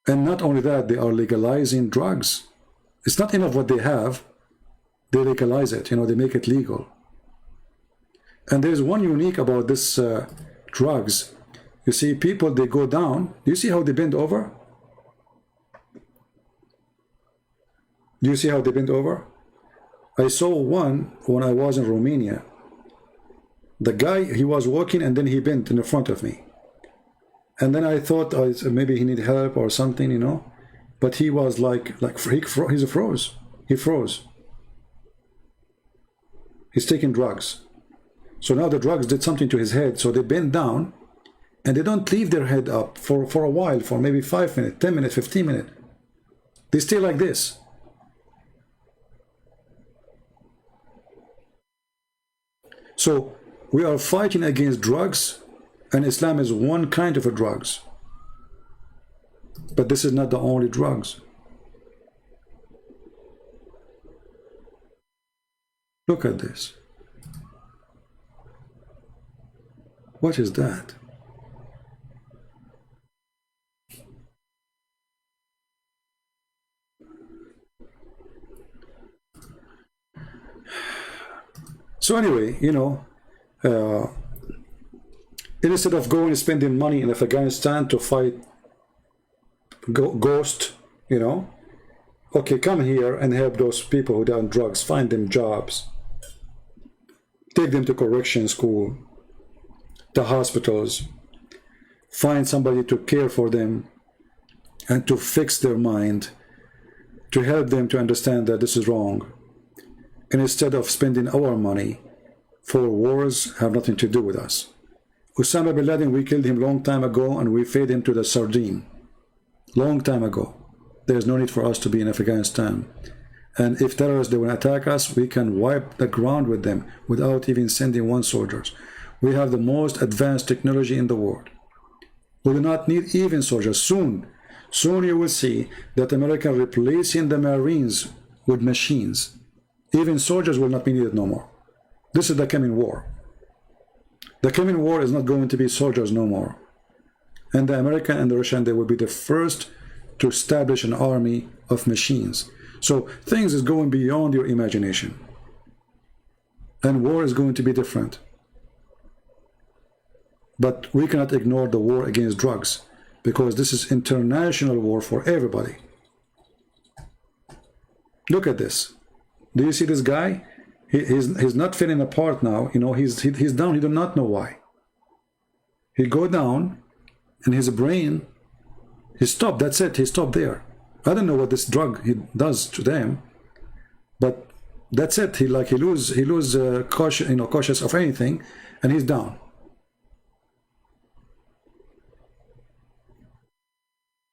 [SPEAKER 1] And not only that, they are legalizing drugs. It's not enough what they have, they legalize it, you know, they make it legal. And there's one unique about this drugs. You see, people, they go down. Do you see how they bend over? Do you see how they bend over? I saw one when I was in Romania. The guy, he was walking and then he bent in the front of me. And then I thought maybe he need help or something, you know. But he was like he froze. He froze. He's taking drugs. So now the drugs did something to his head. So they bend down and they don't leave their head up for a while, for maybe 5 minutes, 10 minutes, 15 minutes. They stay like this. So we are fighting against drugs, and Islam is one kind of a drugs. But this is not the only drugs. Look at this. What is that? So anyway, you know, instead of going and spending money in Afghanistan to fight ghost, you know, okay, come here and help those people who are on drugs, find them jobs, take them to correction school, the hospitals, find somebody to care for them and to fix their mind, to help them to understand that this is wrong. And instead of spending our money for wars have nothing to do with us. Osama bin Laden, we killed him long time ago and we fed him to the sardine. Long time ago. There's no need for us to be in Afghanistan. And if terrorists, they will attack us, we can wipe the ground with them without even sending one soldier. We have the most advanced technology in the world. We do not need even soldiers. Soon you will see that America replacing the Marines with machines. Even soldiers will not be needed no more. This is the coming war. The coming war is not going to be soldiers no more. And the American and the Russian, they will be the first to establish an army of machines. So things is going beyond your imagination. And war is going to be different. But we cannot ignore the war against drugs, because this is international war for everybody. Look at this. Do you see this guy? He's not falling apart now. You know, he's down. He do not know why. He go down, and his brain, he stopped. That's it. He stopped there. I don't know what this drug he does to them, but that's it. He lose cautious, cautious of anything, and he's down.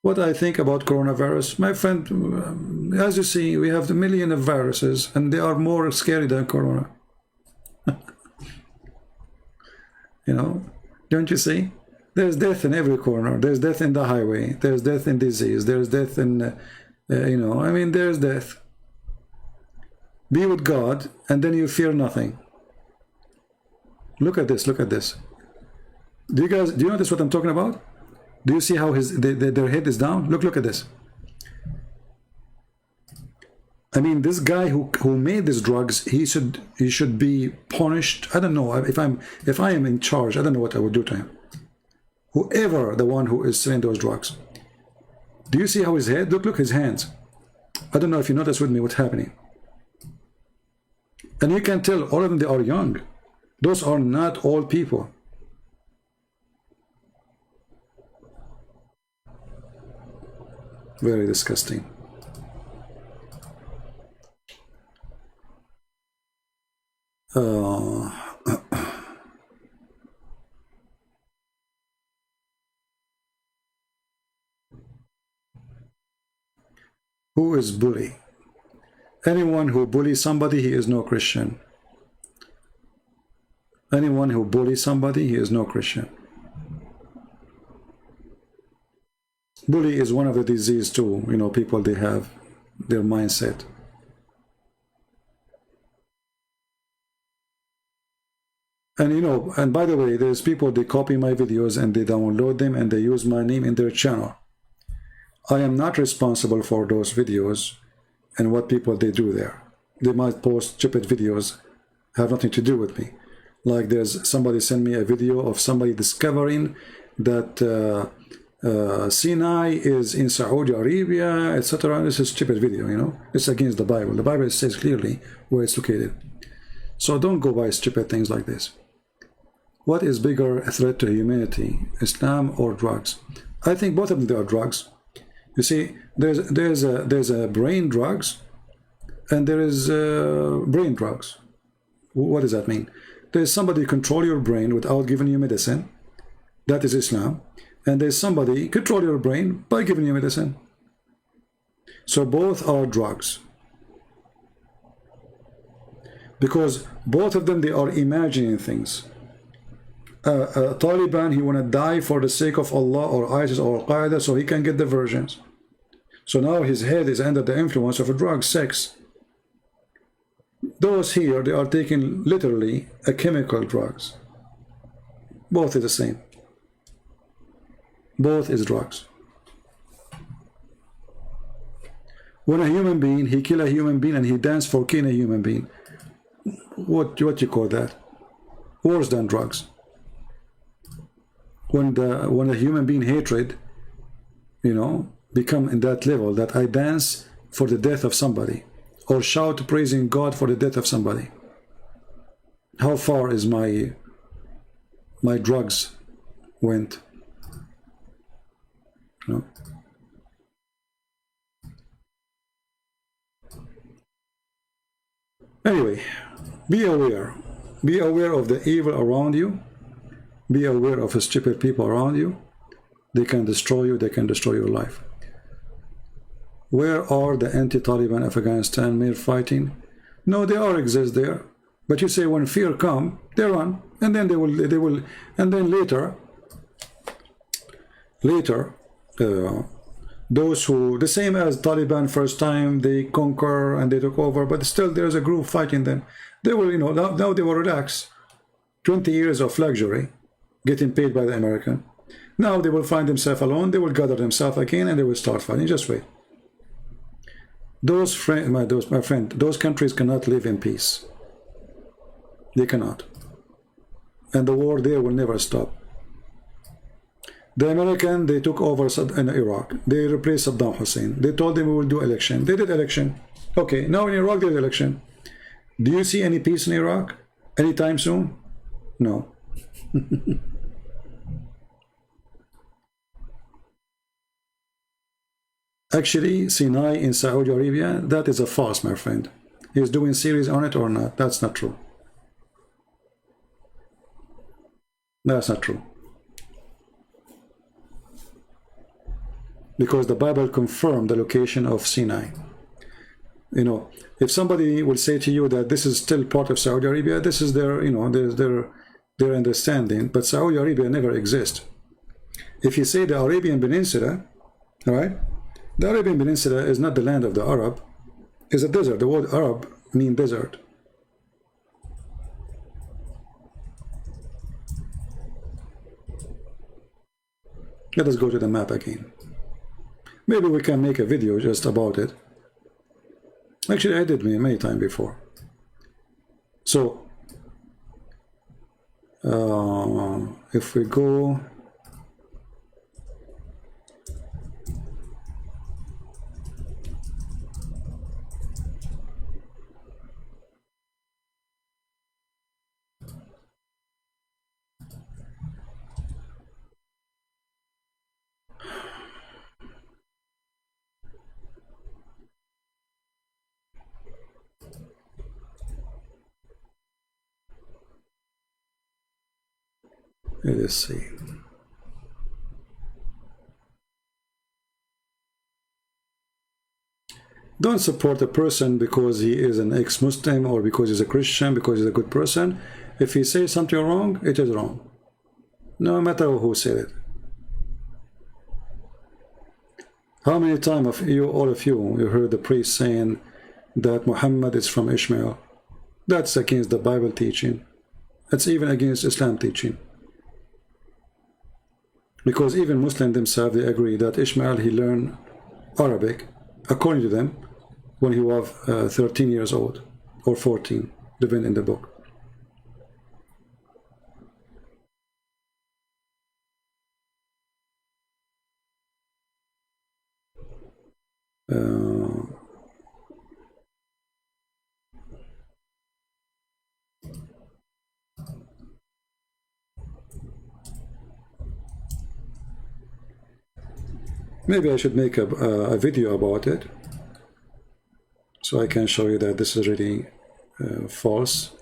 [SPEAKER 1] What I think about coronavirus, my friend, as you see, we have the million of viruses, and they are more scary than corona. You know, don't you see? There's death in every corner. There's death in the highway. There's death in disease. There's death in, I mean, there's death. Be with God, and then you fear nothing. Look at this. Look at this. Do you notice what I'm talking about? Do you see how their head is down? Look at this. I mean, this guy who made these drugs, he should be punished. I don't know if I am in charge. I don't know what I would do to him. Whoever the one who is selling those drugs. Do you see how his head? Look his hands. I don't know if you notice with me what's happening. And you can tell all of them, they are young. Those are not old people. Very disgusting. Who is bully? Anyone who bullies somebody, he is no Christian. Anyone who bullies somebody, he is no Christian. Bully is one of the diseases too. People, they have their mindset. And and by the way, there's people, they copy my videos and they download them and they use my name in their channel. I am not responsible for those videos and what people they do there. They might post stupid videos, have nothing to do with me. Like there's somebody sent me a video of somebody discovering that Sinai is in Saudi Arabia, etc. This is a stupid video, It's against the Bible. The Bible says clearly where it's located. So don't go by stupid things like this. What is bigger a threat to humanity, Islam or drugs? I think both of them, they are drugs. You see, there's a brain drugs, and there is brain drugs. What does that mean? There's somebody control your brain without giving you medicine. That is Islam. And there's somebody control your brain by giving you medicine. So both are drugs. Because both of them, they are imagining things. Taliban, he want to die for the sake of Allah or ISIS or Al-Qaeda so he can get the versions. So now his head is under the influence of a drug, sex. Those here, they are taking literally a chemical drugs. Both is the same. Both is drugs. When a human being, he kill a human being and he dance for killing a human being. What you call that? Worse than drugs. When a human being hatred, become in that level that I dance for the death of somebody or shout praising God for the death of somebody. How far is my drugs went? Anyway, be aware. Be aware of the evil around you. Be aware of the stupid people around you. They can destroy you. They can destroy your life. Where are the anti-Taliban Afghanistan mere fighting? No, they all exist there. But you say when fear come, they run, and then they will, and then later, those who, the same as Taliban first time, they conquer and they took over, but still there's a group fighting them. They will, now they will relax. 20 years of luxury, getting paid by the American. Now they will find themselves alone, they will gather themselves again, and they will start fighting. Just wait. Those my friend, those countries cannot live in peace. They cannot. And the war there will never stop. The American, they took over in Iraq. They replaced Saddam Hussein. They told them we will do election. They did election. Okay, now in Iraq there's election. Do you see any peace in Iraq anytime soon? No. Actually, Sinai in Saudi Arabia, that is a farce, my friend. He's doing series on it or not? That's not true. That's not true. Because the Bible confirmed the location of Sinai. You know, if somebody will say to you that this is still part of Saudi Arabia, this is their, you know, their understanding, but Saudi Arabia never exists. If you say the Arabian Peninsula, all right, the Arabian Peninsula is not the land of the Arab, it's a desert. The word Arab means desert. Let us go to the map again. Maybe we can make a video just about it. Actually, I did many times before. So, if we go... Let's see. Don't support a person because he is an ex-Muslim or because he's a Christian, because he's a good person. If he says something wrong, it is wrong. No matter who said it. How many times of you, all of you, you heard the priest saying that Muhammad is from Ishmael? That's against the Bible teaching. That's even against Islam teaching. Because even Muslims themselves, they agree that Ishmael, he learned Arabic, according to them, when he was 13 years old, or 14, depending in the book. Maybe I should make a video about it, so I can show you that this is really false.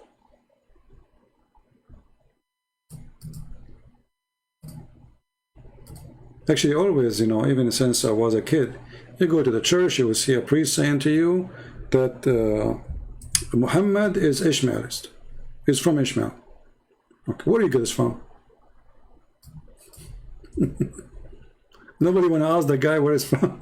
[SPEAKER 1] Actually, always, you know, even since I was a kid, you go to the church, you will see a priest saying to you that Muhammad is Ishmaelist. He's from Ishmael. Okay, where do you get this from? Nobody want to ask the guy where he's from.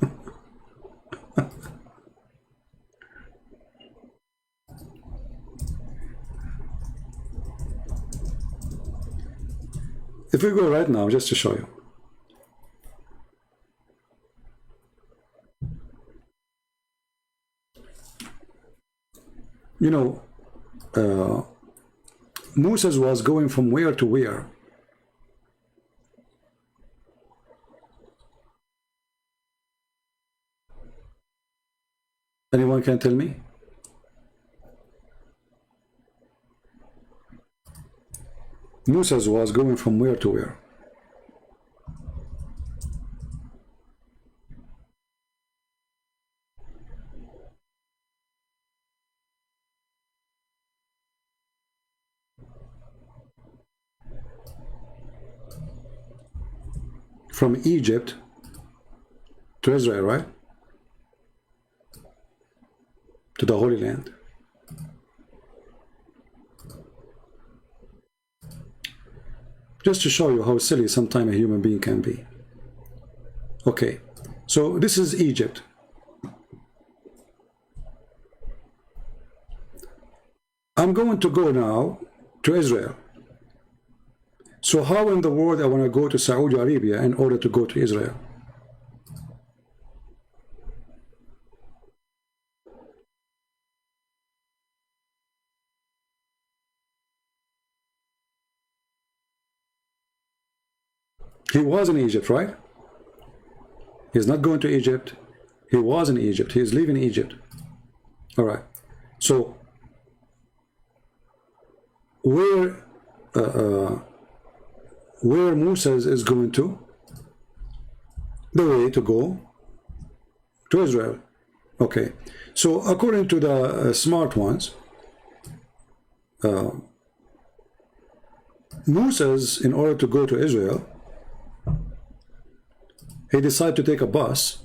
[SPEAKER 1] If we go right now, just to show you. You know, Moses was going from where to where? Anyone can tell me? Moses was going from where to where? From Egypt to Israel, right? To the Holy Land. Just to show you how silly sometimes a human being can be. Okay, so this is Egypt. I'm going to go now to Israel. So how in the world I want to go to Saudi Arabia in order to go to Israel? He was in Egypt, right? He's not going to Egypt. He was in Egypt. He is leaving Egypt. All right. So where Moses is going to? The way to go to Israel. Okay. So according to the smart ones, Moses, in order to go to Israel, he decided to take a bus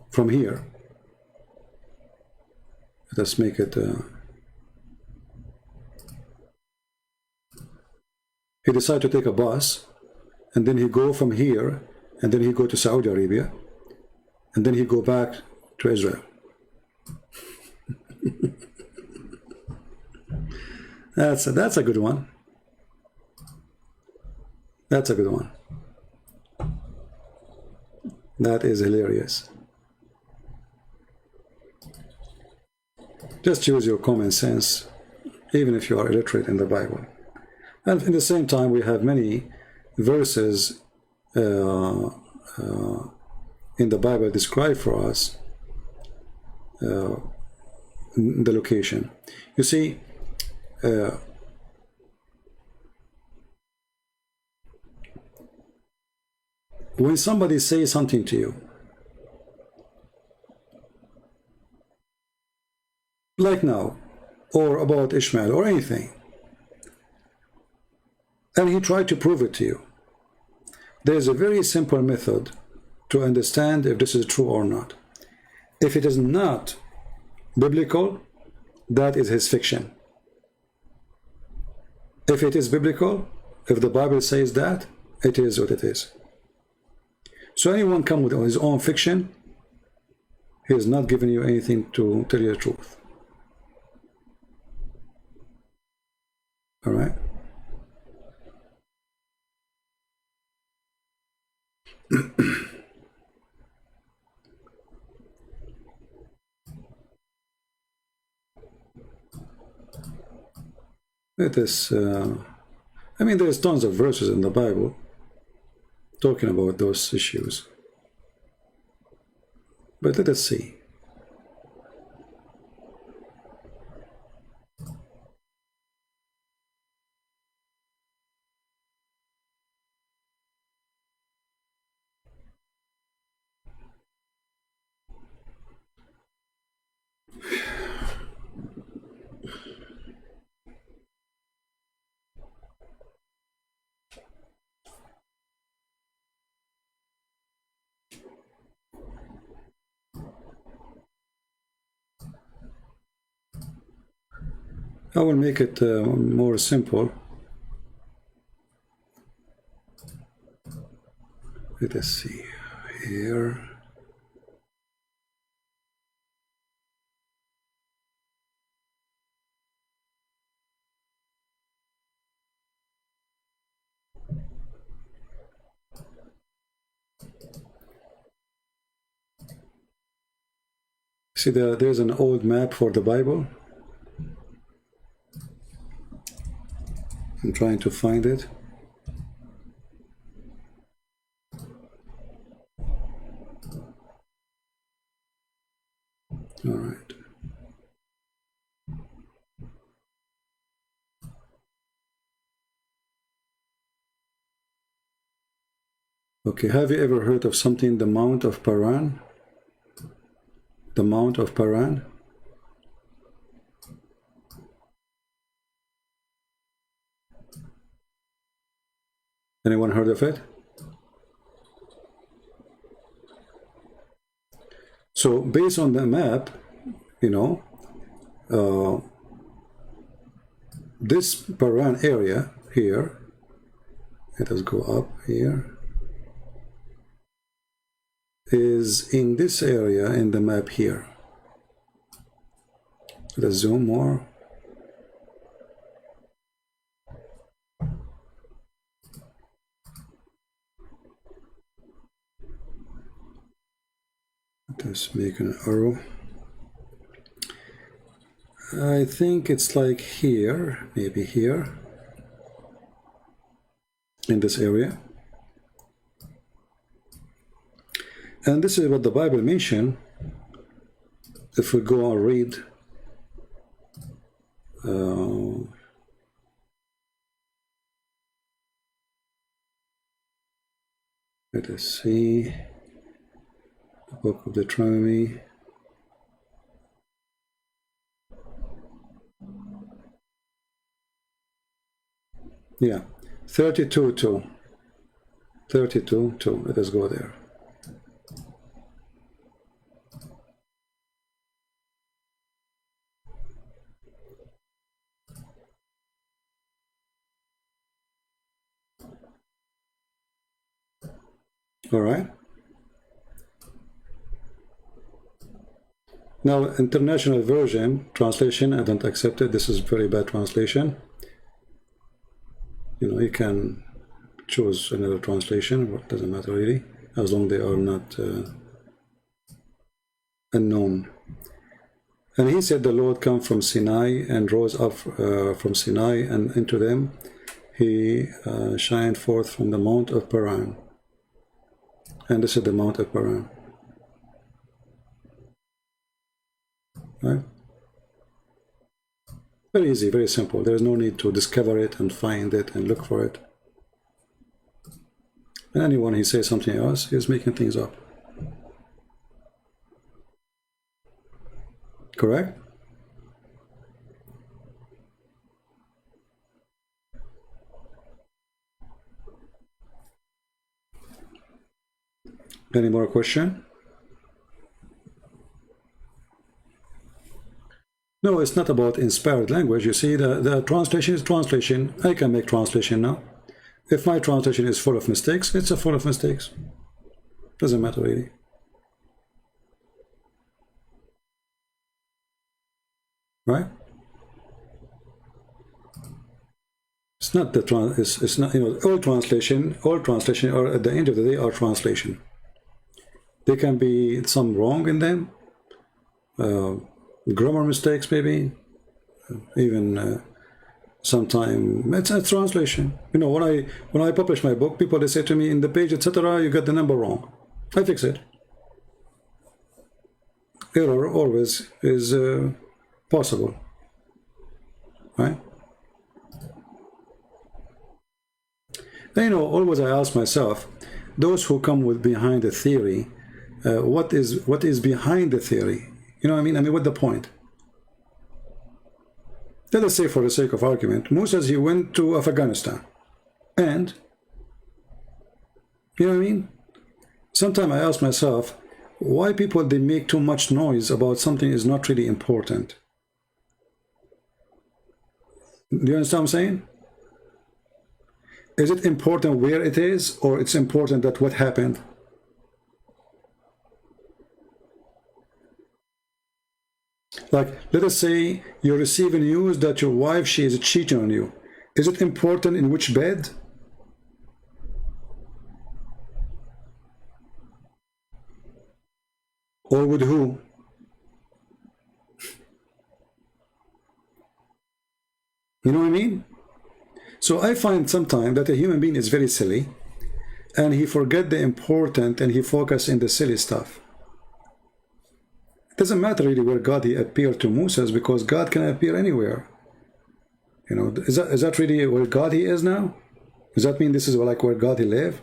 [SPEAKER 1] from here. Let's make it. He decided to take a bus, and then he go from here, and then he go to Saudi Arabia, and then he go back to Israel. That's a good one. That's a good one. That is hilarious. Just use your common sense, even if you are illiterate in the Bible. And in the same time, we have many verses in the Bible describe for us the location. You see, when somebody says something to you, like now, or about Ishmael, or anything, and he tried to prove it to you, there's a very simple method to understand if this is true or not. If it is not biblical, that is his fiction. If it is biblical, if the Bible says that, it is what it is. So anyone come with his own fiction, he is not giving you anything to tell you the truth. All right? It is, I mean, there's tons of verses in the Bible talking about those issues. But let us see. I will make it more simple. Let us see here. See, there's an old map for the Bible. I'm trying to find it. All right. Okay, have you ever heard of something, the Mount of Paran? The Mount of Paran? Anyone heard of it? So based on the map, you know, this Paran area here, let us go up here, is in this area in the map here. Let's zoom more. Let's make an arrow. I think it's like here, maybe here. in this area. And this is what the Bible mentioned. If we go and read let us see the book of Deuteronomy. Yeah, 32:2. 32:2. Let us go there. All right. Now, International Version translation, I don't accept it. This is very bad translation. You know, you can choose another translation. It doesn't matter really, as long as they are not unknown. And he said, the Lord come from Sinai and rose up from Sinai, and into them he shined forth from the Mount of Paran. And this is the Mount of Paran. Right? Very easy, very simple. There is no need to discover it and find it and look for it. And anyone who says something else, he's making things up. Correct? Any more question? No, it's not about inspired language. You see, the translation is translation. I can make translation now. If my translation is full of mistakes, it's a full of mistakes. Doesn't matter really. Right? It's not the it's not, you know, all translation are at the end of the day are translation. There can be some wrong in them, grammar mistakes maybe, even sometime it's a translation. You know, when I publish my book, people they say to me in the page etc. you got the number wrong. I fix it. Error always is possible, right? And, you know, always I ask myself, those who come with behind the theory, what is behind the theory? You know what I mean? I mean, what's the point? Let us say, for the sake of argument, Musa, he went to Afghanistan, and you know what I mean? Sometimes I ask myself, why people they make too much noise about something is not really important. Do you understand what I'm saying? Is it important where it is, or it's important that what happened? Like, let us say you receive news that your wife, she is cheating on you. Is it important in which bed? Or with who? You know what I mean? So I find sometimes that a human being is very silly, and he forget the important and he focus in the silly stuff. It doesn't matter really where God he appeared to Moses, because God can appear anywhere. You know, is that really where God he is now? Does that mean this is like where God he live?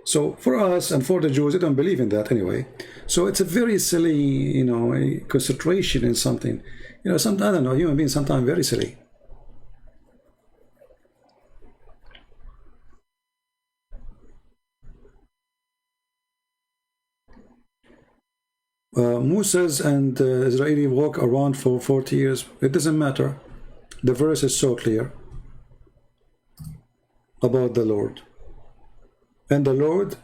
[SPEAKER 1] So for us and for the Jews, they don't believe in that anyway. So it's a very silly, you know, a concentration in something. You know, sometimes, I don't know, human beings sometimes very silly. Moses and Israeli walk around for 40 years. It doesn't matter. The verse is so clear about the Lord. And the Lord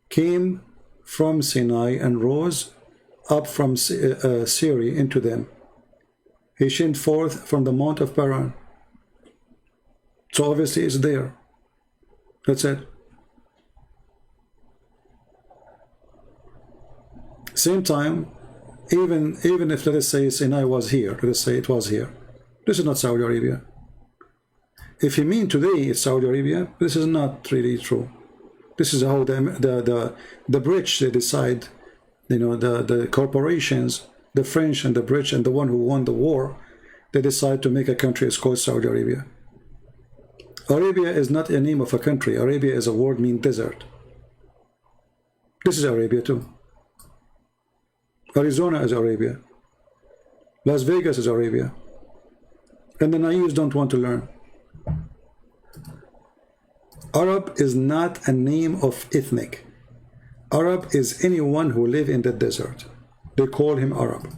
[SPEAKER 1] came from Sinai and rose up from Seir into them. He shined forth from the Mount of Paran. So obviously it's there. That's it. Same time, even if, let us say, Sinai was here, let us say it was here. This is not Saudi Arabia. if you mean today it's Saudi Arabia, this is not really true. This is how the British, they decide, you know, the corporations, the French and the British and the one who won the war, they decide to make a country. It's called Saudi Arabia. Arabia is not a name of a country. Arabia is a word mean desert. This is Arabia too. Arizona is Arabia. Las Vegas is Arabia. And the naives don't want to learn. Arab is not a name of ethnic. Arab is anyone who live in the desert. They call him Arab.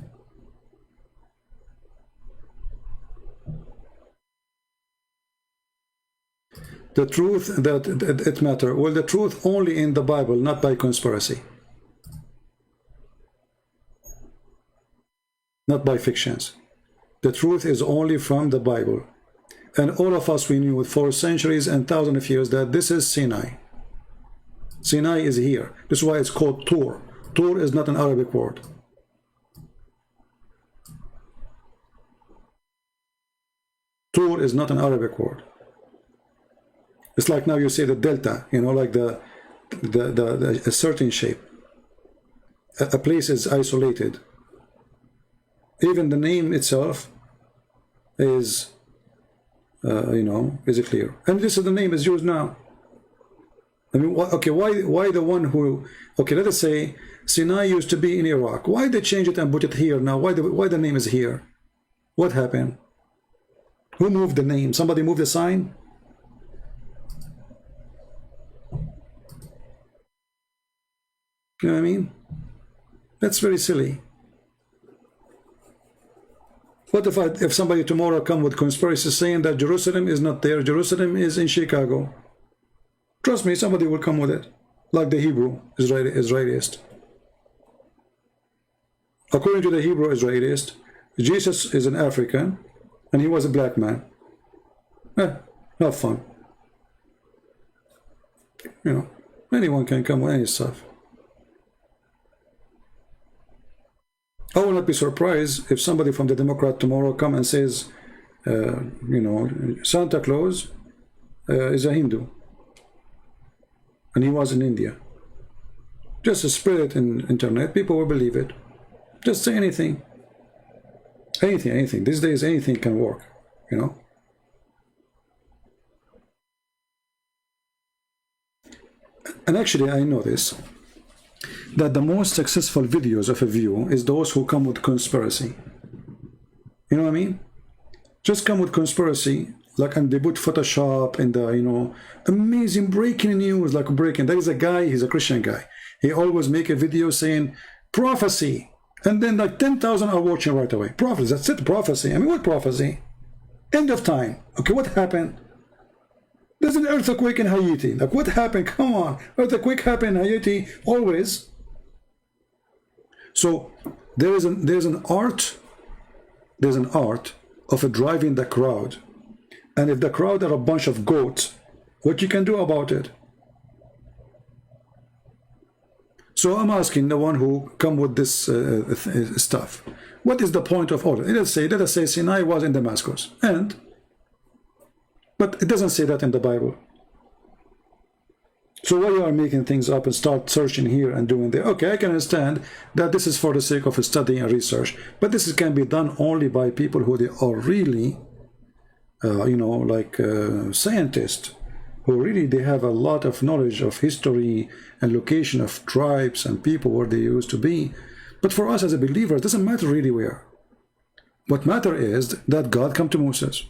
[SPEAKER 1] The truth that it matter. Well, the truth only in the Bible, not by conspiracy. Not by fictions. The truth is only from the Bible. And all of us, we knew for centuries and thousands of years that this is Sinai. Sinai is here. This is why it's called Tur. Tur is not an Arabic word. Tur is not an Arabic word. It's like now you say the delta, you know, like a certain shape. A place is isolated. Even the name itself is, you know, is clear. And this is the name is used now. I mean, okay, why the one who, okay, let us say Sinai used to be in Iraq. Why they change it and put it here now? Why the name is here? What happened? Who moved the name? Somebody moved the sign? You know what I mean? That's very silly. What if somebody tomorrow come with conspiracy saying that Jerusalem is not there, Jerusalem is in Chicago? Trust me, somebody will come with it, like the Hebrew Israelist. According to the Hebrew Israelist, Jesus is an African, and he was a black man. Not fun. You know, anyone can come with any stuff. I will not be surprised if somebody from the Democrat tomorrow come and says, you know, Santa Claus is a Hindu. And he was in India. Just spread it in internet, people will believe it. Just say anything. Anything. These days anything can work, you know. And actually I know this, that the most successful videos of a view is those who come with conspiracy. You know what I mean? Just come with conspiracy, like, and they put Photoshop and the, you know, amazing breaking news, like breaking. There is a guy, he's a Christian guy. He always make a video saying prophecy, and then like 10,000 are watching right away. Prophecy, that's it, prophecy. I mean, what prophecy? End of time. Okay, what happened? There's an earthquake in Haiti. Like, what happened? Come on, earthquake happened in Haiti always. So there's an art of driving the crowd, and if the crowd are a bunch of goats, what you can do about it? So I'm asking the one who come with this stuff, what is the point of all? Let us say Sinai was in Damascus, but it doesn't say that in the Bible. So why you are making things up and start searching here and doing there? Okay, I can understand that this is for the sake of study and research, but this can be done only by people who they are really, you know, like scientists, who really they have a lot of knowledge of history and location of tribes and people where they used to be. But for us as a believer, it doesn't matter really where. What matter is that God come to Moses.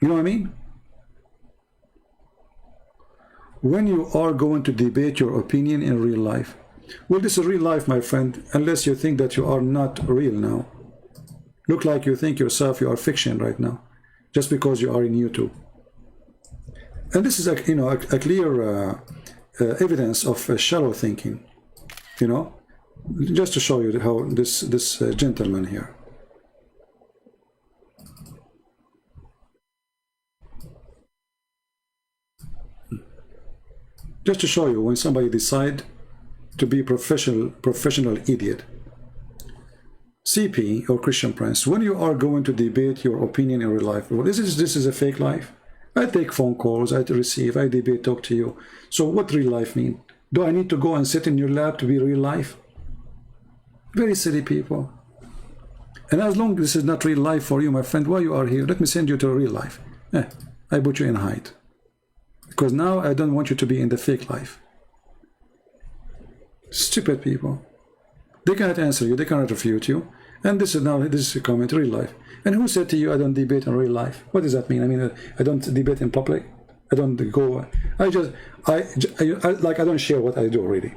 [SPEAKER 1] You know what I mean? When you are going to debate your opinion in real life, well, this is real life, my friend, unless you think that you are not real now. Look like you think yourself you are fiction right now, just because you are in YouTube. And this is a, you know, a clear evidence of shallow thinking, you know, just to show you how this gentleman here. Just to show you when somebody decide to be professional idiot. CP or Christian Prince, when you are going to debate your opinion in real life, well, this is a fake life. I take phone calls, I receive, I debate, talk to you. So what real life mean? Do I need to go and sit in your lab to be real life? Very silly people. And as long as this is not real life for you, my friend, why you are here? Let me send you to real life. I put you in hide. Because now I don't want you to be in the fake life. Stupid people. They cannot answer you, they cannot refute you. And this is a comment, real life. And who said to you, I don't debate in real life? What does that mean? I mean, I don't debate in public. I don't go, I don't share what I do, really.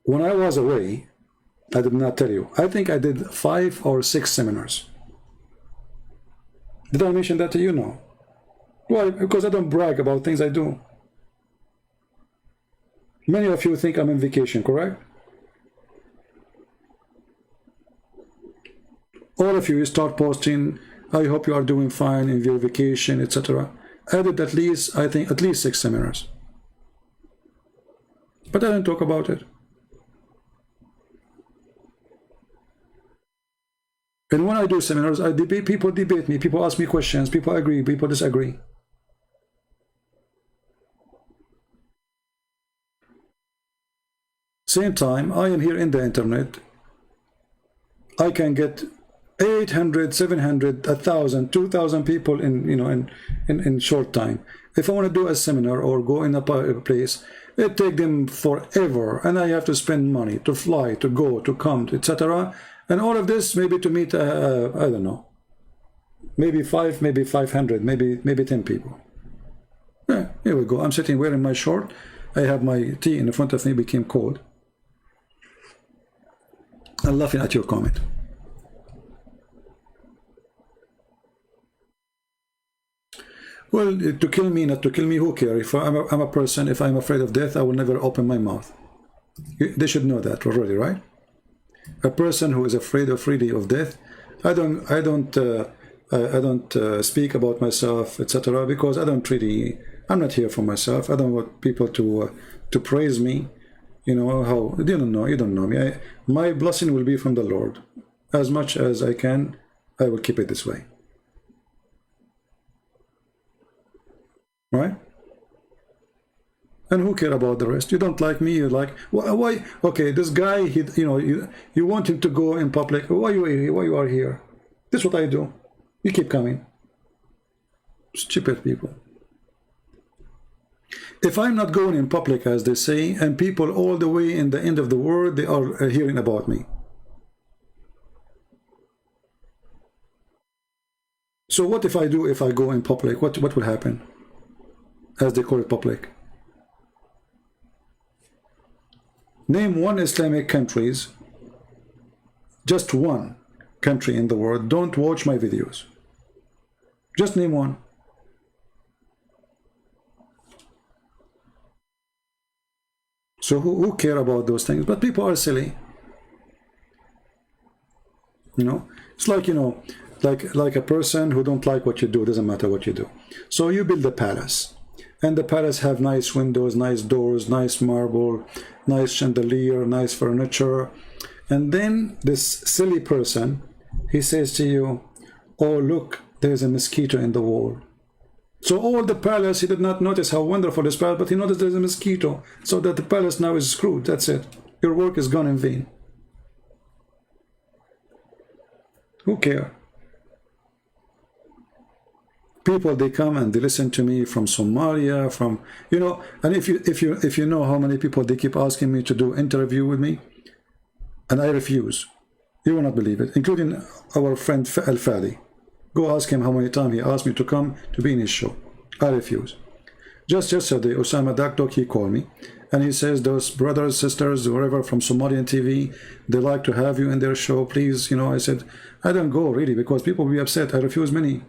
[SPEAKER 1] When I was away, I did not tell you, I think I did 5 or 6 seminars. Did I mention that to you? No. Why? Because I don't brag about things I do. Many of you think I'm on vacation, correct? All of you start posting, I hope you are doing fine in your vacation, etc. I did at least 6 seminars. But I don't talk about it. And when I do seminars, I debate, people debate me, people ask me questions, people agree, people disagree. Same time, I am here in the internet. I can get 800, 700, 1,000, 2,000 people in short time. If I want to do a seminar or go in a place, it takes them forever, and I have to spend money to fly, to go, to come, etc. And all of this maybe to meet, I don't know, maybe 5, maybe 500, maybe 10 people. Yeah, here we go. I'm sitting wearing my short. I have my tea in front of me, became cold. I'm laughing at your comment. Well, to kill me, not to kill me, who cares? If I'm a person, if I'm afraid of death, I will never open my mouth. They should know that already, right? A person who is afraid of really of death, I don't speak about myself, etc. Because I'm not here for myself. I don't want people to praise me. You know how you don't know me. My blessing will be from the Lord. As much as I can, I will keep it this way. Right? And who care about the rest? You don't like me, you like why? Okay, this guy, you want him to go in public. Why you are here? This is what I do. You keep coming. Stupid people. If I'm not going in public, as they say, and people all the way in the end of the world, they are hearing about me. So what if I go in public? What will happen? As they call it public. Name one Islamic countries, just one country in the world, don't watch my videos. Just name one. So who care about those things? But people are silly. It's like, like a person who don't like what you do, doesn't matter what you do. So you build a palace. And the palace have nice windows, nice doors, nice marble, nice chandelier, nice furniture. And then this silly person, he says to you, oh, look, there's a mosquito in the wall. So all the palace, he did not notice how wonderful this palace, but he noticed there's a mosquito. So that the palace now is screwed. That's it. Your work is gone in vain. Who cares? People, they come and they listen to me from Somalia, from and if you know how many people they keep asking me to do interview with me, and I refuse. You will not believe it, including our friend Al Fadi. Go ask him how many times he asked me to come to be in his show. I refuse. Just yesterday, Osama Dakdok, he called me and he says, those brothers, sisters, whatever from Somalian TV, they like to have you in their show, please. I said, I don't go really because people will be upset. I refuse many.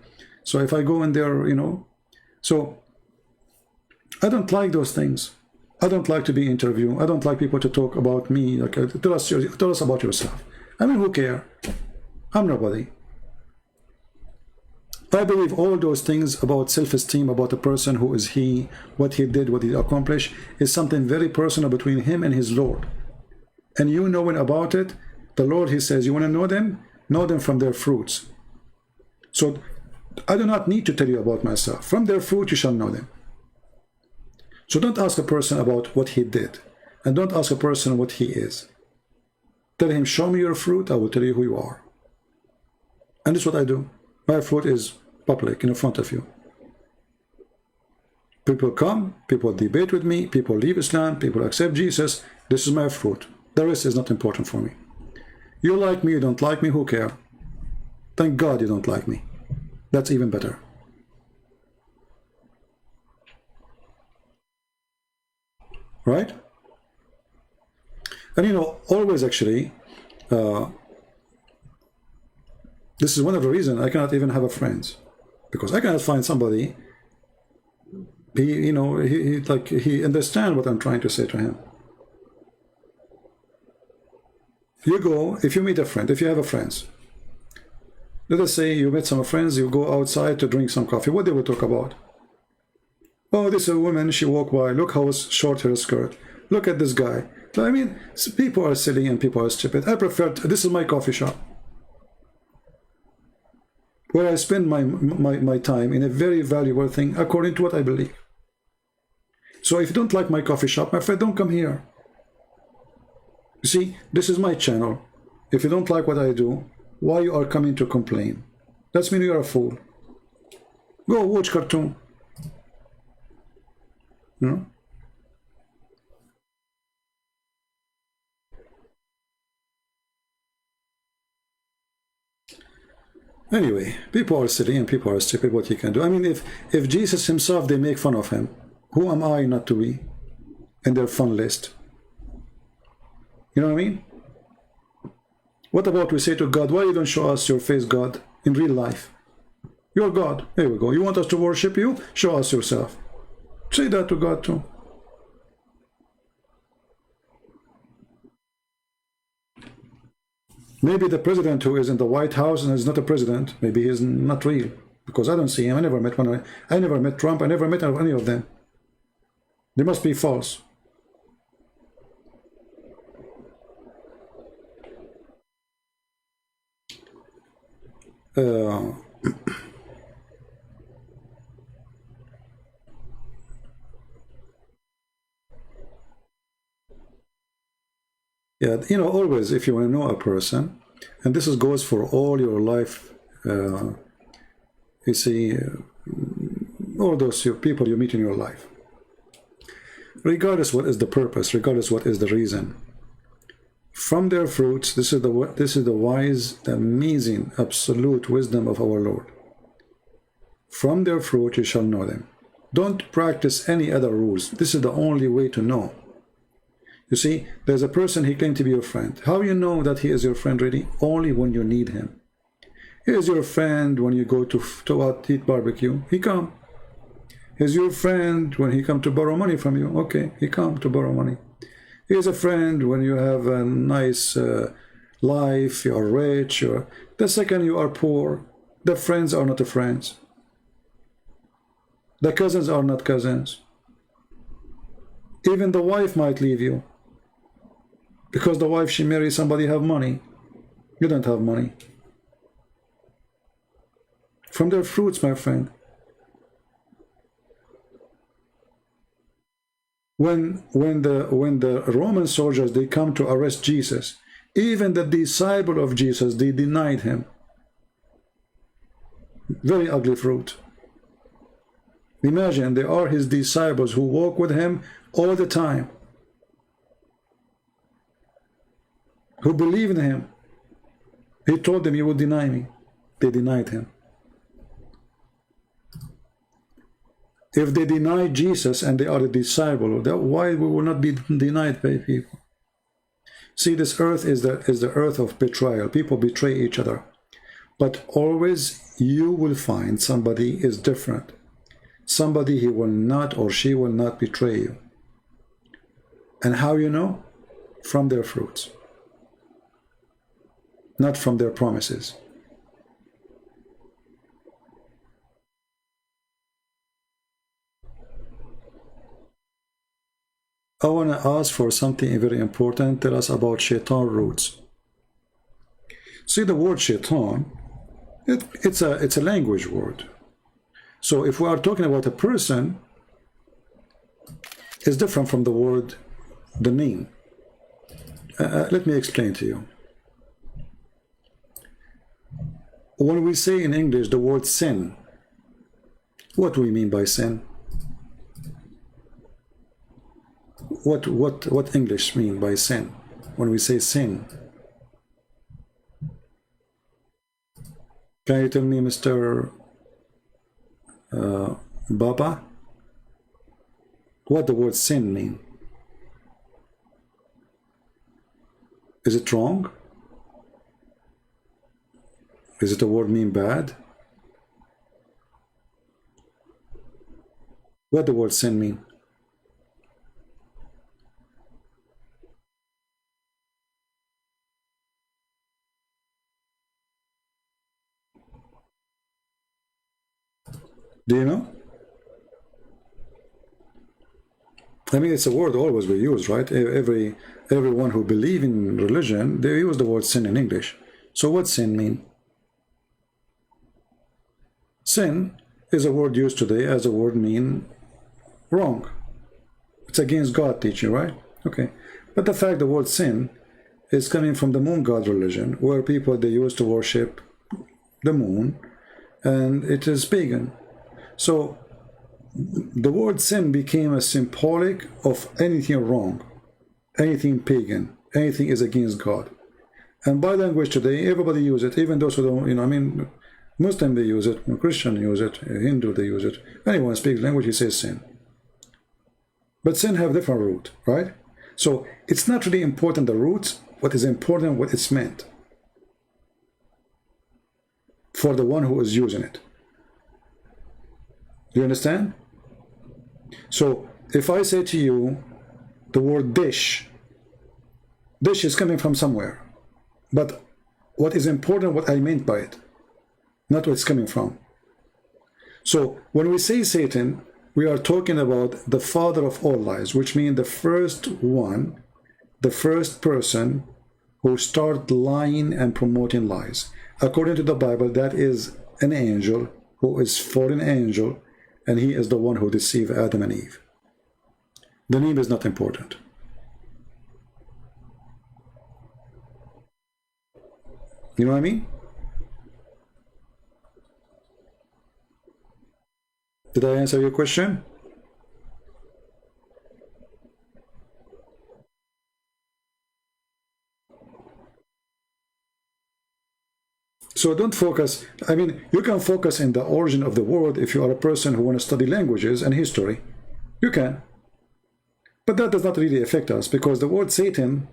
[SPEAKER 1] So if I go in there, so I don't like those things. I don't like to be interviewed. I don't like people to talk about me. Like, tell us about yourself. I mean, who cares? I'm nobody. I believe all those things about self-esteem, about a person who is he, what he did, what he accomplished, is something very personal between him and his Lord. And you knowing about it, The Lord, he says, you want to know them? Know them from their fruits. So I do not need to tell you about myself. From their fruit you shall know them. So don't ask a person about what he did. And don't ask a person what he is. Tell him, show me your fruit, I will tell you who you are. And this is what I do. My fruit is public, in front of you. People come, people debate with me, people leave Islam, people accept Jesus. This is my fruit. The rest is not important for me. You like me, you don't like me, who cares? Thank God you don't like me. That's even better. Right? And you know, always actually, this is one of the reasons I cannot even have a friends, because I cannot find somebody. He understands what I'm trying to say to him. You go, if you meet a friend, if you have a friends, let us say you met some friends, you go outside to drink some coffee. What they will talk about? Oh, this is a woman, she walked by, look how short her skirt. Look at this guy. I mean, people are silly and people are stupid. I prefer, this is my coffee shop, where I spend my time in a very valuable thing according to what I believe. So if you don't like my coffee shop, my friend, don't come here. You see, this is my channel. If you don't like what I do, why you are coming to complain? That's mean you are a fool. Go watch cartoon. You know? Anyway, people are silly and people are stupid. What he can do? I mean, if Jesus himself, they make fun of him, who am I not to be in their fun list? You know what I mean? What about we say to God, why you don't show us your face, God, in real life? You're God. Here we go. You want us to worship you? Show us yourself. Say that to God too. Maybe the president who is in the White House and is not a president, maybe he is not real, because I don't see him. I never met one. I never met Trump. I never met any of them. They must be false. Yeah, you know, always if you want to know a person, and this goes for all your life, you see, all those people you meet in your life, regardless what is the purpose, regardless what is the reason, from their fruits, this is the wise, the amazing, absolute wisdom of our Lord. From their fruit you shall know them. Don't practice any other rules. This is the only way to know. You see, there's a person, he claimed to be your friend. How you know that he is your friend really? Only when you need him. He is your friend when you go to eat barbecue. He come. He is your friend when he come to borrow money from you. Okay, he come to borrow money. He is a friend when you have a nice life, you are rich. The second you are poor, the friends are not the friends. The cousins are not cousins. Even the wife might leave you, because the wife she marries somebody have money. You don't have money. From their fruits, my friend. When the Roman soldiers, they come to arrest Jesus, even the disciple of Jesus, they denied him. Very ugly fruit. Imagine, they are his disciples who walk with him all the time, who believe in him. He told them, you will deny me. They denied him. If they deny Jesus and they are a disciple, why we will not be denied by people? See, this earth is the earth of betrayal. People betray each other. But always you will find somebody is different. Somebody he will not or she will not betray you. And how you know? From their fruits. Not from their promises. I want to ask for something very important. Tell us about shaitan roots. See, the word shaitan, it's a language word. So if we are talking about a person, it's different from the word, the name. Let me explain to you. When we say in English the word sin, what do we mean by sin? What English mean by sin? When we say sin, can you tell me, Mr. Baba, what the word sin mean? Is it wrong? Is it a word mean bad? What the word sin mean? Do you know? I mean, it's a word always we use, right? Everyone who believe in religion, they use the word sin in English. So what sin mean? Sin is a word used today as a word mean wrong. It's against God teaching, right? Okay. But the fact the word sin is coming from the moon god religion, where people, they used to worship the moon, and it is pagan. So the word sin became a symbolic of anything wrong, anything pagan, anything is against God. And by language today, everybody use it, even those who don't, you know, I mean, Muslim they use it, Christian use it, Hindu they use it. Anyone speaks language, he says sin. But sin have different root, right? So it's not really important the roots, what is important what it's meant for the one who is using it. You understand? So if I say to you the word dish, dish is coming from somewhere, but what is important what I meant by it, not what it's coming from. So when we say Satan, we are talking about the father of all lies, which means the first one, the first person who started lying and promoting lies. According to the Bible, that is an angel who is fallen angel, and he is the one who deceived Adam and Eve. The name is not important. You know what I mean? Did I answer your question? So don't focus, I mean, you can focus in the origin of the word if you are a person who wants to study languages and history. You can. But that does not really affect us, because the word Satan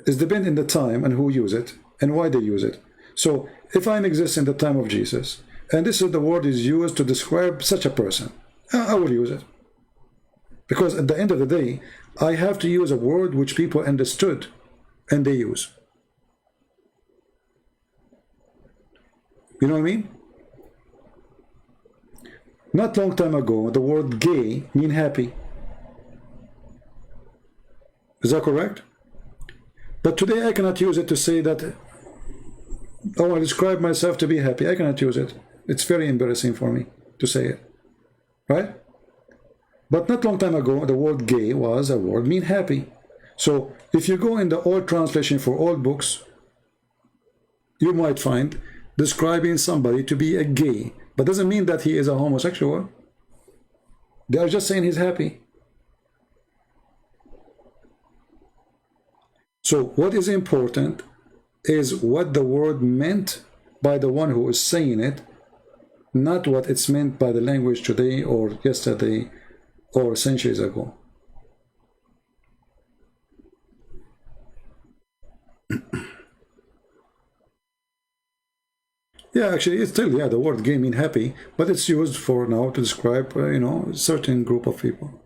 [SPEAKER 1] is dependent on the time and who use it and why they use it. So if I exist in the time of Jesus, and this is the word is used to describe such a person, I will use it. Because at the end of the day, I have to use a word which people understood and they use. You know what I mean? Not long time ago, the word gay mean happy. Is that correct? But today I cannot use it to say that, oh, I describe myself to be happy. I cannot use it. It's very embarrassing for me to say it. Right? But not long time ago, the word gay was a word mean happy. So if you go in the old translation for old books, you might find describing somebody to be a gay, but doesn't mean that he is a homosexual. They are just saying he's happy. So what is important is what the word meant by the one who is saying it, not what it's meant by the language today or yesterday or centuries ago. Yeah, actually, it's still, yeah, the word gay mean happy, but it's used for now to describe, you know, a certain group of people.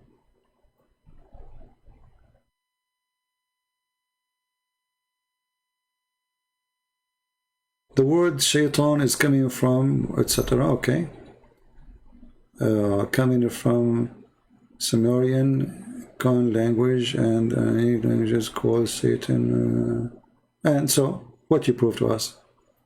[SPEAKER 1] The word shaitan is coming from, etc. Okay. Coming from Sumerian, Khan language, and languages called Satan. And so, what you prove to us?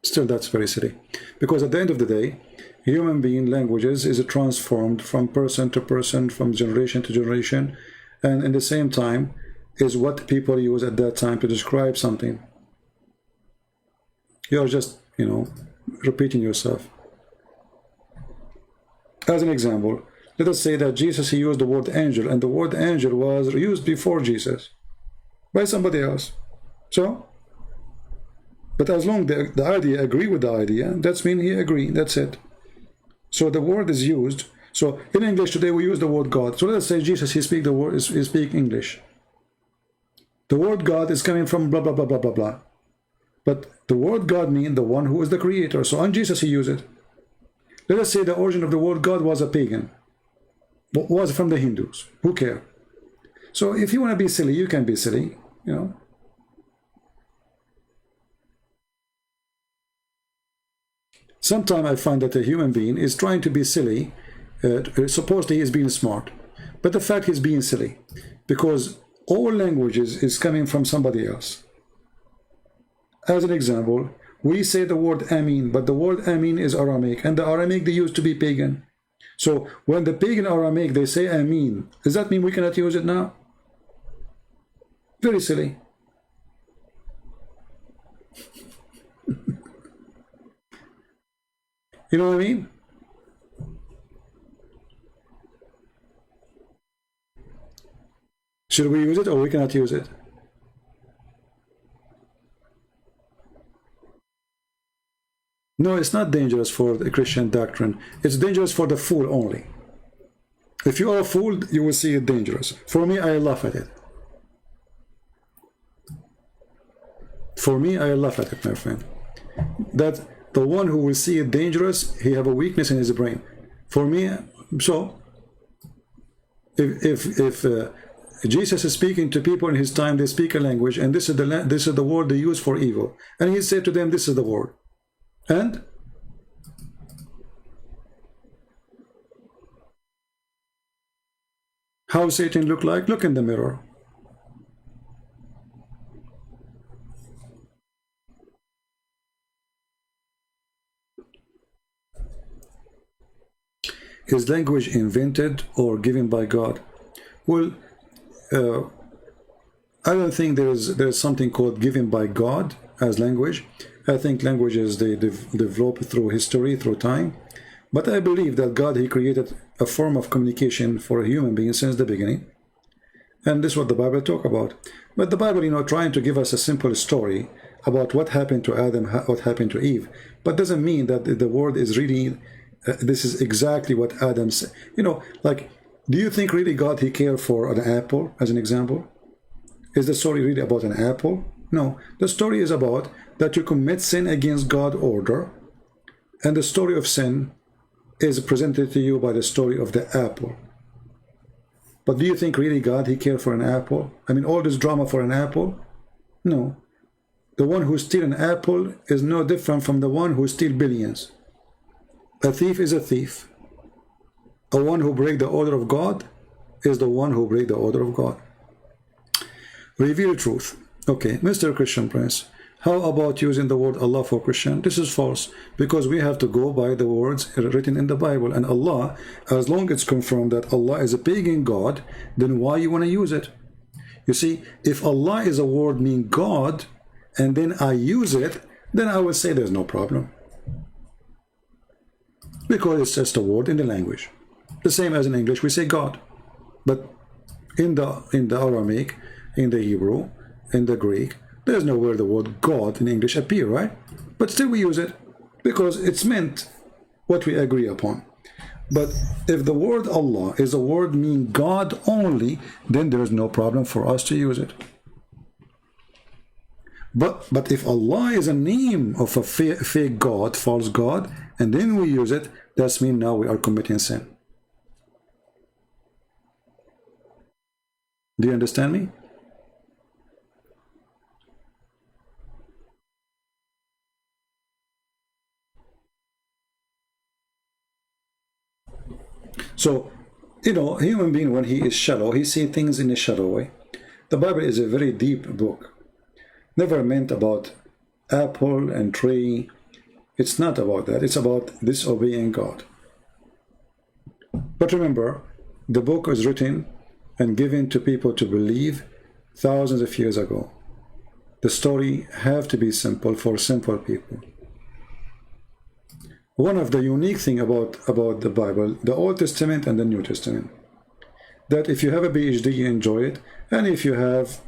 [SPEAKER 1] Still, that's very silly. Because at the end of the day, human being languages is transformed from person to person, from generation to generation, and in the same time is what people use at that time to describe something. You're just, you know, repeating yourself. As an example, let us say that Jesus, he used the word angel, and the word angel was used before Jesus by somebody else. So, but as long as the idea agree with the idea, that's mean he agree, that's it. So the word is used. So in English today we use the word God. So let us say Jesus, he speak the word, he speak English. The word God is coming from blah, blah, blah, blah, blah, blah. But the word God means the one who is the creator. So on Jesus he used it. Let us say the origin of the word God was a pagan. Was from the Hindus. Who care? So if you want to be silly, you can be silly, you know. Sometimes I find that a human being is trying to be silly. Supposedly he is being smart. But the fact he's being silly. Because all languages is coming from somebody else. As an example, we say the word Amin, but the word Amin is Aramaic, and the Aramaic they used to be pagan. So when the pagan Aramaic they say Amin, does that mean we cannot use it now? Very silly. You know what I mean? Should we use it or we cannot use it? No, it's not dangerous for the Christian doctrine. It's dangerous for the fool only. If you are fooled, you will see it dangerous. For me, I laugh at it. For me, I laugh at it, my friend. That the one who will see it dangerous, he have a weakness in his brain. For me, so if Jesus is speaking to people in his time, they speak a language, and this is the word they use for evil, and he said to them, this is the word. And how Satan look like? Look in the mirror. Is language invented or given by God? Well, I don't think there's something called given by God as language. I think languages, they develop through history, through time. But I believe that God, he created a form of communication for a human being since the beginning. And this is what the Bible talk about. But the Bible, you know, trying to give us a simple story about what happened to Adam, what happened to Eve. But doesn't mean that the word is really, this is exactly what Adam said. You know, like, do you think really God, he cared for an apple, as an example? Is the story really about an apple? No. The story is about that you commit sin against God's order, and the story of sin is presented to you by the story of the apple. But do you think really God, he cared for an apple? I mean, all this drama for an apple? No. The one who steals an apple is no different from the one who steals billions. A thief is a thief. The one who breaks the order of God is the one who breaks the order of God. Reveal truth. Okay, Mr. Christian Prince, how about using the word Allah for Christian? This is false, because we have to go by the words written in the Bible. And Allah, as long as it's confirmed that Allah is a pagan God, then why you want to use it? You see, if Allah is a word mean God, and then I use it, then I will say there's no problem. Because it's just a word in the language. The same as in English, we say God. But in the Aramaic, in the Hebrew, in the Greek, there's nowhere the word God in English appear, right? But still we use it because it's meant what we agree upon. But if the word Allah is a word mean God only, then there's no problem for us to use it. But if Allah is a name of a fake God, false God, and then we use it, that's mean now we are committing sin. Do you understand me? So, you know, human being, when he is shallow, he sees things in a shallow way. The Bible is a very deep book. never meant about apple and tree. It's not about that. It's about disobeying God. But remember, the book was written and given to people to believe thousands of years ago. The story have to be simple for simple people. One of the unique thing about the Bible, the Old Testament and the New Testament, that if you have a PhD, you enjoy it, and if you have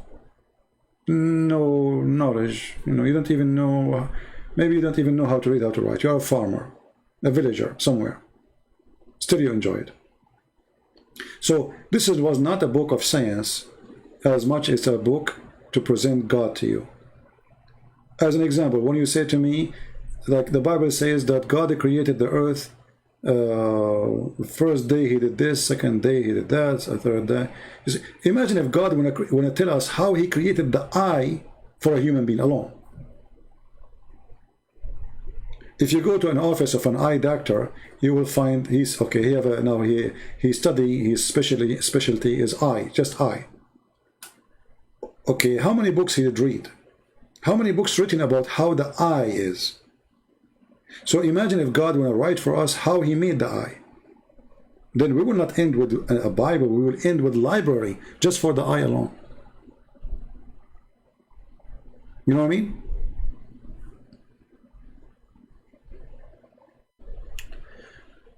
[SPEAKER 1] no knowledge, you don't even know, maybe you don't even know how to read, how to write, you're a farmer, a villager somewhere, still you enjoy it. So this was not a book of science as much as a book to present God to you. As an example, when you say to me, like the Bible says that God created the earth, first day he did this, second day he did that, third day. You see, imagine if God want to tell us how he created the eye for a human being alone. If you go to an office of an eye doctor, you will find he's okay. He study, his specialty is eye, just eye. Okay, how many books he did read? How many books written about how the eye is? So imagine if God will write for us how he made the eye. Then we will not end with a Bible, we will end with library just for the eye alone. You know what I mean?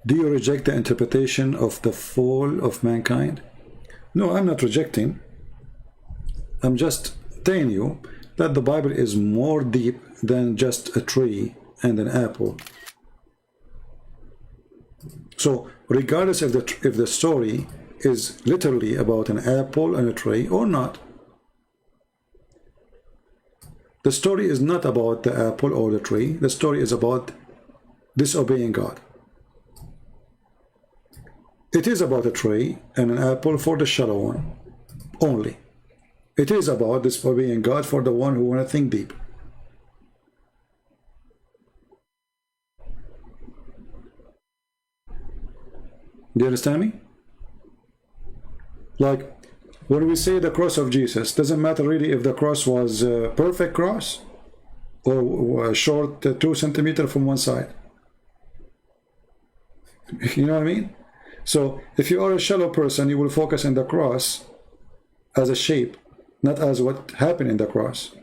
[SPEAKER 1] Do you reject the interpretation of the fall of mankind? No, I'm not rejecting. I'm just telling you that the Bible is more deep than just a tree and an apple. So regardless if the story is literally about an apple and a tree or not, the story is not about the apple or the tree. The story is about disobeying God. It is about a tree and an apple for the shallow one only. It is about disobeying God for the one who want to think deep. Do you understand me? Like when we say the cross of Jesus, doesn't matter really if the cross was a perfect cross or a short 2 centimeters from one side. You know what I mean? So if you are a shallow person, you will focus on the cross as a shape, not as what happened in the cross,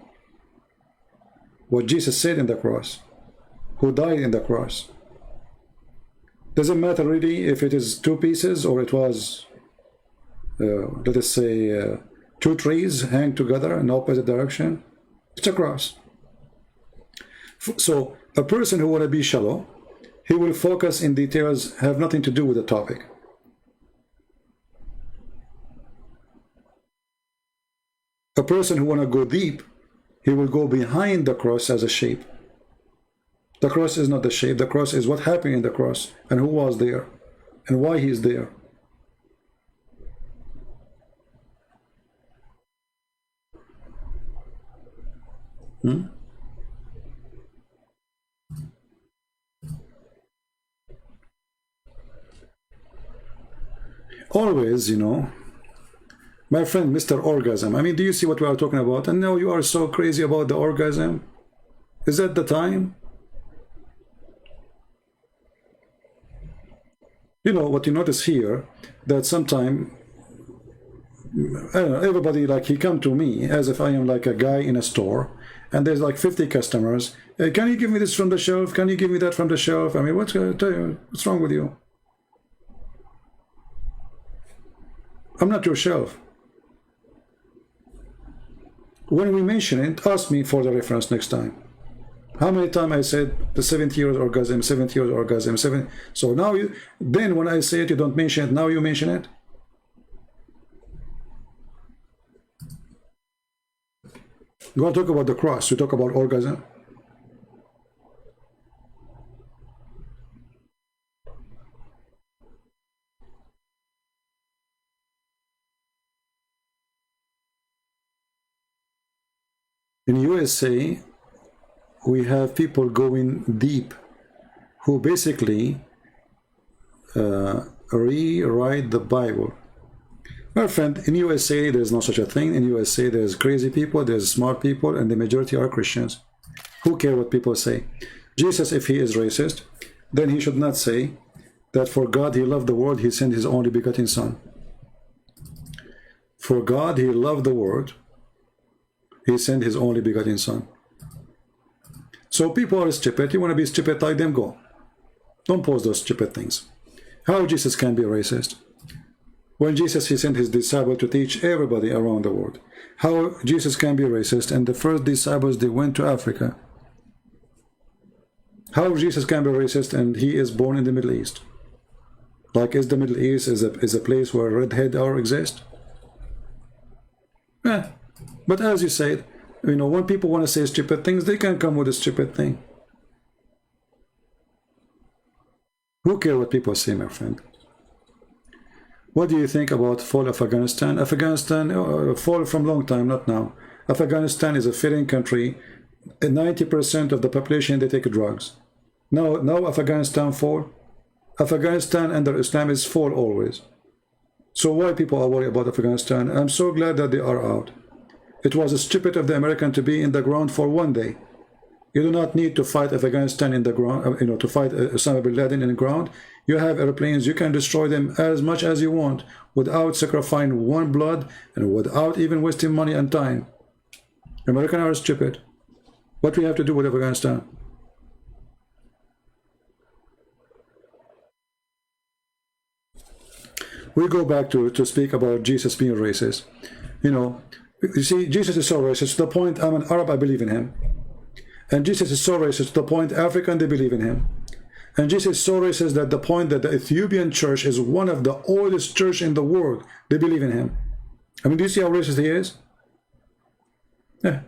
[SPEAKER 1] what Jesus said in the cross, who died in the cross. Doesn't matter really if it is 2 pieces or it was, let us say, 2 trees hang together in opposite direction. It's a cross. So a person who want to be shallow, he will focus in details have nothing to do with the topic. A person who want to go deep, he will go behind the cross as a shape. The cross is not the shape. The cross is what happened in the cross and who was there and why he is there. Always, my friend Mr. Orgasm, I mean, do you see what we are talking about? And now you are so crazy about the orgasm. Is that the time? What you notice here, that sometime, I don't know, everybody, like, he come to me as if I am like a guy in a store, and there's like 50 customers. Hey, can you give me this from the shelf? Can you give me that from the shelf? I mean, what's wrong with you? I'm not your shelf. When we mention it, ask me for the reference next time. How many times I said the 70-year orgasm, 70-year orgasm, 7. So now then when I say it, you don't mention it. Now you mention it. You want to talk about the cross? You talk about orgasm. In USA, we have people going deep who basically rewrite the Bible. My friend, in USA, there's no such a thing. In USA, there's crazy people, there's smart people, and the majority are Christians. Who care what people say? Jesus, if he is racist, then he should not say that for God he loved the world, he sent his only begotten son. For God he loved the world, he sent his only begotten son. So people are stupid. You want to be stupid like them? Go. Don't post those stupid things. How Jesus can be racist? When Jesus, he sent his disciples to teach everybody around the world. How Jesus can be racist, and the first disciples, they went to Africa. How Jesus can be racist, and he is born in the Middle East? Like, is the Middle East is a place where redhead are exist? Yeah. But as you said, you know, when people want to say stupid things, they can come with a stupid thing. Who cares what people say, my friend? What do you think about fall of Afghanistan? Afghanistan fall from long time, not now. Afghanistan is a failing country. 90% of the population, they take drugs. Now Afghanistan fall. Afghanistan under Islam is fall always. So why people are worried about Afghanistan? I'm so glad that they are out. It was stupid of the American to be in the ground for one day. You do not need to fight Afghanistan in the ground, you know, to fight Osama bin Laden in the ground. You have airplanes, you can destroy them as much as you want without sacrificing one blood and without even wasting money and time. Americans are stupid. What do we have to do with Afghanistan? We go back to speak about Jesus being racist. You know, you see, Jesus is so racist to the point I'm an Arab, I believe in him. And Jesus is so racist to the point African, they believe in him. And Jesus is so racist that the point that the Ethiopian church is one of the oldest church in the world, they believe in him. I mean, do you see how racist he is? Yeah.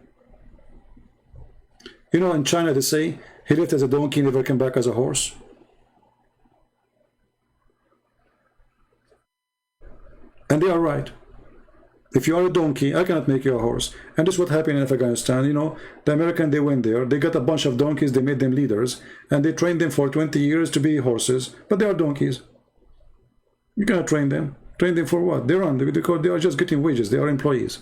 [SPEAKER 1] You know, in China they say, he lived as a donkey, never came back as a horse. And they are right. If you are a donkey, I cannot make you a horse. And this is what happened in Afghanistan. You know, the Americans, they went there, they got a bunch of donkeys, they made them leaders, and they trained them for 20 years to be horses, but they are donkeys. You cannot train them. Train them for what? They run, because they are just getting wages, they are employees.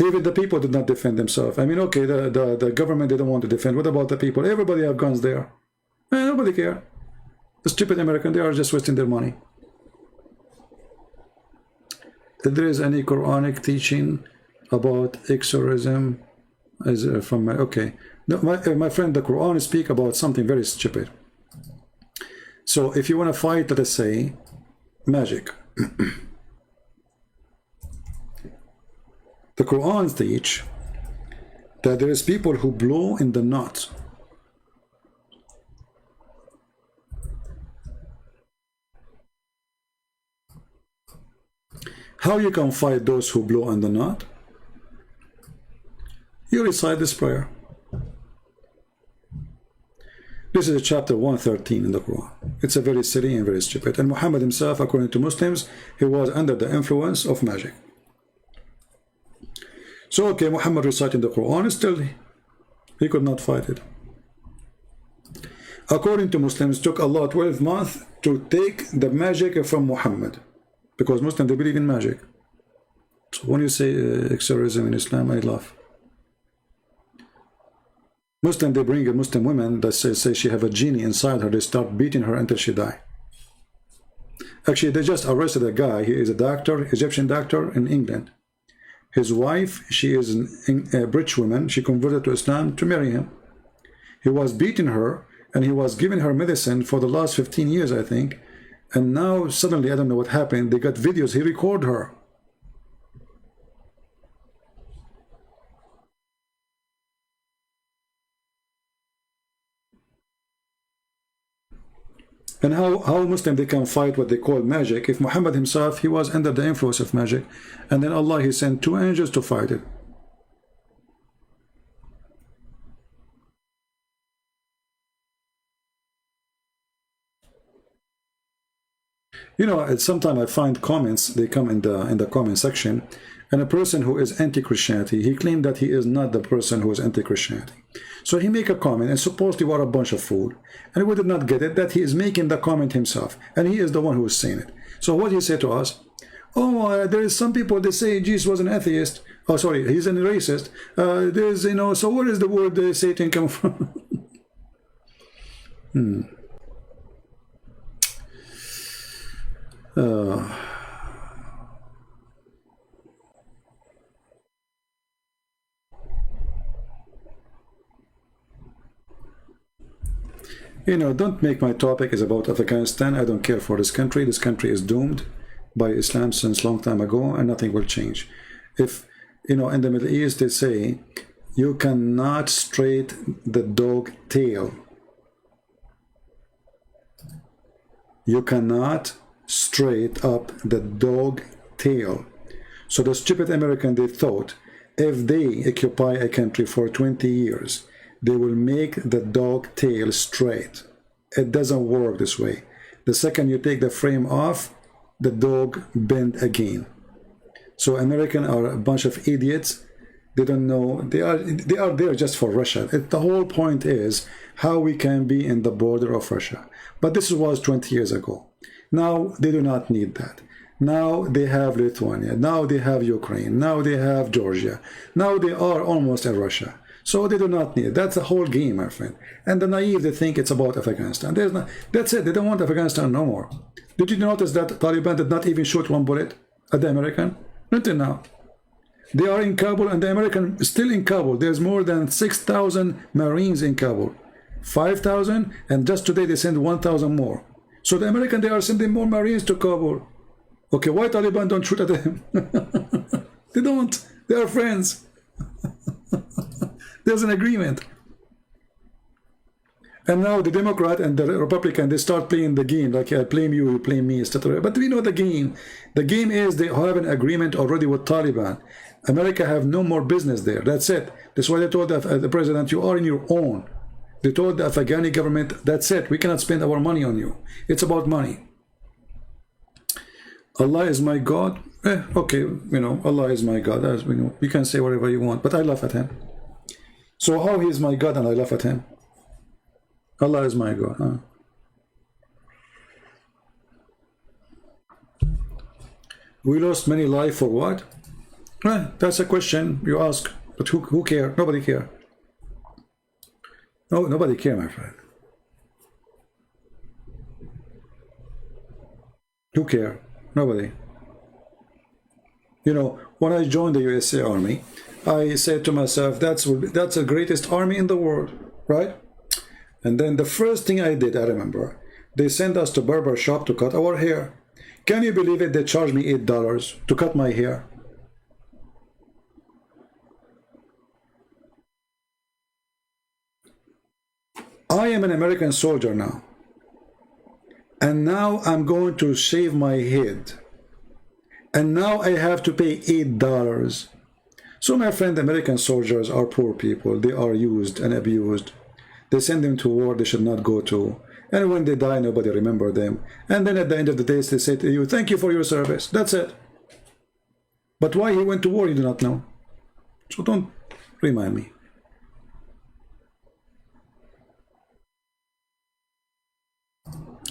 [SPEAKER 1] Even the people did not defend themselves. I mean, okay, the government, they don't want to defend. What about the people? Everybody have guns there. Nobody care. The stupid American, they are just wasting their money. If there is any Quranic teaching about exorcism, from my, okay, no, my friend, the Quran speak about something very stupid. So if you want to fight, let us say, magic. The Quran teach that there is people who blow in the knot. How you can fight those who blow in the knot? You recite this prayer. This is chapter 113 in the Quran. It's a very silly and very stupid. And Muhammad himself, according to Muslims, he was under the influence of magic. So, okay, Muhammad reciting the Quran, still he could not fight it. According to Muslims, it took Allah 12 months to take the magic from Muhammad. Because Muslims, they believe in magic. So when you say exorcism in Islam, I laugh. Muslim, they bring a Muslim woman that say she have a genie inside her. They start beating her until she die. Actually, they just arrested a guy. He is a doctor, Egyptian doctor in England. His wife, she is a British woman. She converted to Islam to marry him. He was beating her, and he was giving her medicine for the last 15 years, I think. And now suddenly, I don't know what happened, they got videos, he recorded her. And how Muslim they can fight what they call magic if Muhammad himself, he was under the influence of magic, and then Allah, he sent 2 angels to fight it. You know, sometimes I find comments, they come in the comment section, and a person who is anti-Christianity, he claimed that he is not the person who is anti-Christianity. So he make a comment, and supposedly we are a bunch of fool, and we did not get it, that he is making the comment himself, and he is the one who is saying it. So what he said to us, Oh, there is some people they say Jesus was an atheist. Oh, sorry, he's a racist. There's, you know, so where is the word Satan come from? You know, don't make my topic is about Afghanistan. I don't care for this country. This country is doomed by Islam since long time ago, and nothing will change. If, you know, in the Middle East, they say, you cannot straight the dog tail. You cannot straight up the dog tail. So the stupid American, they thought, if they occupy a country for 20 years, they will make the dog tail straight. It doesn't work this way. The second you take the frame off, the dog bend again. So Americans are a bunch of idiots. They don't know. They are there just for Russia. The whole point is how we can be in the border of Russia. But this was 20 years ago. Now they do not need that. Now they have Lithuania. Now they have Ukraine. Now they have Georgia. Now they are almost in Russia. So they do not need it. That's the whole game, my friend. And the naive, they think it's about Afghanistan. There's not, that's it. They don't want Afghanistan no more. Did you notice that Taliban did not even shoot one bullet at the American? Until now. They are in Kabul, and the American is still in Kabul. There's more than 6,000 Marines in Kabul. 5,000, and just today they sent 1,000 more. So the American, they are sending more Marines to Kabul. Okay, why Taliban don't shoot at them? They don't. They are friends. There's an agreement. And now the Democrat and the Republican, they start playing the game, like I blame you, you blame me, etc. But we know the game. The game is they have an agreement already with Taliban. America have no more business there. That's it. That's why they told the president, you are in your own. They told the Afghani government, that's it. We cannot spend our money on you. It's about money. Allah is my God. Okay, you know, Allah is my God. As we know, you can say whatever you want, but I laugh at him. So how he is my God and I laugh at him? Allah is my God. Huh? We lost many lives for what? That's a question you ask, but who care? Nobody care. No, nobody care, my friend. Who care? Nobody. You know, when I joined the USA Army, I said to myself, that's the greatest army in the world, right? And then the first thing I did, I remember, they sent us to barber shop to cut our hair. Can you believe it? They charged me $8 to cut my hair. I am an American soldier now. And now I'm going to shave my head. And now I have to pay $8. So my friend, American soldiers are poor people. They are used and abused. They send them to war they should not go to. And when they die, nobody remember them. And then at the end of the day, they say to you, thank you for your service. That's it. But why he went to war, you do not know. So don't remind me.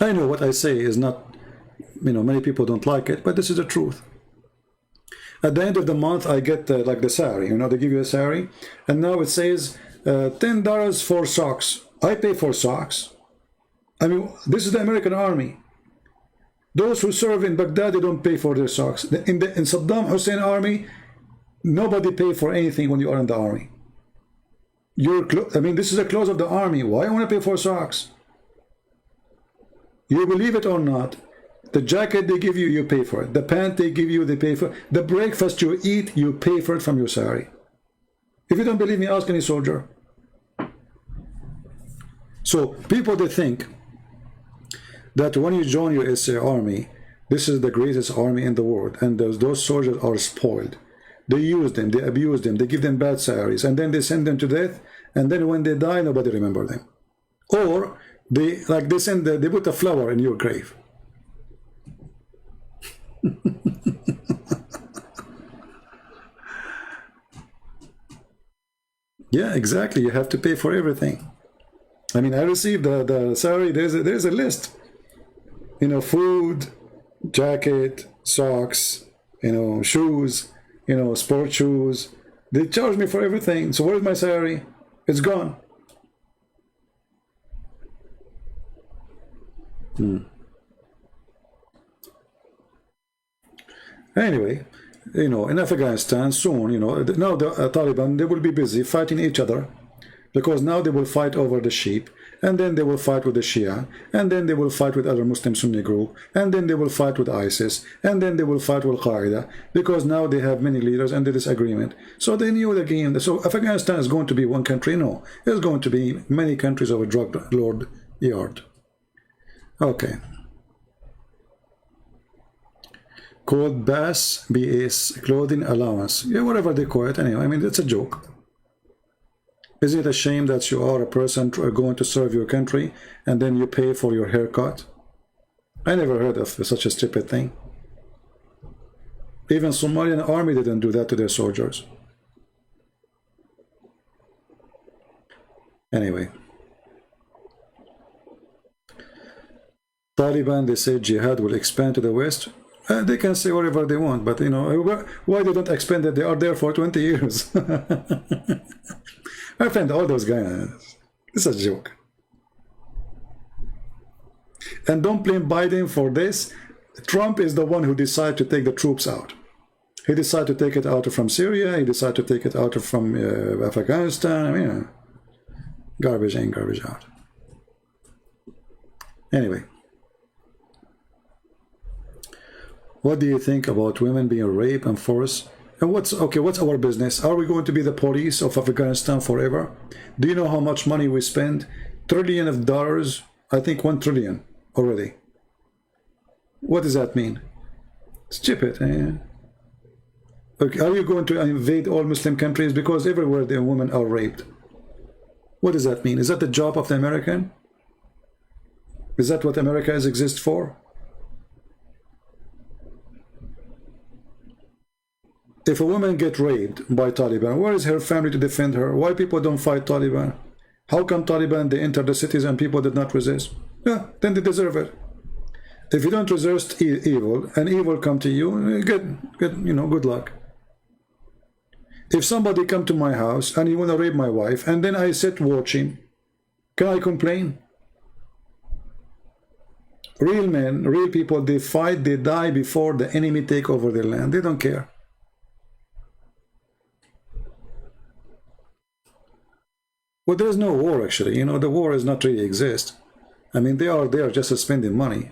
[SPEAKER 1] I know what I say is not, you know, many people don't like it, but this is the truth. At the end of the month, I get like the salary, you know, they give you a salary, and now it says $10 for socks. I pay for socks. I mean, this is the American army. Those who serve in Baghdad, they don't pay for their socks. In Saddam Hussein army, nobody pay for anything when you are in the army. I mean, this is the clothes of the army. Why I want to pay for socks? You believe it or not, the jacket they give you, you pay for it. The pant they give you, they pay for it. The breakfast you eat, you pay for it from your salary. If you don't believe me, ask any soldier. So people, they think that when you join your USA Army, this is the greatest army in the world, and those soldiers are spoiled. They use them, they abuse them, they give them bad salaries, and then they send them to death, and then when they die, nobody remember them. Or they put a flower in your grave. Yeah, exactly. You have to pay for everything. I mean, I received the salary. There's a list. You know, food, jacket, socks, you know, shoes, you know, sport shoes. They charge me for everything. So where's my salary? It's gone. Anyway, you know, in Afghanistan soon, you know, now the Taliban, they will be busy fighting each other, because now they will fight over the sheep, and then they will fight with the Shia, and then they will fight with other Muslim Sunni group, and then they will fight with ISIS, and then they will fight with Al-Qaeda, because now they have many leaders and there is agreement. So they knew the game. So Afghanistan is going to be one country? No, it's going to be many countries of a drug lord yard. Okay. Called BAS, clothing allowance. Yeah, whatever they call it. Anyway, I mean, it's a joke. Isn't it a shame that you are a person going to serve your country and then you pay for your haircut? I never heard of such a stupid thing. Even Somalian army didn't do that to their soldiers. Anyway. Taliban, they say jihad will expand to the West. They can say whatever they want, but you know, why they don't expand it? They are there for 20 years. My friend, all those guys, it's a joke. And don't blame Biden for this. Trump is the one who decided to take the troops out. He decided to take it out from Syria. He decided to take it out from Afghanistan. I mean, garbage in, garbage out. Anyway. What do you think about women being raped and forced? And what's our business? Are we going to be the police of Afghanistan forever? Do you know how much money we spend? $trillions of dollars, I think 1 trillion already. What does that mean? Stupid. Okay, are you going to invade all Muslim countries? Because everywhere the women are raped. What does that mean? Is that the job of the American? Is that what America exists for? If a woman gets raped by Taliban, where is her family to defend her? Why people don't fight Taliban? How come Taliban, they enter the cities and people did not resist? Yeah, then they deserve it. If you don't resist evil, and evil come to you, good luck. If somebody come to my house and he want to rape my wife, and then I sit watching, can I complain? Real men, real people, they fight, they die before the enemy take over their land. They don't care. Well, there's no war, actually. You know, the war does not really exist. I mean, they are there just spending money.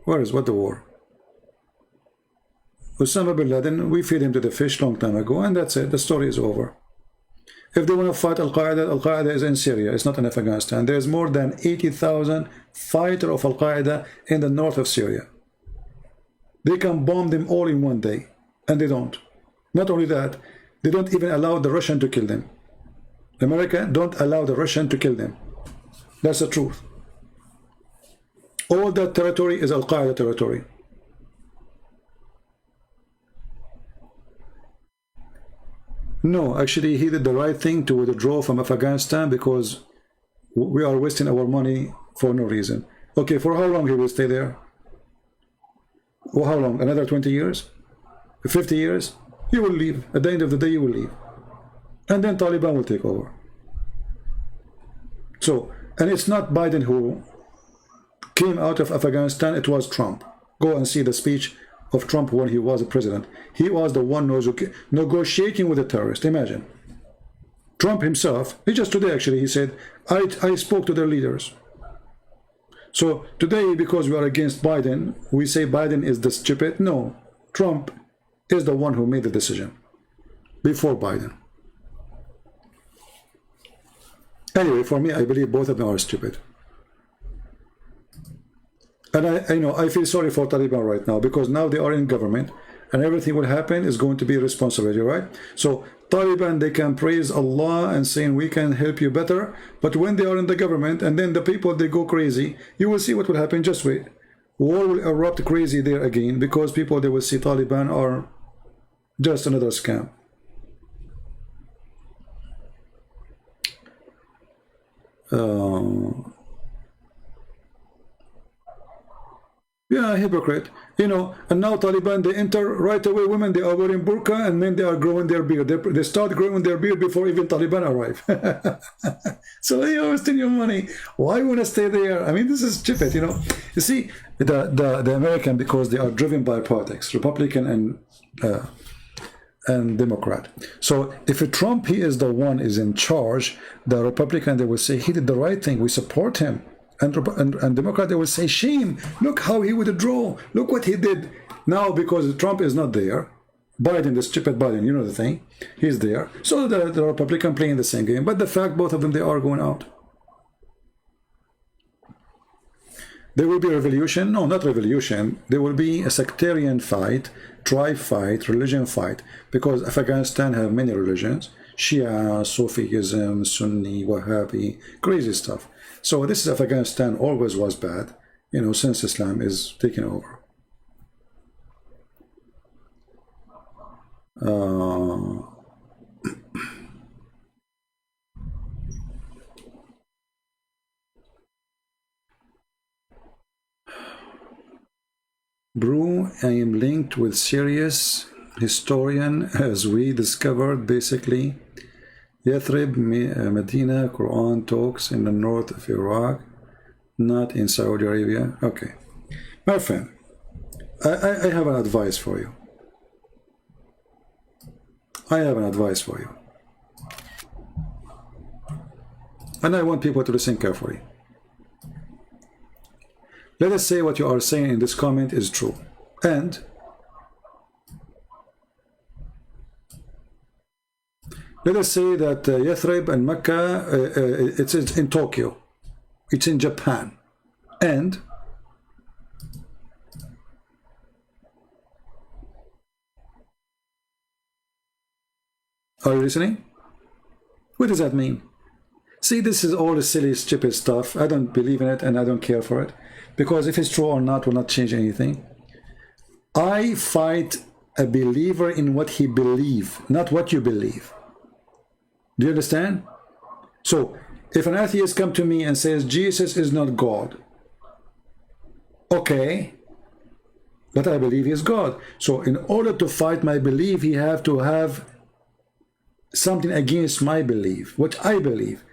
[SPEAKER 1] What the war? Osama bin Laden, we feed him to the fish long time ago, and that's it. The story is over. If they want to fight Al-Qaeda, Al-Qaeda is in Syria. It's not in Afghanistan. There's more than 80,000 fighters of Al-Qaeda in the north of Syria. They can bomb them all in one day, and they don't. Not only that, they don't even allow the Russian to kill them. America don't allow the Russian to kill them. That's the truth. All that territory is Al-Qaeda territory. No, actually he did the right thing to withdraw from Afghanistan, because we are wasting our money for no reason. Okay, for how long he will stay there? Well, how long? Another 20 years? 50 years? He will leave. At the end of the day, he will leave. And then Taliban will take over. So, and it's not Biden who came out of Afghanistan, it was Trump. Go and see the speech of Trump when he was a president. He was the one negotiating with the terrorists. Imagine. Trump himself, just today actually, he said, I spoke to their leaders. So today, because we are against Biden, we say Biden is the stupid. No, Trump is the one who made the decision before Biden. Anyway, for me, I believe both of them are stupid. And I feel sorry for Taliban right now, because now they are in government and everything will happen is going to be responsibility, right? So Taliban, they can praise Allah and saying we can help you better, but when they are in the government and then the people, they go crazy, you will see what will happen. Just wait. War will erupt crazy there again, because people, they will see Taliban are just another scam. Yeah, hypocrite. You know, and now Taliban, they enter right away. Women, they are wearing burqa, and men, they are growing their beard. They start growing their beard before even Taliban arrive. So you're wasting your money. Why want to stay there? I mean, this is stupid, you know. You see, the American, because they are driven by politics, Republican and Democrat. So if Trump, he is the one is in charge, the Republican, they will say he did the right thing. We support him. And Democrat, they will say, shame, look how he withdrew, look what he did. Now, because Trump is not there, Biden, the stupid Biden, you know the thing, he's there. So the Republican playing the same game. But the fact, both of them, they are going out. There will be a revolution. No, not revolution. There will be a sectarian fight, tribe fight, religion fight. Because Afghanistan have many religions. Shia, Sufism, Sunni, Wahhabi, crazy stuff. So this is Afghanistan, always was bad, you know, since Islam is taking over. Bro, I am linked with serious historian, as we discovered basically Yathrib, Medina, Quran talks in the north of Iraq, not in Saudi Arabia. Okay. My friend, I have an advice for you. I have an advice for you. And I want people to listen carefully. Let us say what you are saying in this comment is true. And let us say that Yathrib and Mecca, it's in Tokyo. It's in Japan. And are you listening? What does that mean? See, this is all the silly, stupid stuff. I don't believe in it and I don't care for it. Because if it's true or not will not change anything. I fight a believer in what he believes, not what you believe. Do you understand? So, if an atheist comes to me and says, Jesus is not God. Okay. But I believe he is God. So, in order to fight my belief, he have to have something against my belief, what I believe.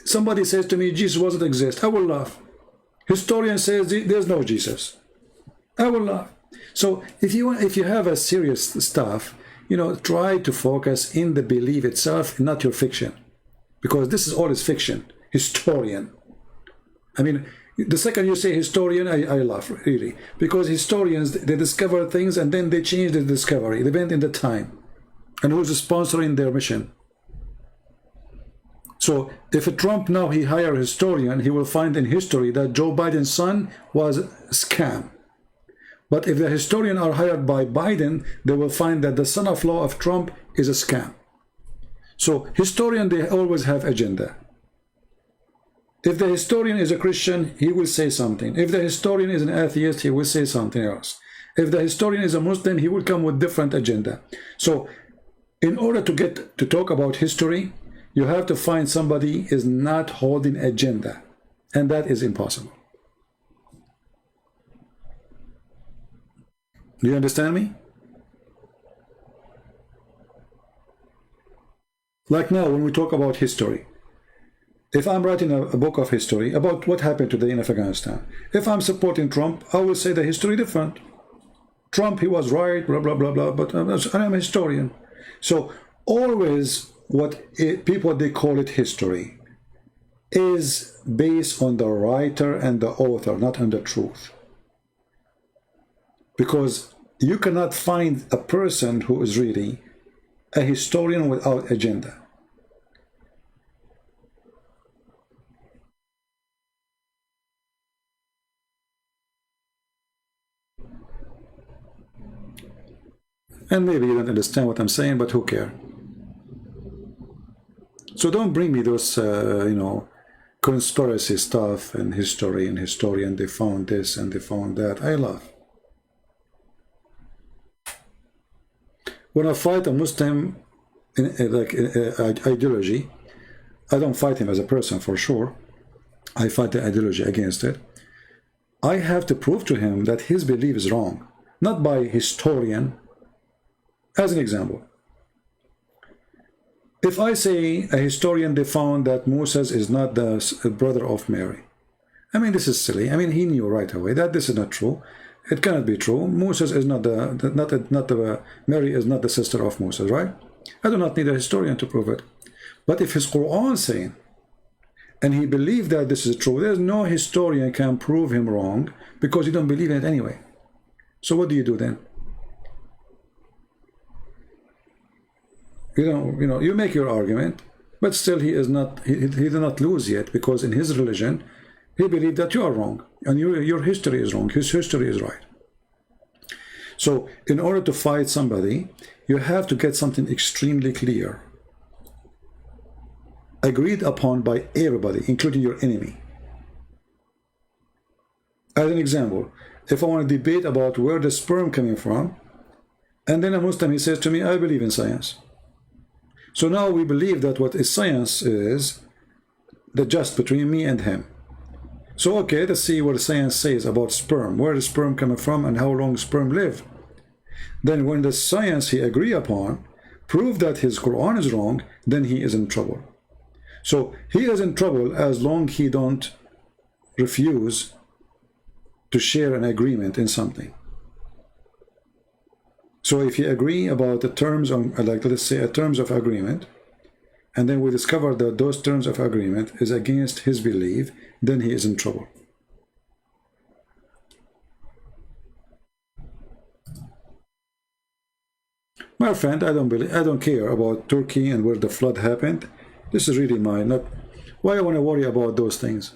[SPEAKER 1] Somebody says to me, Jesus doesn't exist. I will laugh. Historian says there's no Jesus. I will laugh. So, if you have a serious stuff, you know, try to focus in the belief itself, not your fiction. Because this is all is fiction. Historian. I mean, the second you say historian, I laugh, really. Because historians, they discover things and then they change the discovery. They depend in the time. And who's sponsoring their mission. So, if Trump now, he hire a historian, he will find in history that Joe Biden's son was a scam. But if the historian are hired by Biden, they will find that the son-in-law of Trump is a scam. So historian, they always have agenda. If the historian is a Christian, he will say something. If the historian is an atheist, he will say something else. If the historian is a Muslim, he will come with different agenda. So in order to get to talk about history, you have to find somebody is not holding agenda. And that is impossible. Do you understand me? Like now, when we talk about history, if I'm writing a book of history about what happened today in Afghanistan, if I'm supporting Trump, I will say the history different. Trump, he was right, blah, blah, blah, blah, but I'm a historian. So always people, they call it history, is based on the writer and the author, not on the truth. Because you cannot find a person who is really a historian without agenda. And maybe you don't understand what I'm saying, but who cares? So don't bring me those, you know, conspiracy stuff and history and historian, they found this and they found that. I laugh. When I fight a Muslim ideology, I don't fight him as a person for sure. I fight the ideology against it. I have to prove to him that his belief is wrong, not by historian. As an example, if I say a historian, they found that Moses is not the brother of Mary. I mean, this is silly. I mean, he knew right away that this is not true. It cannot be true. Moses is not Mary is not the sister of Moses, right? I do not need a historian to prove it. But if his Quran is saying, and he believed that this is true, there's no historian can prove him wrong because you don't believe in it anyway. So what do you do then? You make your argument, but still he did not lose yet, because in his religion, he believed that you are wrong, and your history is wrong, his history is right. So in order to fight somebody, you have to get something extremely clear, agreed upon by everybody, including your enemy. As an example, if I want to debate about where the sperm coming from, and then a Muslim, he says to me, I believe in science. So now we believe that what is science is the just between me and him. So okay, let's see what the science says about sperm, where the sperm coming from and how long sperm live. Then when the science he agree upon prove that his Quran is wrong, then he is in trouble. So he is in trouble as long he don't refuse to share an agreement in something. So if you agree about the terms on, like let's say, terms of agreement, and then we discover that those terms of agreement is against his belief, then he is in trouble. My friend, I don't care about Turkey and where the flood happened. This is really not why I want to worry about those things.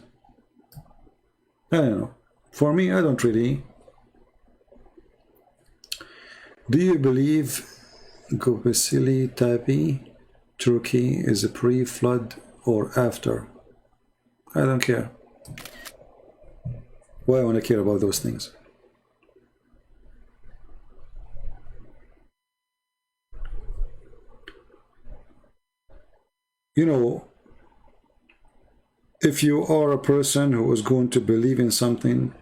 [SPEAKER 1] I don't know. For me, I don't really. Do you believe Göbekli Tepe, Turkey, is a pre-flood or after? I don't care. Why I want to care about those things? You know, if you are a person who is going to believe in something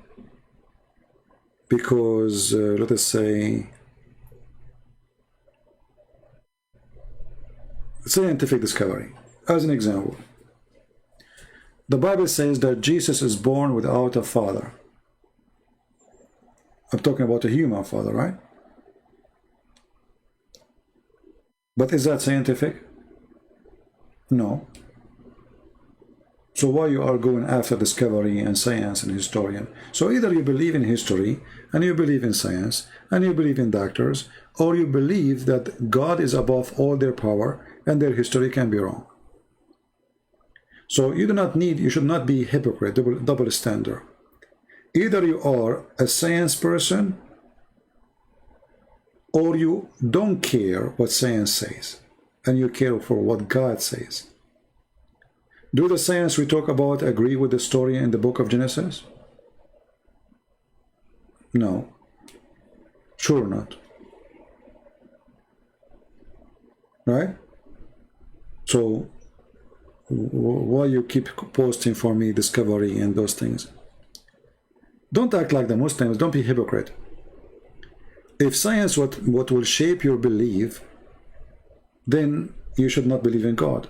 [SPEAKER 1] because, let us say, scientific discovery, as an example, the Bible says that Jesus is born without a father. I'm talking about a human father, right? But is that scientific? No. So why you are going after discovery and science and historian? So either you believe in history and you believe in science and you believe in doctors, or you believe that God is above all their power and their history can be wrong. So you should not be hypocrite, double standard. Either you are a science person or you don't care what science says and you care for what God says. Do the science we talk about agree with the story in the book of Genesis? No. Sure not. Right? So why you keep posting for me discovery and those things? Don't act like the Muslims. Don't be hypocrite. If science what will shape your belief, then you should not believe in God,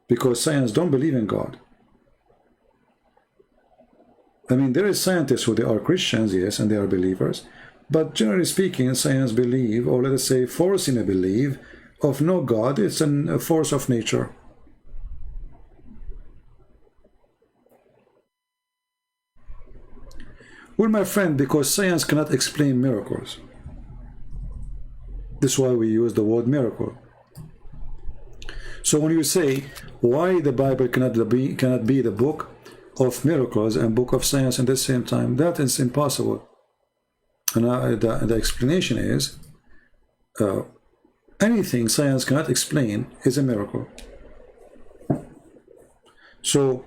[SPEAKER 1] because science don't believe in God. I mean, there is scientists who they are Christians, yes, and they are believers, but generally speaking, science believe, or let us say forcing a belief of no God. It's a force of nature. Well, my friend, because science cannot explain miracles. This is why we use the word miracle. So when you say why the Bible cannot be the book of miracles and book of science at the same time, that is impossible. And the explanation is anything science cannot explain is a miracle. So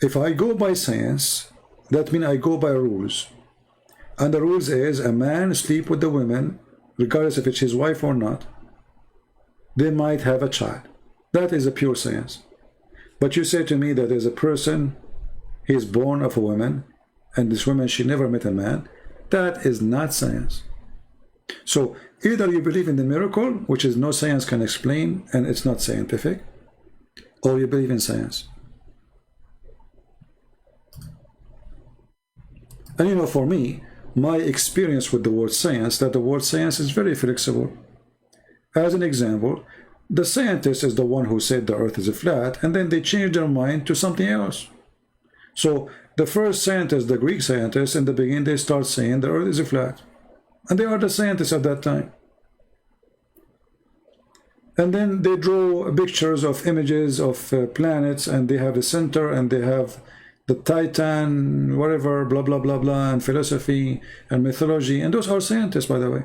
[SPEAKER 1] if I go by science, that means I go by rules. And the rules is a man sleep with the women, regardless if it's his wife or not, they might have a child. That is a pure science. But you say to me that there's a person he's born of a woman, and this woman, she never met a man. That is not science. So either you believe in the miracle, which is no science can explain, and it's not scientific, or you believe in science. And you know, for me, my experience with the word science, that the word science is very flexible. As an example, the scientist is the one who said the earth is flat, and then they changed their mind to something else. So the first scientists, the Greek scientists, in the beginning, they start saying the earth is flat. And they are the scientists at that time. And then they draw pictures of images of planets, and they have the center, and they have the Titan, whatever, blah, blah, blah, blah, and philosophy and mythology. And those are scientists, by the way.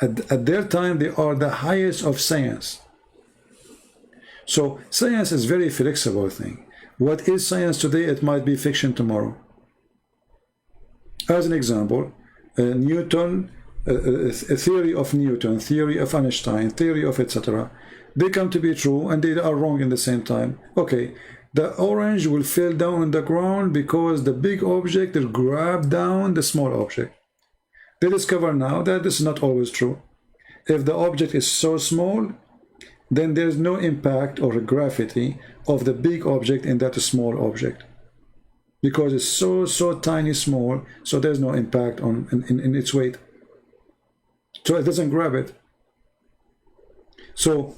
[SPEAKER 1] At their time, they are the highest of science. So science is very flexible thing. What is science today, it might be fiction tomorrow. As an example, Newton, a theory of Newton, theory of Einstein, theory of etc. They come to be true and they are wrong in the same time. Okay, the orange will fall down on the ground because the big object will grab down the small object. They discover now that this is not always true. If the object is so small, then there's no impact or gravity of the big object in that small object. Because it's so tiny small, so there's no impact on in its weight. So it doesn't grab it. So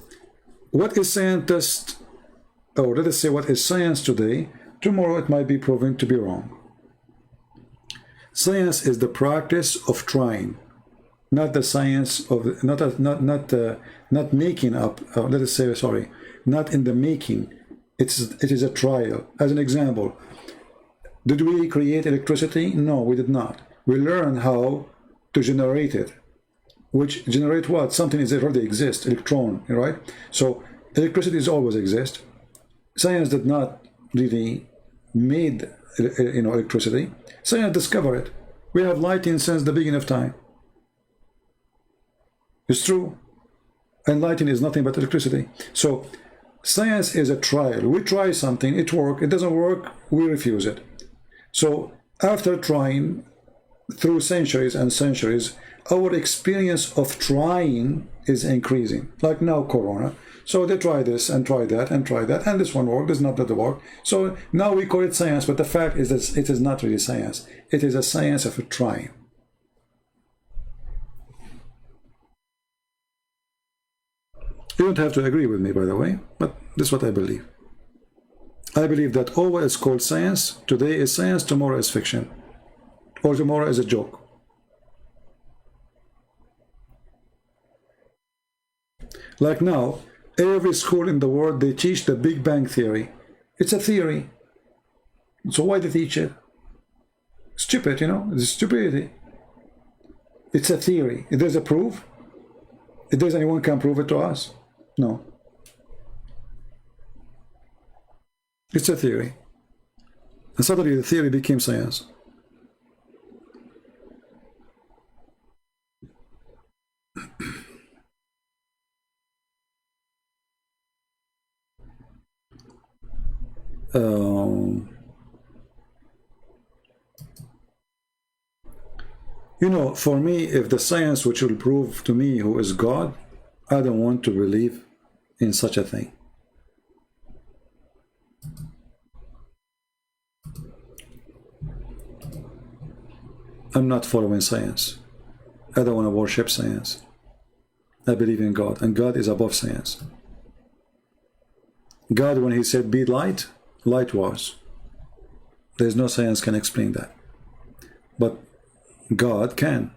[SPEAKER 1] what is scientist, or let us say what is science today, tomorrow it might be proven to be wrong. Science is the practice of trying, not the science of not making up. Let us say, sorry, not in the making. It is a trial. As an example, did we create electricity? No, we did not. We learned how to generate it. Which generate what? Something is already exists, electron, right? So electricity is always exist. Science did not really made electricity. Science discovered it. We have lighting since the beginning of time. It's true. And lighting is nothing but electricity. So science is a trial. We try something, it works. It doesn't work, we refuse it. So after trying through centuries and centuries, our experience of trying is increasing. Like now, Corona. So they try this and try that and try that, and this one worked, this not that work. So now we call it science, but the fact is that it is not really science. It is a science of trying. You don't have to agree with me, by the way, but this is what I believe. I believe that all what is called science today is science, tomorrow is fiction, or tomorrow is a joke. Like now, every school in the world, they teach the Big Bang Theory. It's a theory. So why they teach it? Stupid, it's stupidity. It's a theory. If there's a proof, if there's anyone can prove it to us? No. It's a theory. And suddenly the theory became science. For me, if the science which will prove to me who is God, I don't want to believe in such a thing. I'm not following science. I don't want to worship science. I believe in God, and God is above science. God, when he said be light, light was. There's no science can explain that. But God can,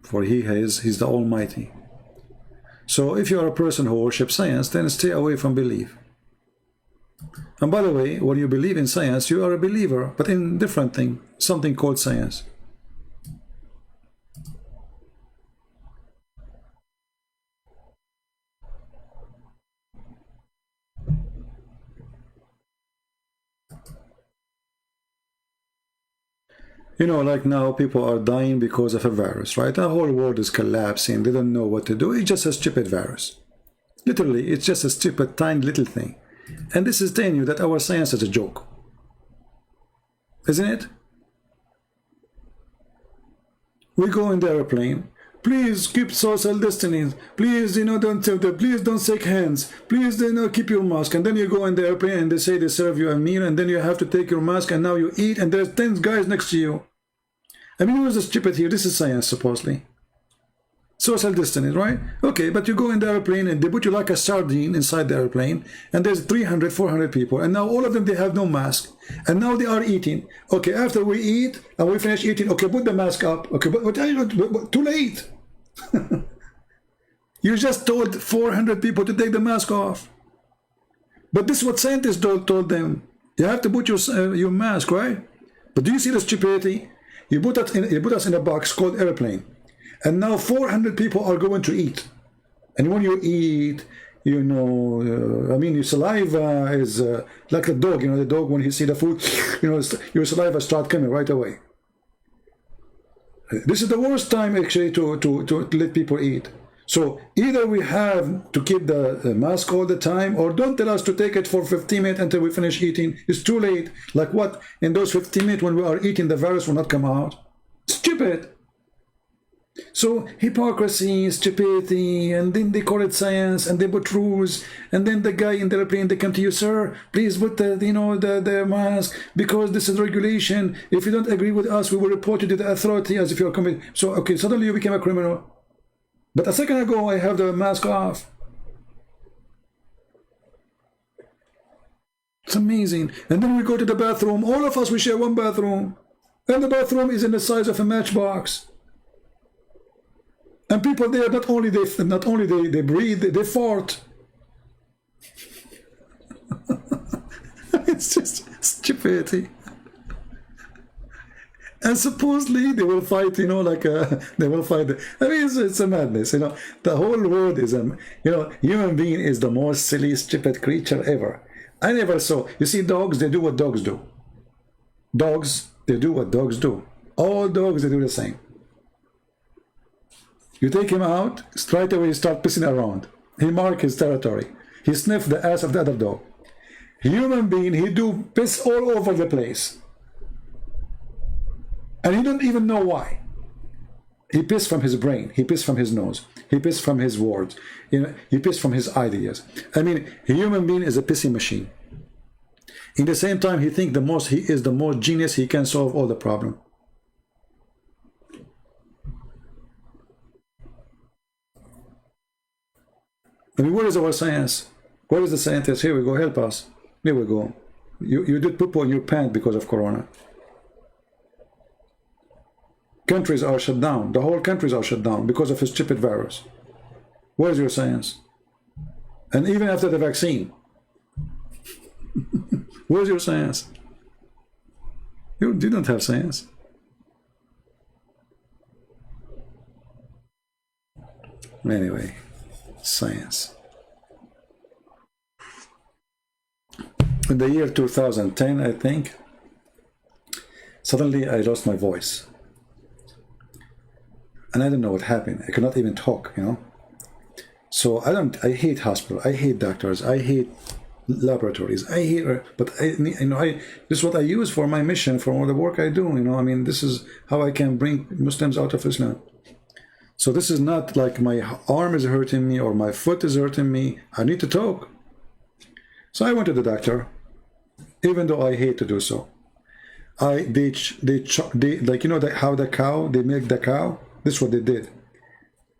[SPEAKER 1] for he's the Almighty. So if you are a person who worships science, then stay away from belief. And by the way, when you believe in science, you are a believer, but in different thing, something called science. Like now, people are dying because of a virus, right? The whole world is collapsing. They don't know what to do. It's just a stupid virus. Literally, it's just a stupid, tiny little thing. And this is telling you that our science is a joke. isn't it? We go in the airplane. Please keep social distance. Please, please don't shake hands. Please, keep your mask. And then you go in the airplane and they say they serve you a meal, and then you have to take your mask, and now you eat, and there's 10 guys next to you. I mean, who's the stupid here? This is science, supposedly. Social distance, right? Okay, but you go in the airplane and they put you like a sardine inside the airplane, and there's 300, 400 people, and now all of them, they have no mask, and now they are eating. Okay, after we eat and we finish eating, okay, put the mask up. Okay, but too late. You just told 400 people to take the mask off. But this is what scientists told them. You have to put your mask, right? But do you see the stupidity? You put us in a box called airplane. And now 400 people are going to eat. And when you eat, I mean, your saliva is like a dog. The dog, when he see the food, your saliva start coming right away. This is the worst time, actually, to let people eat. So either we have to keep the mask all the time, or don't tell us to take it for 15 minutes until we finish eating. It's too late. Like what? In those 15 minutes when we are eating, the virus will not come out. Stupid. So hypocrisy, stupidity, and then they call it science, and they put rules, and then the guy in the airplane, they come to you, sir, please put the mask, because this is regulation. If you don't agree with us, we will report you to the authority as if you're committed. So okay, suddenly you became a criminal. But a second ago I have the mask off. It's amazing. And then we go to the bathroom. All of us, we share one bathroom, and the bathroom is in the size of a matchbox. And people there, not only they breathe, they fart. It's just stupidity. And supposedly they will fight, they will fight. I mean, it's a madness, The whole world is human being is the most silly, stupid creature ever. I never saw. You see, dogs, they do what dogs do. Dogs, they do what dogs do. All dogs, they do the same. You take him out, straight away he start pissing around. He mark his territory. He sniff the ass of the other dog. Human being, he do piss all over the place. And he don't even know why. He piss from his brain. He piss from his nose. He piss from his words. He piss from his ideas. I mean, a human being is a pissing machine. In the same time, he is the most genius. He can solve all the problem. I mean, where is our science? Where is the scientist? Here we go, help us. Here we go. You did poo in your pants because of Corona. Countries are shut down. The whole countries are shut down because of a stupid virus. Where is your science? And even after the vaccine, where's your science? You didn't have science. Anyway. Science. In the year 2010, I think, suddenly I lost my voice. And I don't know what happened. I could not even talk, So I hate hospital. I hate doctors. I hate laboratories. I hate, but this is what I use for my mission, for all the work I do, I mean, this is how I can bring Muslims out of Islam. So this is not like my arm is hurting me or my foot is hurting me. I need to talk. So I went to the doctor, even though I hate to do so. How the cow, they milk the cow. This is what they did.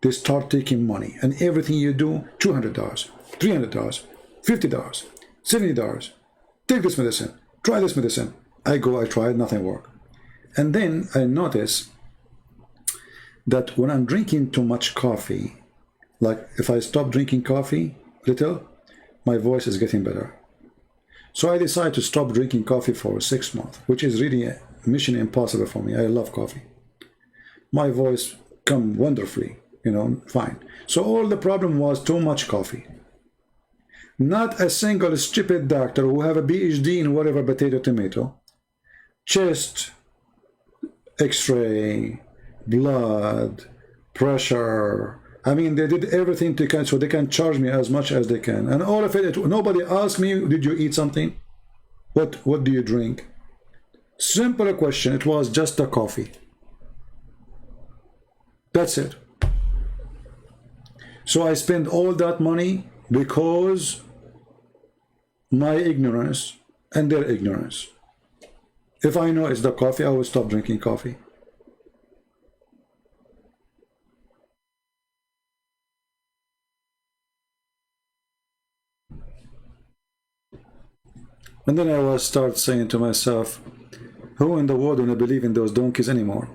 [SPEAKER 1] They start taking money, and everything you do, $200, $300, $50, $70. Take this medicine. Try this medicine. I tried, nothing worked. And then I noticed that when I'm drinking too much coffee, like if I stop drinking coffee little, my voice is getting better. So I decided to stop drinking coffee for 6 months, which is really a mission impossible for me. I love coffee. My voice come wonderfully, fine. So all the problem was too much coffee. Not a single stupid doctor who have a PhD in whatever, potato, tomato, chest, x-ray, blood, pressure. I mean, they did everything so they can charge me as much as they can. And all of it, nobody asked me, did you eat something? What do you drink? Simple question. It was just a coffee. That's it. So I spent all that money because my ignorance and their ignorance. If I know it's the coffee, I will stop drinking coffee. And then I will start saying to myself, who in the world will believe in those donkeys anymore?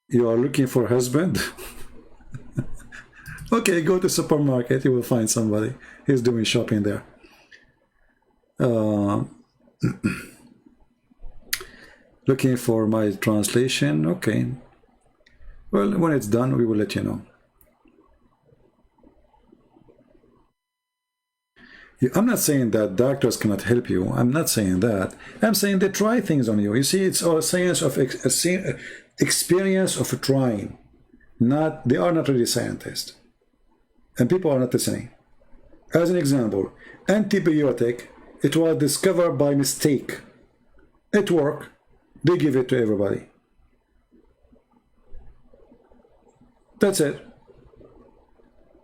[SPEAKER 1] You are looking for a husband? Okay, go to supermarket, you will find somebody. He's doing shopping there. Looking for my translation. Okay. Well, when it's done, we will let you know. I'm not saying that doctors cannot help you. I'm not saying that. I'm saying they try things on you. You see, it's all science of experience of trying. Not, they are not really scientists. And people are not listening. As an example, antibiotic, it was discovered by mistake. It worked. They give it to everybody. That's it.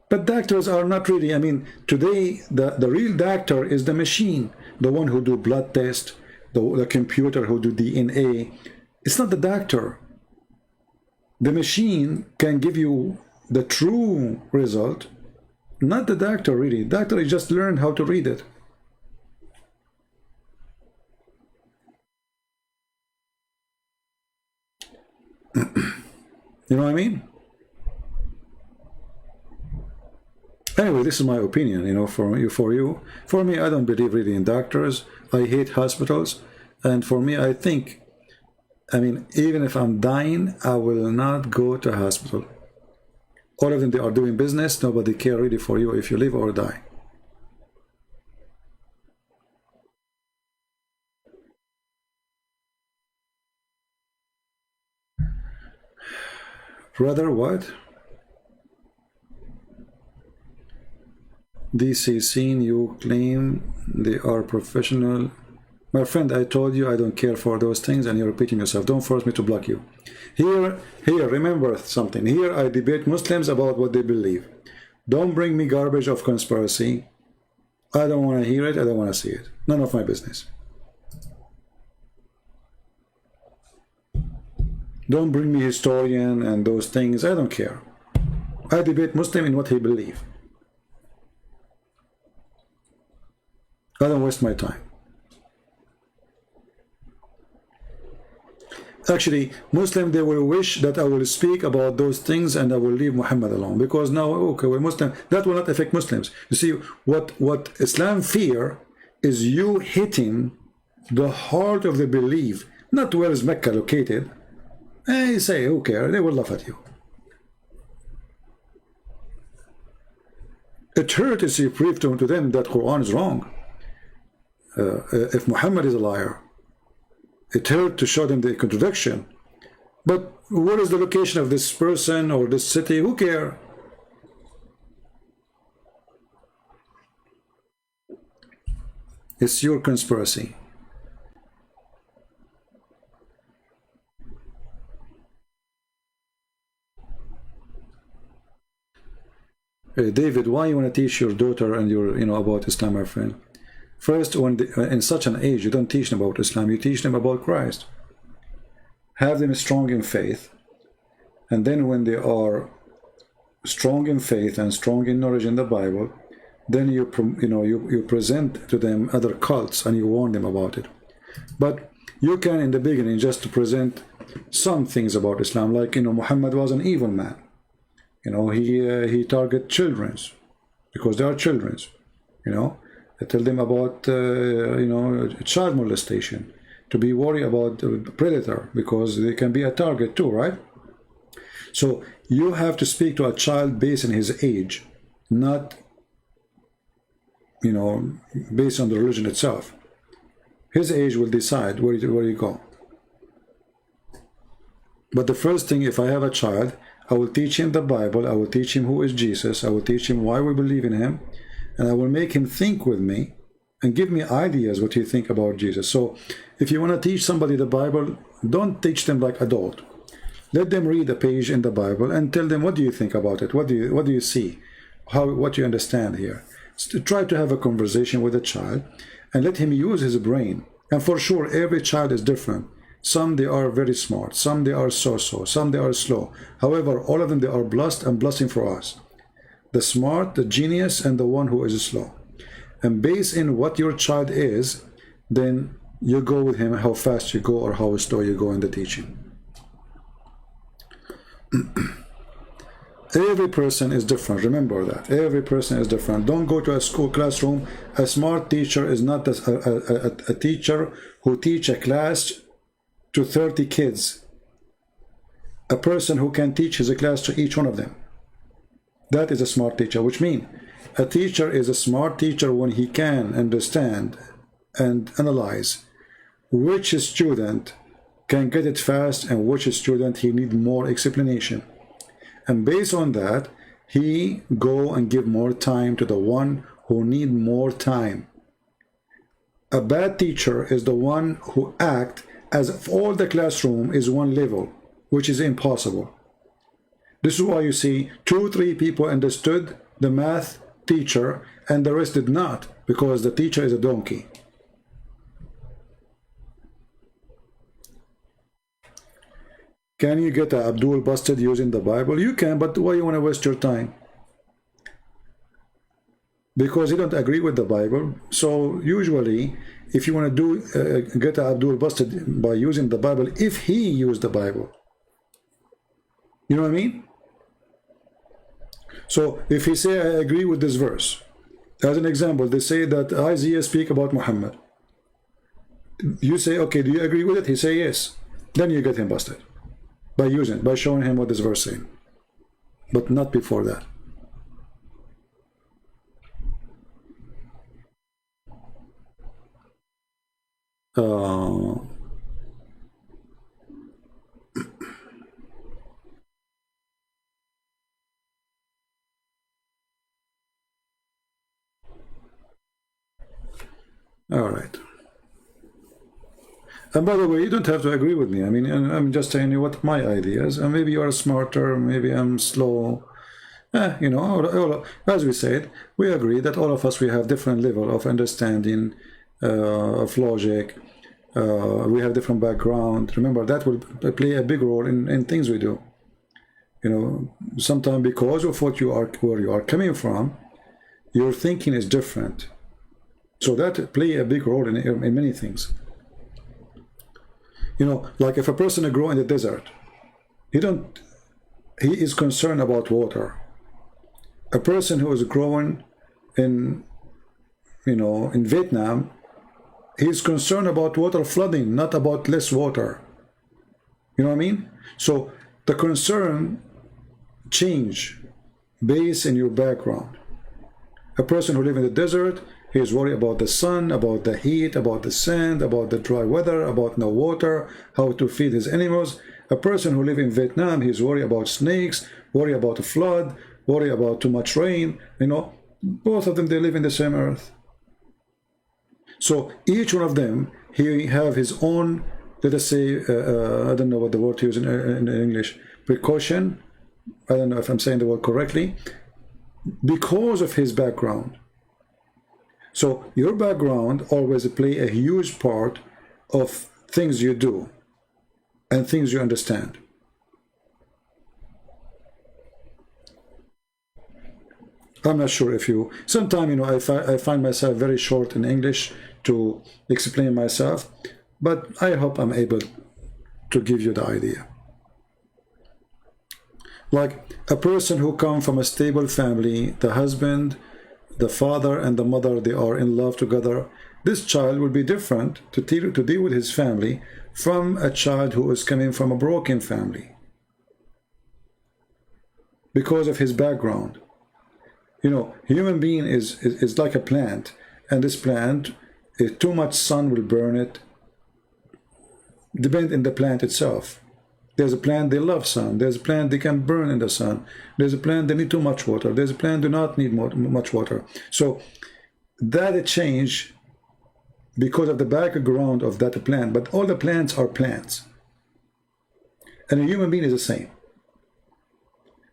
[SPEAKER 1] But doctors are not really, I mean, today the real doctor is the machine, the one who do blood test, the computer who do DNA. It's not the doctor. The machine can give you the true result, not the doctor really. Doctor just learned how to read it. You know what I mean? Anyway, this is my opinion, you know, for you. For me, I don't believe really in doctors. I hate hospitals. And for me, I think, I mean, even if I'm dying, I will not go to a hospital. All of them, they are doing business. Nobody care really for you if you live or die. Brother, what? DC scene, you claim they are professional. My friend, I told you I don't care for those things, and you're repeating yourself. Don't force me to block you. Here, remember something. Here I debate Muslims about what they believe. Don't bring me garbage of conspiracy. I don't want to hear it. I don't want to see it. None of my business. Don't bring me historian and those things. I don't care. I debate Muslim in what he believes. I don't waste my time. Actually, Muslim, they will wish that I will speak about those things and I will leave Muhammad alone, because now, okay, we're Muslim, that will not affect Muslims. You see, what Islam fear is you hitting the heart of the belief, not where is Mecca located. And you say, who cares? They will laugh at you. It hurts if you prove to them that Quran is wrong. If Muhammad is a liar, it hurt to show them the contradiction. But what is the location of this person or this city? Who cares? It's your conspiracy. David, why you want to teach your daughter and your, about Islam, my friend? First, when in such an age, you don't teach them about Islam, you teach them about Christ. Have them strong in faith, and then when they are strong in faith and strong in knowledge in the Bible, then you present to them other cults and you warn them about it. But you can, in the beginning, just present some things about Islam, like Muhammad was an evil man. He target children because they are children. I tell them about child molestation, to be worried about the predator because they can be a target too, right? So you have to speak to a child based on his age, not based on the religion itself. His age will decide where you go. But the first thing, if I have a child, I will teach him the Bible. I will teach him who is Jesus. I will teach him why we believe in him. And I will make him think with me and give me ideas what you think about Jesus. So if you want to teach somebody the Bible, don't teach them like adult. Let them read a page in the Bible and tell them, what do you think about it? What do you see? What do you understand here? So try to have a conversation with a child and let him use his brain. And for sure, every child is different. Some they are very smart, some they are so-so, some they are slow. However, all of them, they are blessed and blessing for us. The smart, the genius, and the one who is slow. And based in what your child is, then you go with him, how fast you go or how slow you go in the teaching. Every person is different. Remember that. Every person is different. Don't go to a school classroom. A smart teacher is not a teacher who teach a class to 30 kids. A person who can teach his class to each one of them. That is a smart teacher, which means a teacher is a smart teacher when he can understand and analyze which student can get it fast and which student he need more explanation. And based on that, he go and give more time to the one who need more time. A bad teacher is the one who act as if all the classroom is one level, which is impossible. This is why you see 2-3 people understood the math teacher and the rest did not, because the teacher is a donkey. Can you get Abdul busted using the Bible? You can, but why you want to waste your time? Because you don't agree with the Bible. So usually, if you want to get Abdul busted by using the Bible, if he used the Bible, you know what I mean? So if he say, I agree with this verse, as an example, they say that Isaiah speak about Muhammad. You say, okay, do you agree with it? He say yes. Then you get him busted. By showing him what this verse saying, but not before that. All right. And by the way, you don't have to agree with me. I mean, I'm just telling you what my ideas. And maybe you are smarter, maybe I'm slow. You know, as we said, we agree that all of us, we have different level of understanding, of logic. We have different background. Remember, that will play a big role in things we do. You know, sometimes because of where you are coming from, your thinking is different. So that play a big role in many things. You know, like if a person grow in the desert, he is concerned about water. A person who is growing in, you know, in Vietnam, he's concerned about water flooding, not about less water. You know what I mean? So the concern change based in your background. A person who lives in the desert, he is worried about the sun, about the heat, about the sand, about the dry weather, about no water, how to feed his animals. A person who lives in Vietnam, he's worried about snakes, worried about the flood, worried about too much rain. You know, both of them, they live in the same earth. So each one of them, he have his own, let us say, I don't know what the word to use in English, precaution. I don't know if I'm saying the word correctly, because of his background. So your background always play a huge part of things you do and things you understand. I'm not sure if you, sometimes, you know, I find myself very short in English to explain myself, but I hope I'm able to give you the idea. Like a person who comes from a stable family, the husband, the father and the mother, they are in love together. This child will be different to deal with his family from a child who is coming from a broken family because of his background. You know, human being is like a plant, and this plant, if too much sun will burn it. Depend on the plant itself. There's a plant they love sun. There's a plant they can burn in the sun. There's a plant they need too much water. There's a plant do not need much water. So that change because of the background of that plant. But all the plants are plants. And a human being is the same.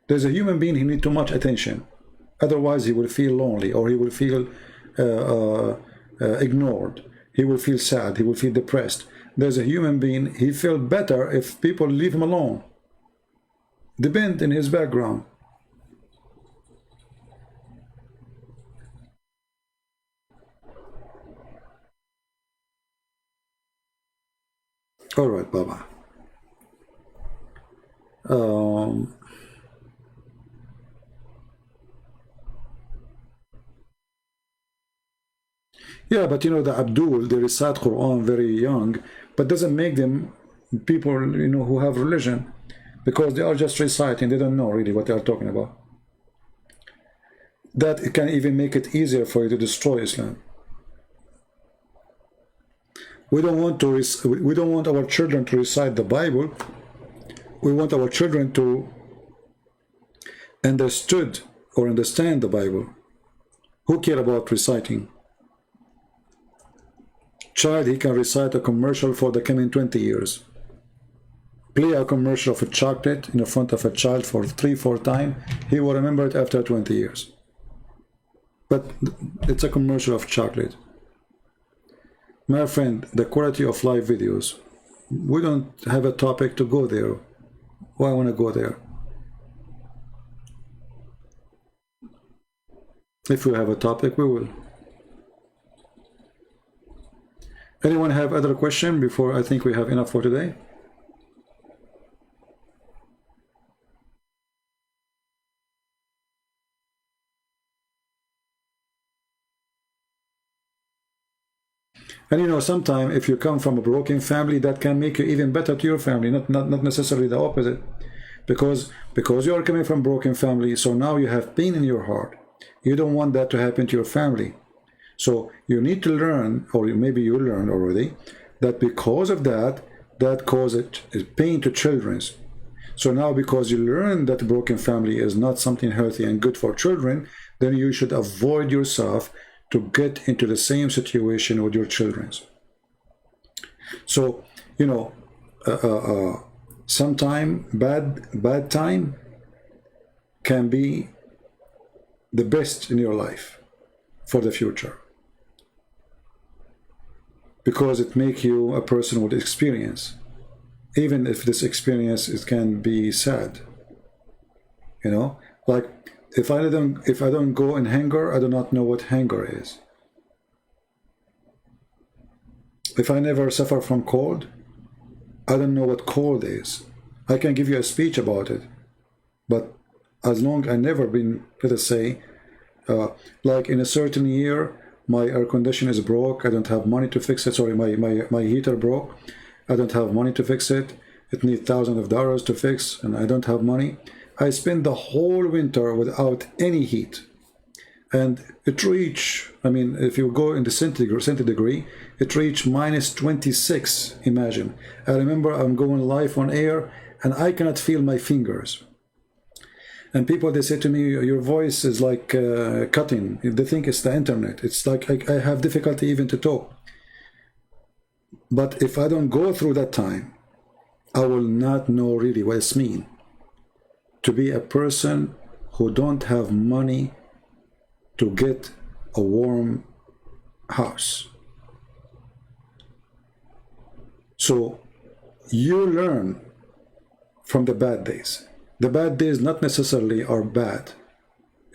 [SPEAKER 1] There's a human being who needs too much attention. Otherwise, he will feel lonely, or he will feel ignored. He will feel sad. He will feel depressed. There's a human being, he feels better if people leave him alone. Depend on his background. All right, Baba. Yeah, but you know, the Abdul, they recite Quran very young, but doesn't make them people, you know, who have religion, because they are just reciting. They don't know really what they are talking about. That it can even make it easier for you to destroy Islam. We don't want our children to recite the Bible. We want our children to understand the Bible. Who care about reciting? Child, he can recite a commercial for the coming 20 years. Play a commercial of a chocolate in front of a child for 3-4 times. He will remember it after 20 years. But it's a commercial of chocolate. My friend, the quality of live videos, we don't have a topic to go there. Why want to go there? If we have a topic, we will. Anyone have other question before I think we have enough for today? And you know, sometimes if you come from a broken family, that can make you even better to your family, not necessarily the opposite. Because you are coming from a broken family, so now you have pain in your heart. You don't want that to happen to your family. So you need to learn, or maybe you learned already, that because of that causes pain to children. So now because you learn that a broken family is not something healthy and good for children, then you should avoid yourself to get into the same situation with your children. So, you know, sometime bad time can be the best in your life for the future, because it makes you a person with experience, even if this experience can be sad. You know, like if I don't go in hunger, I do not know what hunger is. If I never suffer from cold, I don't know what cold is. I can give you a speech about it, but as long I never been, let us say, like in a certain year, my air conditioner is broke, I don't have money to fix it. Sorry, my heater broke, I don't have money to fix it. It needs thousands of dollars to fix, and I don't have money. I spent the whole winter without any heat. And it reached, I mean, if you go in the centigrade, it reached -26, imagine. I remember I'm going live on air, and I cannot feel my fingers. And people, they say to me, your voice is like cutting. They think it's the internet. It's like I have difficulty even to talk. But if I don't go through that time, I will not know really what it means to be a person who don't have money to get a warm house. So you learn from the bad days. The bad days not necessarily are bad.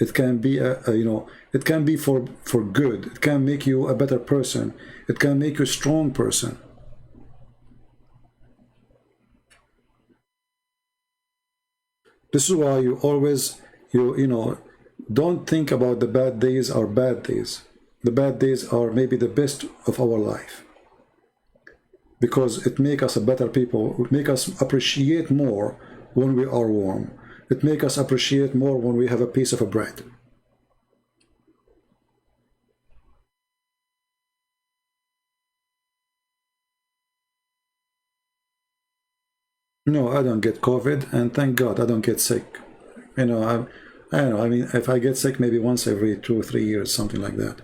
[SPEAKER 1] It can be you know, it can be for good. It can make you a better person. It can make you a strong person. This is why you always, you know, don't think about the bad days are bad days. The bad days are maybe the best of our life, because it makes us a better people. It makes us appreciate more when we are warm. It makes us appreciate more when we have a piece of a bread. No, I don't get COVID, and thank God I don't get sick. You know, I don't know. I mean, if I get sick, maybe once every 2 or 3 years, something like that.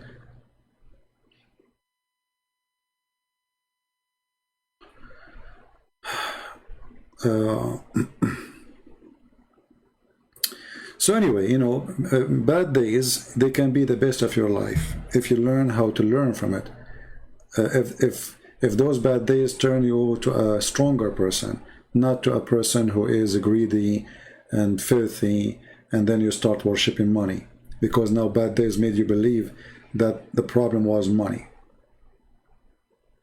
[SPEAKER 1] So anyway, you know, bad days, they can be the best of your life if you learn how to learn from it. If those bad days turn you to a stronger person, not to a person who is greedy and filthy, and then you start worshiping money, because now bad days made you believe that the problem was money.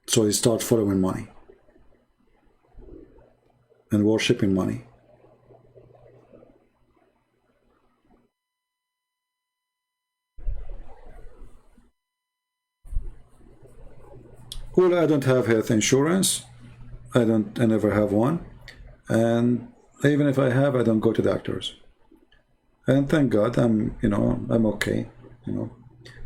[SPEAKER 1] So you start following money and worshiping money. Well, I don't have health insurance. I never have one. And even if I have, I don't go to doctors. And thank God, I'm okay, you know.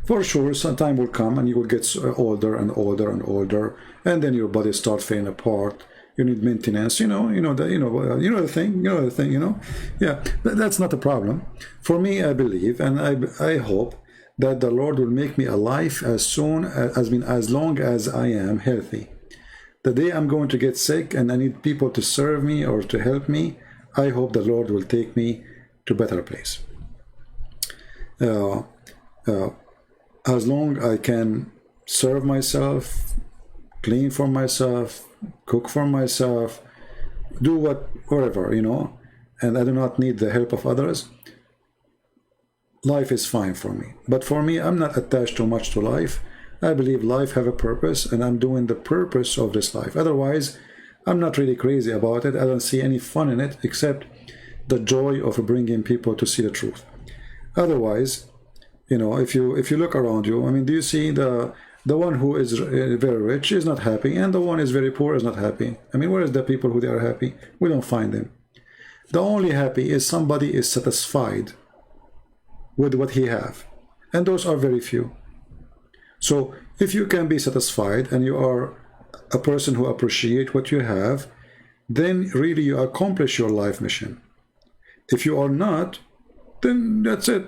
[SPEAKER 1] For sure, some time will come and you will get older and older and older, and then your body starts falling apart. You need maintenance, you know the thing. Yeah, that's not a problem. For me, I believe, and I hope that the Lord will make me alive as long as I am healthy. The day I'm going to get sick and I need people to serve me or to help me, I hope the Lord will take me to a better place. As long I can serve myself, clean for myself, cook for myself, do whatever, you know, and I do not need the help of others, life is fine for me. But for me, I'm not attached too much to life. I believe life have a purpose, and I'm doing the purpose of this life. Otherwise, I'm not really crazy about it. I don't see any fun in it except the joy of bringing people to see the truth. Otherwise, you know, if you look around you, I mean, do you see the one who is very rich is not happy, and the one is very poor is not happy? I mean, where is the people who they are happy? We don't find them. The only happy is somebody is satisfied with what he have, and those are very few. So if you can be satisfied and you are a person who appreciate what you have, then really you accomplish your life mission. If you are not, then that's it.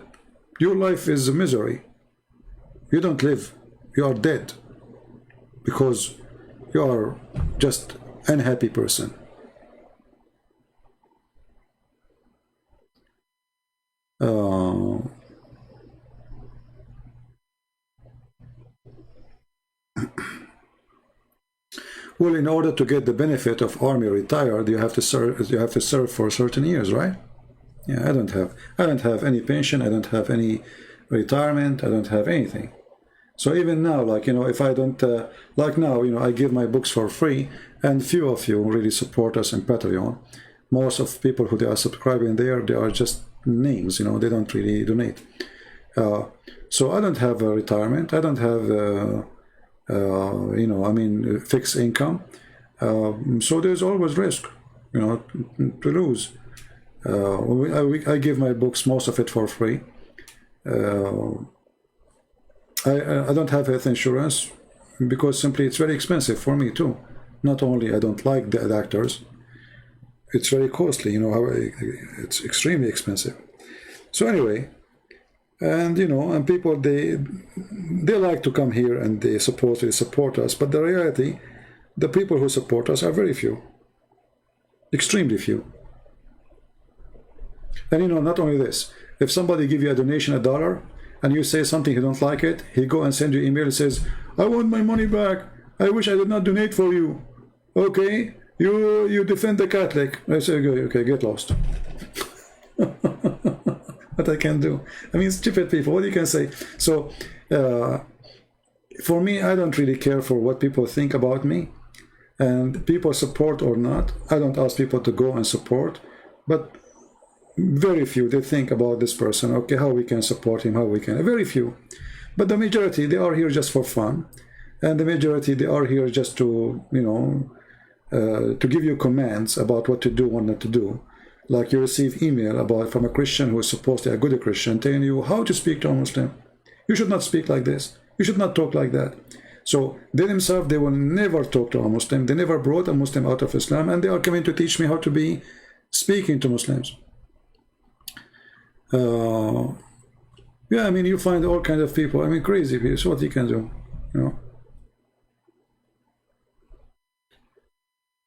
[SPEAKER 1] Your life is a misery. You don't live. You are dead because you are just an unhappy person. Well, in order to get the benefit of army retired, you have to serve. You have to serve for certain years, right? Yeah, I don't have any pension. I don't have any retirement. I don't have anything. So even now, like, you know, if I don't, like now, you know, I give my books for free, and few of you really support us in Patreon. Most of people who they are subscribing there, they are just names, you know, they don't really donate. So I don't have a retirement. I don't have, you know, I mean, fixed income. So there's always risk, you know, to lose. I give my books, most of it for free. I don't have health insurance because simply it's very expensive for me too. Not only I don't like the doctors, it's very costly, you know, it's extremely expensive. So anyway, and you know, and people, they like to come here and they supposedly support us, but the reality, the people who support us are very few, extremely few. And you know, not only this, if somebody give you a donation $1 and you say something, you don't like it, he go and send you email and says, I want my money back. I wish I did not donate for you. Okay, you defend the Catholic. I say, okay, get lost. What I can do? I mean, stupid people, what you can say? So, for me, I don't really care for what people think about me. And people support or not, I don't ask people to go and support. But very few, they think about this person, okay, how we can support him, how we can, very few. But the majority, they are here just for fun. And the majority, they are here just to, you know, to give you commands about what to do, what not to do. Like you receive email from a Christian who is supposed to be a good Christian telling you how to speak to a Muslim. You should not speak like this. You should not talk like that. So they themselves, they will never talk to a Muslim. They never brought a Muslim out of Islam, and they are coming to teach me how to be speaking to Muslims. Yeah, I mean, you find all kinds of people. I mean, crazy people. So what you can do, you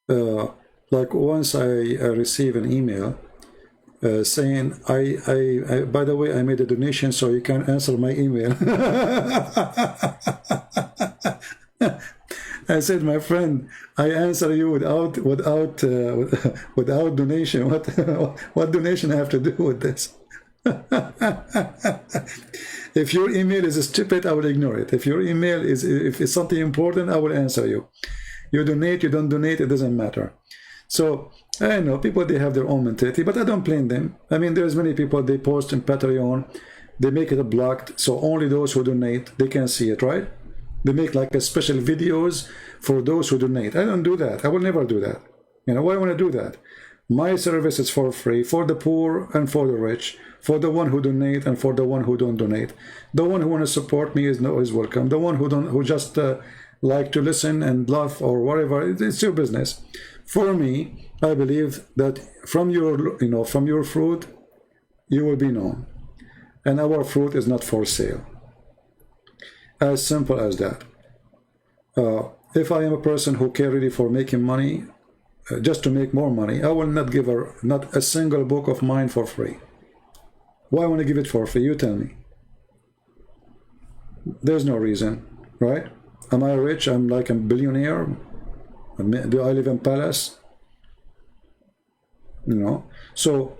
[SPEAKER 1] know. Like once I received an email saying, by the way, I made a donation so you can answer my email. I said, my friend, I answer you without donation. What donation I have to do with this? If your email is stupid, I will ignore it. If your email is, if it's something important, I will answer you. You donate, you don't donate, it doesn't matter. So I know people, they have their own mentality, but I don't blame them. I mean, there's many people, they post in Patreon, they make it blocked, so only those who donate, they can see it, right? They make like a special videos for those who donate. I don't do that. I will never do that. You know, why do I want to do that? My service is for free, for the poor and for the rich, for the one who donate and for the one who don't donate. The one who want to support me is welcome. The one who just like to listen and laugh or whatever, it's your business. For me, I believe that from your fruit, you will be known. And our fruit is not for sale. As simple as that. If I am a person who care really for making money, just to make more money, I will not give her not a single book of mine for free. Why want to give it for free? You tell me. There's no reason, right? Am I rich? I'm like a billionaire. Do I live in palace? You know. So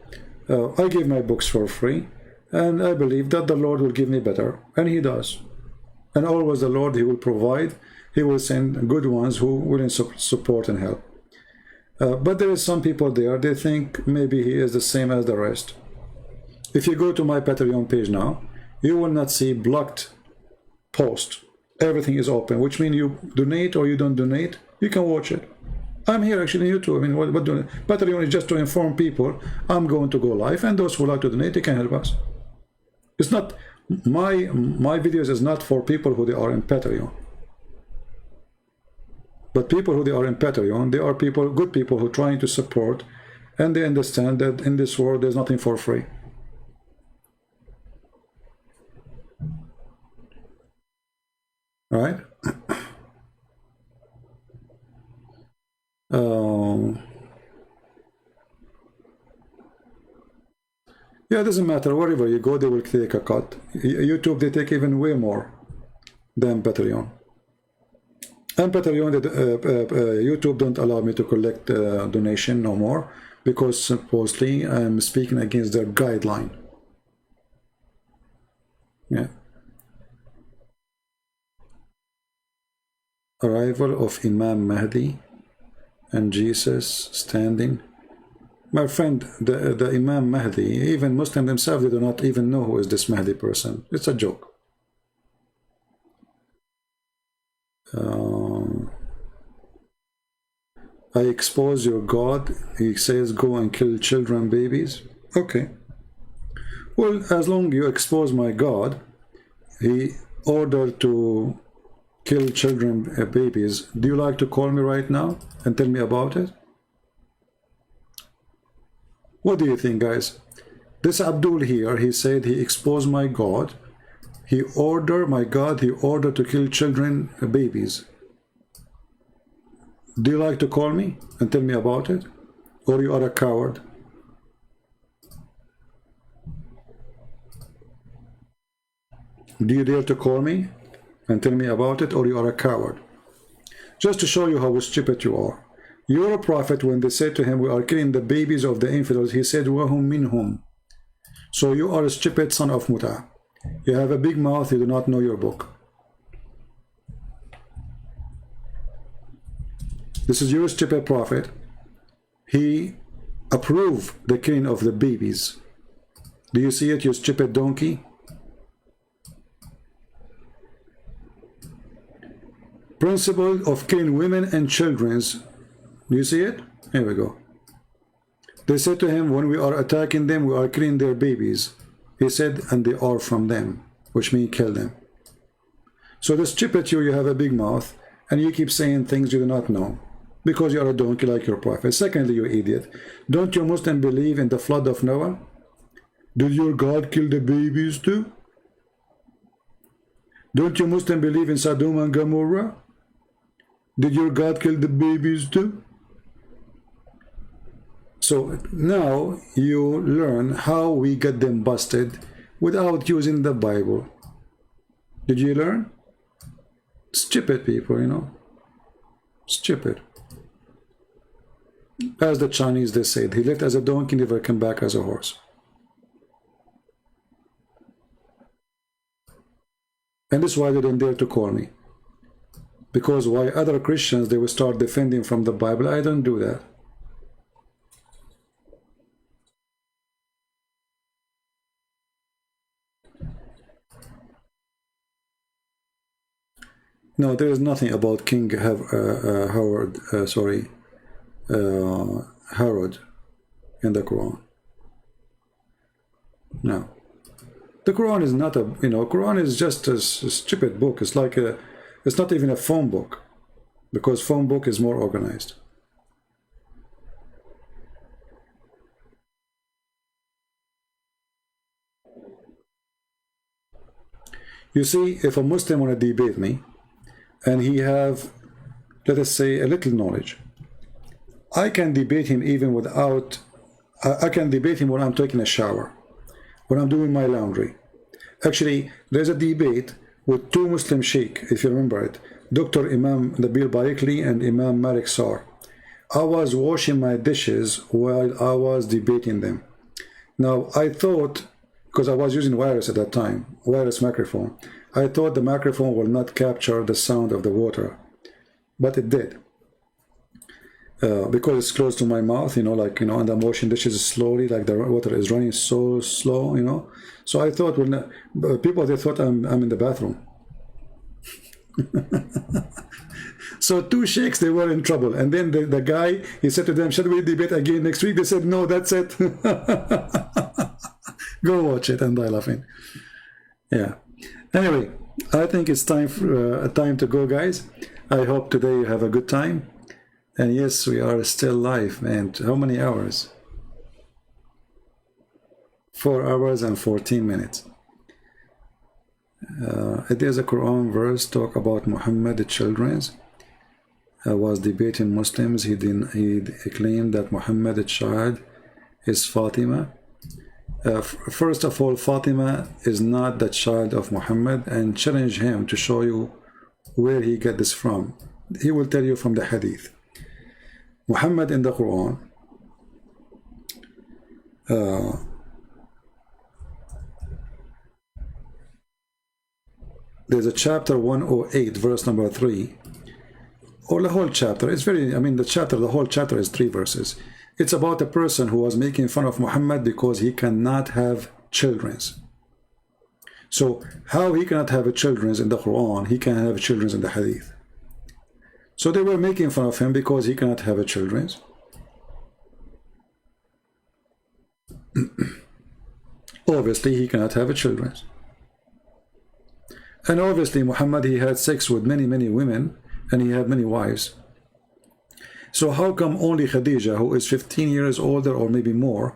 [SPEAKER 1] I give my books for free, and I believe that the Lord will give me better, and He does. And always the Lord, He will provide. He will send good ones who will support and help. But there is some people there, they think maybe he is the same as the rest. If you go to my Patreon page now, you will not see blocked post. Everything is open, which means you donate or you don't donate, you can watch it. I'm here actually on YouTube. I mean, what doing? Patreon is just to inform people I'm going to go live, and those who like to donate, they can help us. It's not, my videos is not for people who they are in Patreon. But people who they are in Patreon, they are people, good people who are trying to support, and they understand that in this world there's nothing for free. All right? Yeah, it doesn't matter. Wherever you go, they will take a cut. YouTube, they take even way more than Patreon. And Patreon, YouTube don't allow me to collect donation no more, because supposedly I'm speaking against their guideline. Yeah. Arrival of Imam Mahdi and Jesus standing. My friend, the Imam Mahdi, even Muslims themselves, they do not even know who is this Mahdi person. It's a joke. I expose your God. He says go and kill children, babies. Okay. Well, as long as you expose my God, He ordered to kill children, babies. Do you like to call me right now and tell me about it? What do you think, guys? This Abdul here, he said he exposed my God. He ordered, my God, he ordered to kill children, babies. Do you like to call me and tell me about it? Or you are a coward? Do you dare to call me and tell me about it, or you are a coward? Just to show you how stupid you are. You're a prophet. When they said to him, we are killing the babies of the infidels, he said, وَهُمْ مِنْهُمْ. So you are a stupid son of Muta. You have a big mouth, you do not know your book. This is your stupid prophet. He approved the killing of the babies. Do you see it, you stupid donkey? Principle of killing women and children. Do you see it? Here we go. They said to him, when we are attacking them, we are killing their babies. He said, and they are from them, which means kill them. So the stupid you have a big mouth and you keep saying things you do not know because you are a donkey like your prophet. Secondly, you idiot, don't you Muslim believe in the flood of Noah? Did your God kill the babies too? Don't you Muslim believe in Sodom and Gomorrah? Did your God kill the babies too? So now you learn how we get them busted without using the Bible. Did you learn? Stupid people, you know. Stupid. As the Chinese, they said, he left as a donkey, never came back as a horse. And this is why they don't dare to call me. Because why other Christians, they will start defending from the Bible. I don't do that. No, there is nothing about King Herod in the Quran. No. The Quran is not a, Quran is just a stupid book. It's like it's not even a phone book, because phone book is more organized. You see, if a Muslim want to debate me, and he have, let us say, a little knowledge, I can debate him even without, I can debate him when I'm taking a shower, when I'm doing my laundry. Actually, there's a debate with two Muslim sheikh, if you remember it, Dr. Imam Nabil Baikli and Imam Malik Sar. I was washing my dishes while I was debating them. Now, I thought, because I was using wireless at that time, wireless microphone, I thought the microphone will not capture the sound of the water, but it did. Because it's close to my mouth, and I'm washing dishes slowly, like the water is running so slow, So I thought, people, they thought I'm in the bathroom. So two sheikhs, they were in trouble. And then the guy, he said to them, shall we debate again next week? They said, no, that's it. Go watch it and die laughing. Yeah. Anyway, I think it's time to go, guys. I hope today you have a good time. And yes, we are still live, man. How many hours? 4 hours and 14 minutes. There's a Quran verse talk about Muhammad, the children's. Was debating Muslims. He claimed that Muhammad, the child, is Fatima. First of all, Fatima is not the child of Muhammad, and challenge him to show you where he get this from. He will tell you from the hadith. Muhammad in the Quran, there's a chapter 108, verse number 3, or the whole chapter. It's very, the whole chapter is 3 verses. It's about a person who was making fun of Muhammad because he cannot have children. So how he cannot have a children in the Quran, he can have children in the hadith. So they were making fun of him because he cannot have a children. Obviously, he cannot have a children. And obviously, Muhammad, he had sex with many, many women, and he had many wives. So how come only Khadija, who is 15 years older or maybe more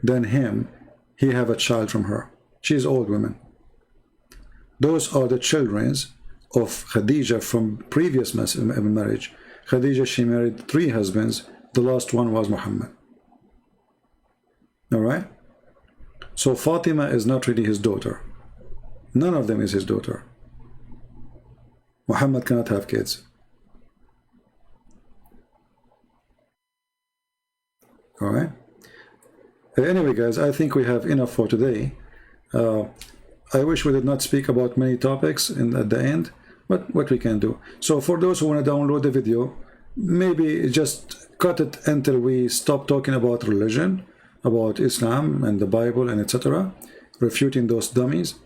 [SPEAKER 1] than him, he have a child from her? She is old woman. Those are the children of Khadija from previous marriage. Khadija, she married 3 husbands. The last one was Muhammad. All right? So Fatima is not really his daughter. None of them is his daughter. Muhammad cannot have kids. All right? Anyway, guys, I think we have enough for today. I wish we did not speak about many topics at the end, but what we can do. So for those who want to download the video, maybe just cut it until we stop talking about religion, about Islam and the Bible and etc., refuting those dummies,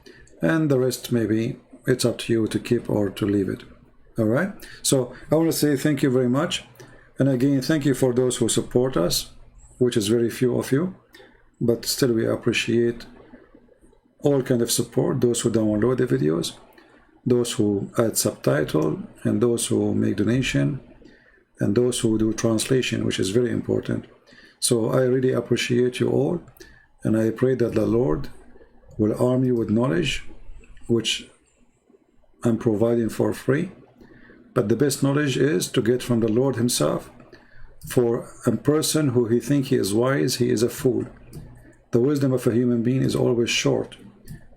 [SPEAKER 1] and the rest, maybe it's up to you to keep or to leave it. All right? So I want to say thank you very much. And again, thank you for those who support us, which is very few of you, but still we appreciate all kind of support, those who download the videos. those who add subtitle, and those who make donation, and those who do translation, which is very important. So I really appreciate you all, and I pray that the Lord will arm you with knowledge, which I'm providing for free. But the best knowledge is to get from the Lord himself. For a person who he thinks he is wise, he is a fool. The wisdom of a human being is always short.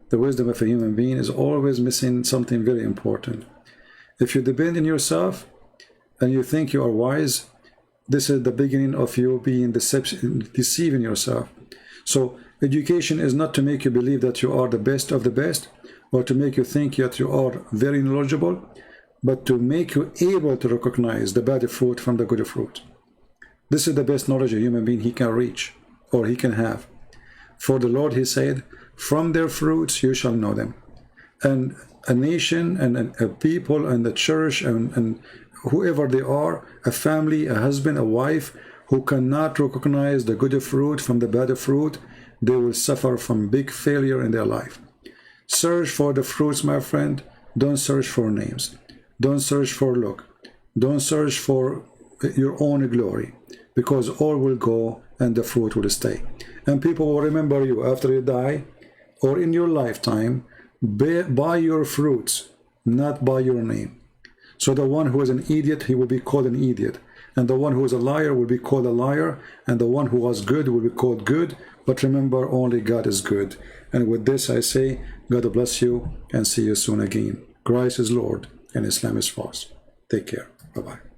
[SPEAKER 1] The wisdom of a human being is always missing something very important. If you depend on yourself and you think you are wise, this is the beginning of you being deceiving yourself. So education is not to make you believe that you are the best of the best, or to make you think that you are very knowledgeable, but to make you able to recognize the bad fruit from the good fruit. This is the best knowledge a human being he can reach, or he can have. For the Lord, he said, from their fruits you shall know them. And a nation and a people and the church and whoever they are, a family, a husband, a wife, who cannot recognize the good fruit from the bad fruit, they will suffer from big failure in their life. Search for the fruits, my friend. Don't search for names. Don't search for look. Don't search for your own glory, because all will go and the fruit will stay. And people will remember you after you die, or in your lifetime, by your fruits, not by your name. So the one who is an idiot, he will be called an idiot. And the one who is a liar will be called a liar. And the one who was good will be called good. But remember, only God is good. And with this I say, God bless you, and see you soon again. Christ is Lord, and Islam is false. Take care. Bye-bye.